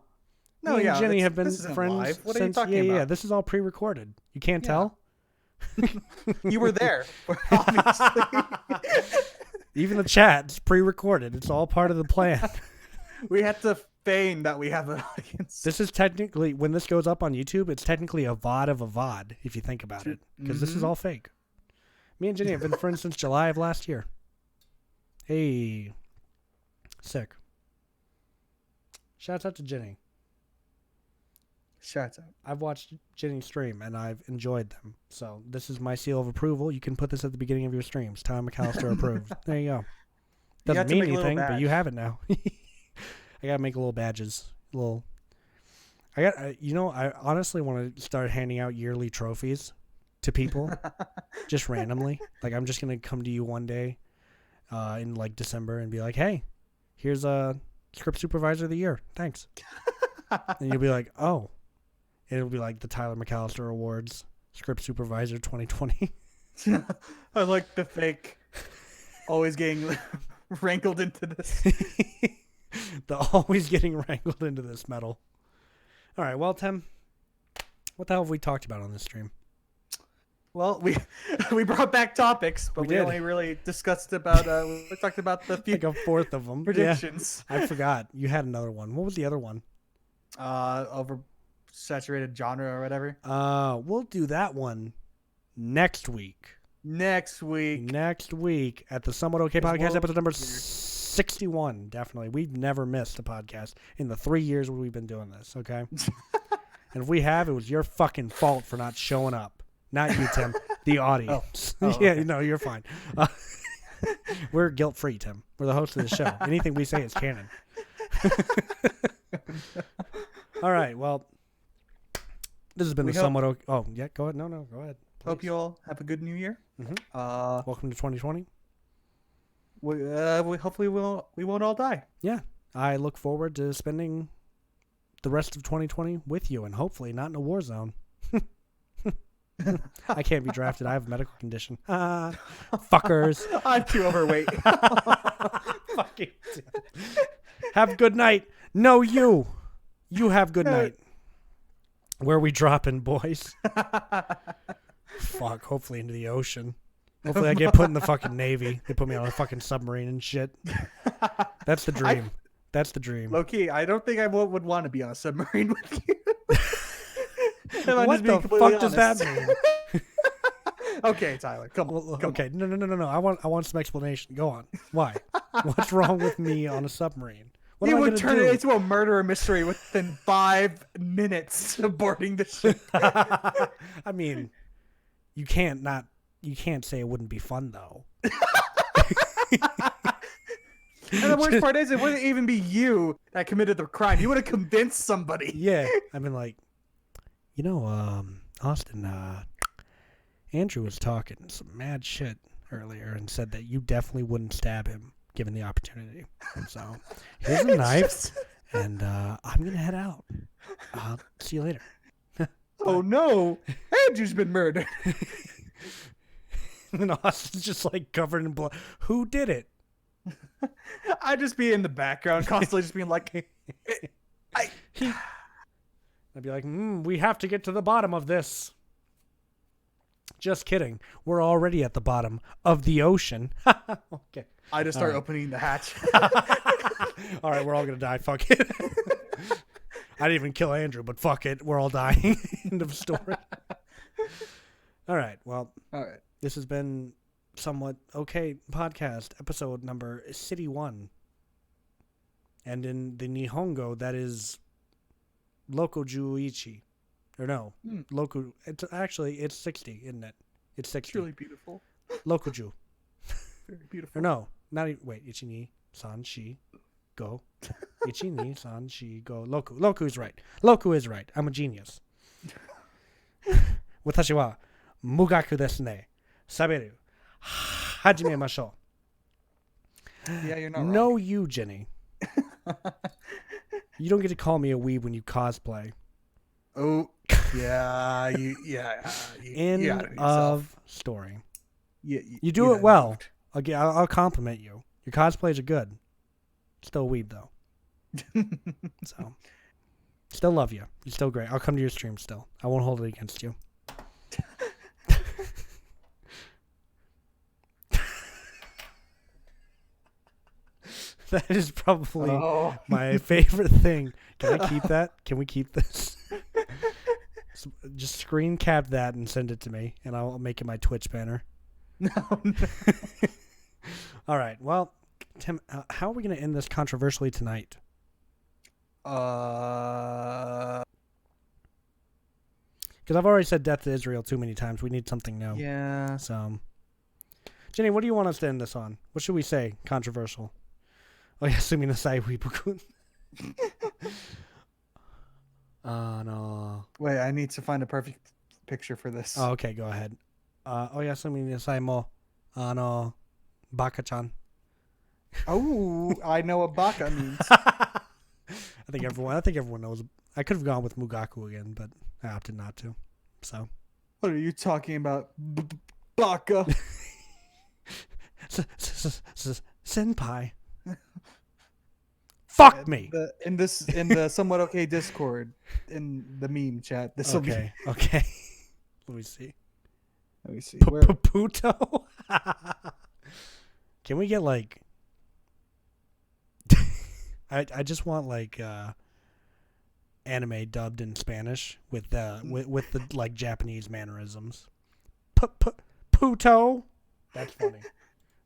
No, me yeah. and Jenny have been friends live. What since, are you talking about? Yeah, this is all pre-recorded. You can't tell? You were there, obviously. Even the chat's pre-recorded. It's all part of the plan. We had to feign that we have an audience. This is technically, when this goes up on YouTube, it's technically a VOD of a VOD, if you think about it. Because this is all fake. Me and Jenny have been friends since July of last year. Hey. Sick. Shouts out to Jenny. Shouts out. I've watched Jenny stream, and I've enjoyed them. So this is my seal of approval. You can put this at the beginning of your streams. Tyler McAllister approved. There you go. Doesn't mean anything, but you have it now. I gotta make little badges. I honestly want to start handing out yearly trophies to people, just randomly. Like, I'm just gonna come to you one day, in like December, and be like, "Hey, here's a script supervisor of the year. Thanks." And you'll be like, "Oh," it'll be like the Tyler McAllister Awards script supervisor 2020. I like the fake, always getting wrangled into this. The always getting wrangled into this metal. All right, well, Tim, what the hell have we talked about on this stream? Well, we brought back topics, but we only really discussed about we talked about the few like a fourth of them predictions. Yeah, I forgot you had another one. What was the other one? Oversaturated genre or whatever. We'll do that one next week. Next week at the Somewhat Okay Podcast, episode number 61. Definitely, we've never missed a podcast in the 3 years we've been doing this. Okay, and if we have, it was your fucking fault for not showing up. Not you, Tim. The audience. Yeah, okay. No, you're fine. We're guilt-free, Tim. We're the host of the show. Anything we say is canon. All right, well, This has been a somewhat okay. Oh, yeah, go ahead. No, go ahead. Please. Hope you all have a good new year. Mm-hmm. Welcome to 2020. We hopefully we won't all die. Yeah. I look forward to spending the rest of 2020 with you and hopefully not in a war zone. I can't be drafted. I have a medical condition. Fuckers. I'm too overweight. Fucking have a good night. No, you. You have good night. Where are we dropping, boys? Fuck. Hopefully into the ocean. Hopefully I get put in the fucking Navy. They put me on a fucking submarine and shit. That's the dream. That's the dream. Low-key, I don't think I would want to be on a submarine with you. What the fuck does that mean? Okay, Tyler, come on. Okay, no. I want some explanation. Go on. Why? What's wrong with me on a submarine? What you would turn it into a murder mystery within 5 minutes of boarding the ship. I mean, you can't say it wouldn't be fun though. And the worst part is, it wouldn't even be you that committed the crime. You would have convinced somebody. Yeah, I mean, like, Austin, Andrew was talking some mad shit earlier and said that you definitely wouldn't stab him given the opportunity. And so here's a knife, and I'm gonna head out. See you later. Oh no, Andrew's been murdered. And Austin's just like covered in blood. Who did it? I'd just be in the background, constantly just being like, I'd be like, we have to get to the bottom of this. Just kidding. We're already at the bottom of the ocean. Okay. I just start opening the hatch. All right, we're all going to die. Fuck it. I didn't even kill Andrew, but fuck it. We're all dying. End of story. All right. Well, this has been somewhat okay podcast episode number City 1. And in the Nihongo, that is Loco Juichi. Or no, Loco. It's 60, isn't it? It's 60. It's really beautiful. Loco Ju. Very beautiful. Or no, not even. Wait, Ichi ni san shi go. Ichi ni san shi go. Loku. Loku is right. Loku is right. I'm a genius. Watashi wa mugaku desu ne. Saberu. Hajimemashou. Yeah, you're not wrong. No, you, Jenny. You don't get to call me a weeb when you cosplay. Oh, yeah. End of story. Yeah, you do it well. I'll compliment you. Your cosplays are good. Still a weeb, though. So, still love you. You're still great. I'll come to your stream still. I won't hold it against you. That is probably my favorite thing. Can I keep that? Can we keep this? So just screen cap that and send it to me, and I'll make it my Twitch banner. No. All right. Well, Tim, how are we going to end this controversially tonight? Because I've already said death to Israel too many times. We need something new. Yeah. So, Jenny, what do you want us to end this on? What should we say? Controversial. Oh, yeah, Suminasai Weebukun. No. Wait, I need to find a perfect picture for this. Oh, okay, go ahead. Yeah, Suminasai mo, Baka-chan. Oh, I know what Baka means. I think everyone knows. I could have gone with Mugaku again, but I opted not to. So. What are you talking about, Baka? Senpai. Fuck me. In the somewhat okay Discord, in the meme chat. This will be okay. Let me see. Puto. Can we get like? I just want like anime dubbed in Spanish with the like Japanese mannerisms. Puto. That's funny.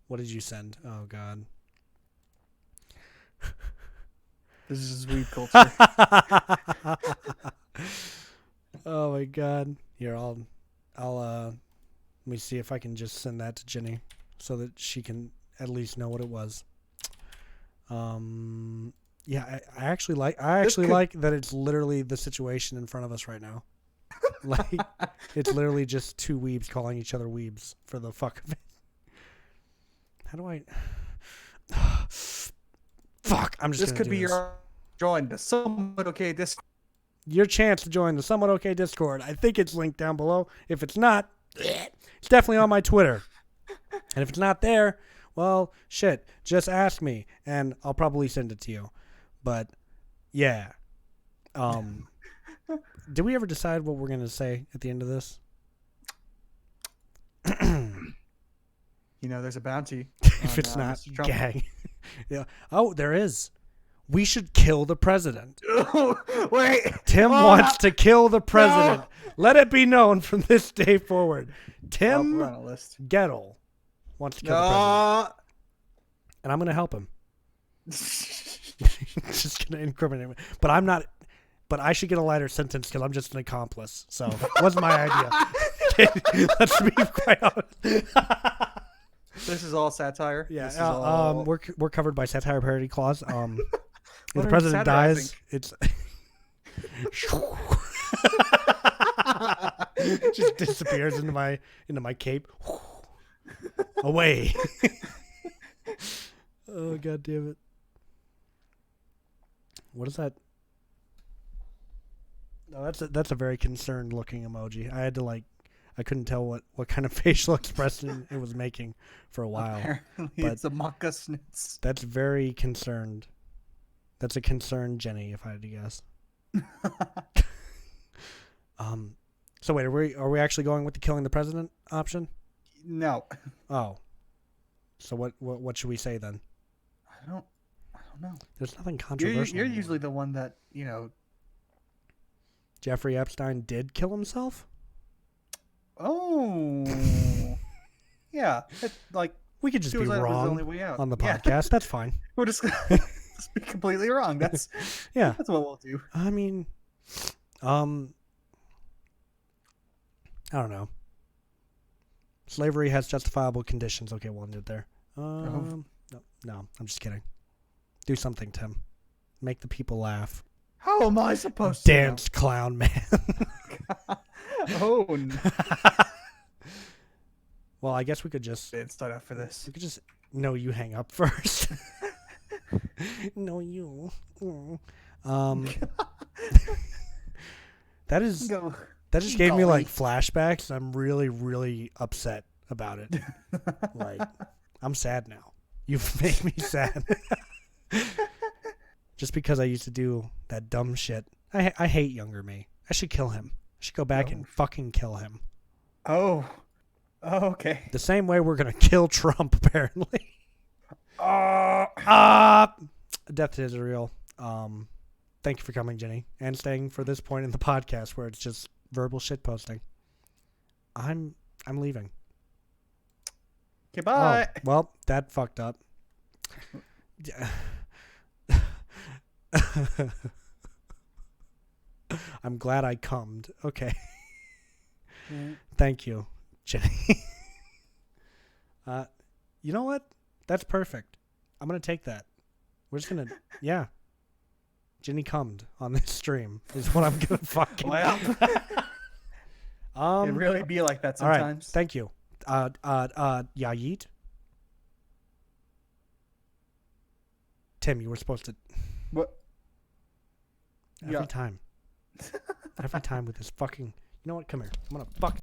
What did you send? Oh God. This is weed culture. Oh my God. Here, I'll let me see if I can just send that to Jenny so that she can at least know what it was. Yeah, I actually like that it's literally the situation in front of us right now. Like, it's literally just two weebs calling each other weebs for the fuck of it. How do I... Fuck, I'm just This could be your join the Somewhat Okay Discord. Your chance to join the Somewhat Okay Discord. I think it's linked down below. If it's not, it's definitely on my Twitter. And if it's not there, well, shit, just ask me, and I'll probably send it to you. But, yeah. Did we ever decide what we're going to say at the end of this? There's a bounty. If it's not, gang. Yeah. Oh, there is. We should kill the president. Wait. Tim wants to kill the president. No. Let it be known from this day forward. Tim Gettle wants to kill the president. And I'm going to help him. Just going to incriminate him. But I'm not. But I should get a lighter sentence because I'm just an accomplice. So it wasn't my idea. Let's be quite honest. This is all satire. Yeah. We're covered by satire parody clause. If the president dies, it's it just disappears into my cape. Away. Oh, god damn it. What is that? No, that's a very concerned looking emoji. I had to I couldn't tell what kind of facial expression it was making for a while. Apparently it's a Maka Snitz. That's very concerned. That's a concerned Jenny, if I had to guess. So wait, are we actually going with the killing the president option? No. Oh. So what should we say then? I don't know. There's nothing controversial. You're usually the one that, Jeffrey Epstein did kill himself? Oh. Yeah. We could just be wrong on the podcast. Yeah. That's fine. We're just be completely wrong. That's what we'll do. I mean, I don't know. Slavery has justifiable conditions. Okay, we'll end it there. No, I'm just kidding. Do something, Tim. Make the people laugh. How am I supposed to dance, clown man? Oh. No. Well, I guess we could just start out for this. We could just you hang up first. No, you. That just gave me flashbacks. I'm really, really upset about it. I'm sad now. You've made me sad. Just because I used to do that dumb shit. I hate younger me. I should kill him. I should go back and fucking kill him. Oh, okay. The same way we're gonna kill Trump, apparently. Death to Israel. Thank you for coming, Jenny, and staying for this point in the podcast where it's just verbal shit posting. I'm leaving. Okay, bye. Oh, well, that fucked up. I'm glad I cummed. Okay. Thank you, Jenny. You know what? That's perfect. I'm going to take that. We're just going to, Jenny cummed on this stream is what I'm going to fucking. Well, it really be like that sometimes. All right. Thank you. Yeet. Tim, you were supposed to. What? Every time with this fucking. You know what? Come here. I'm going to fuck.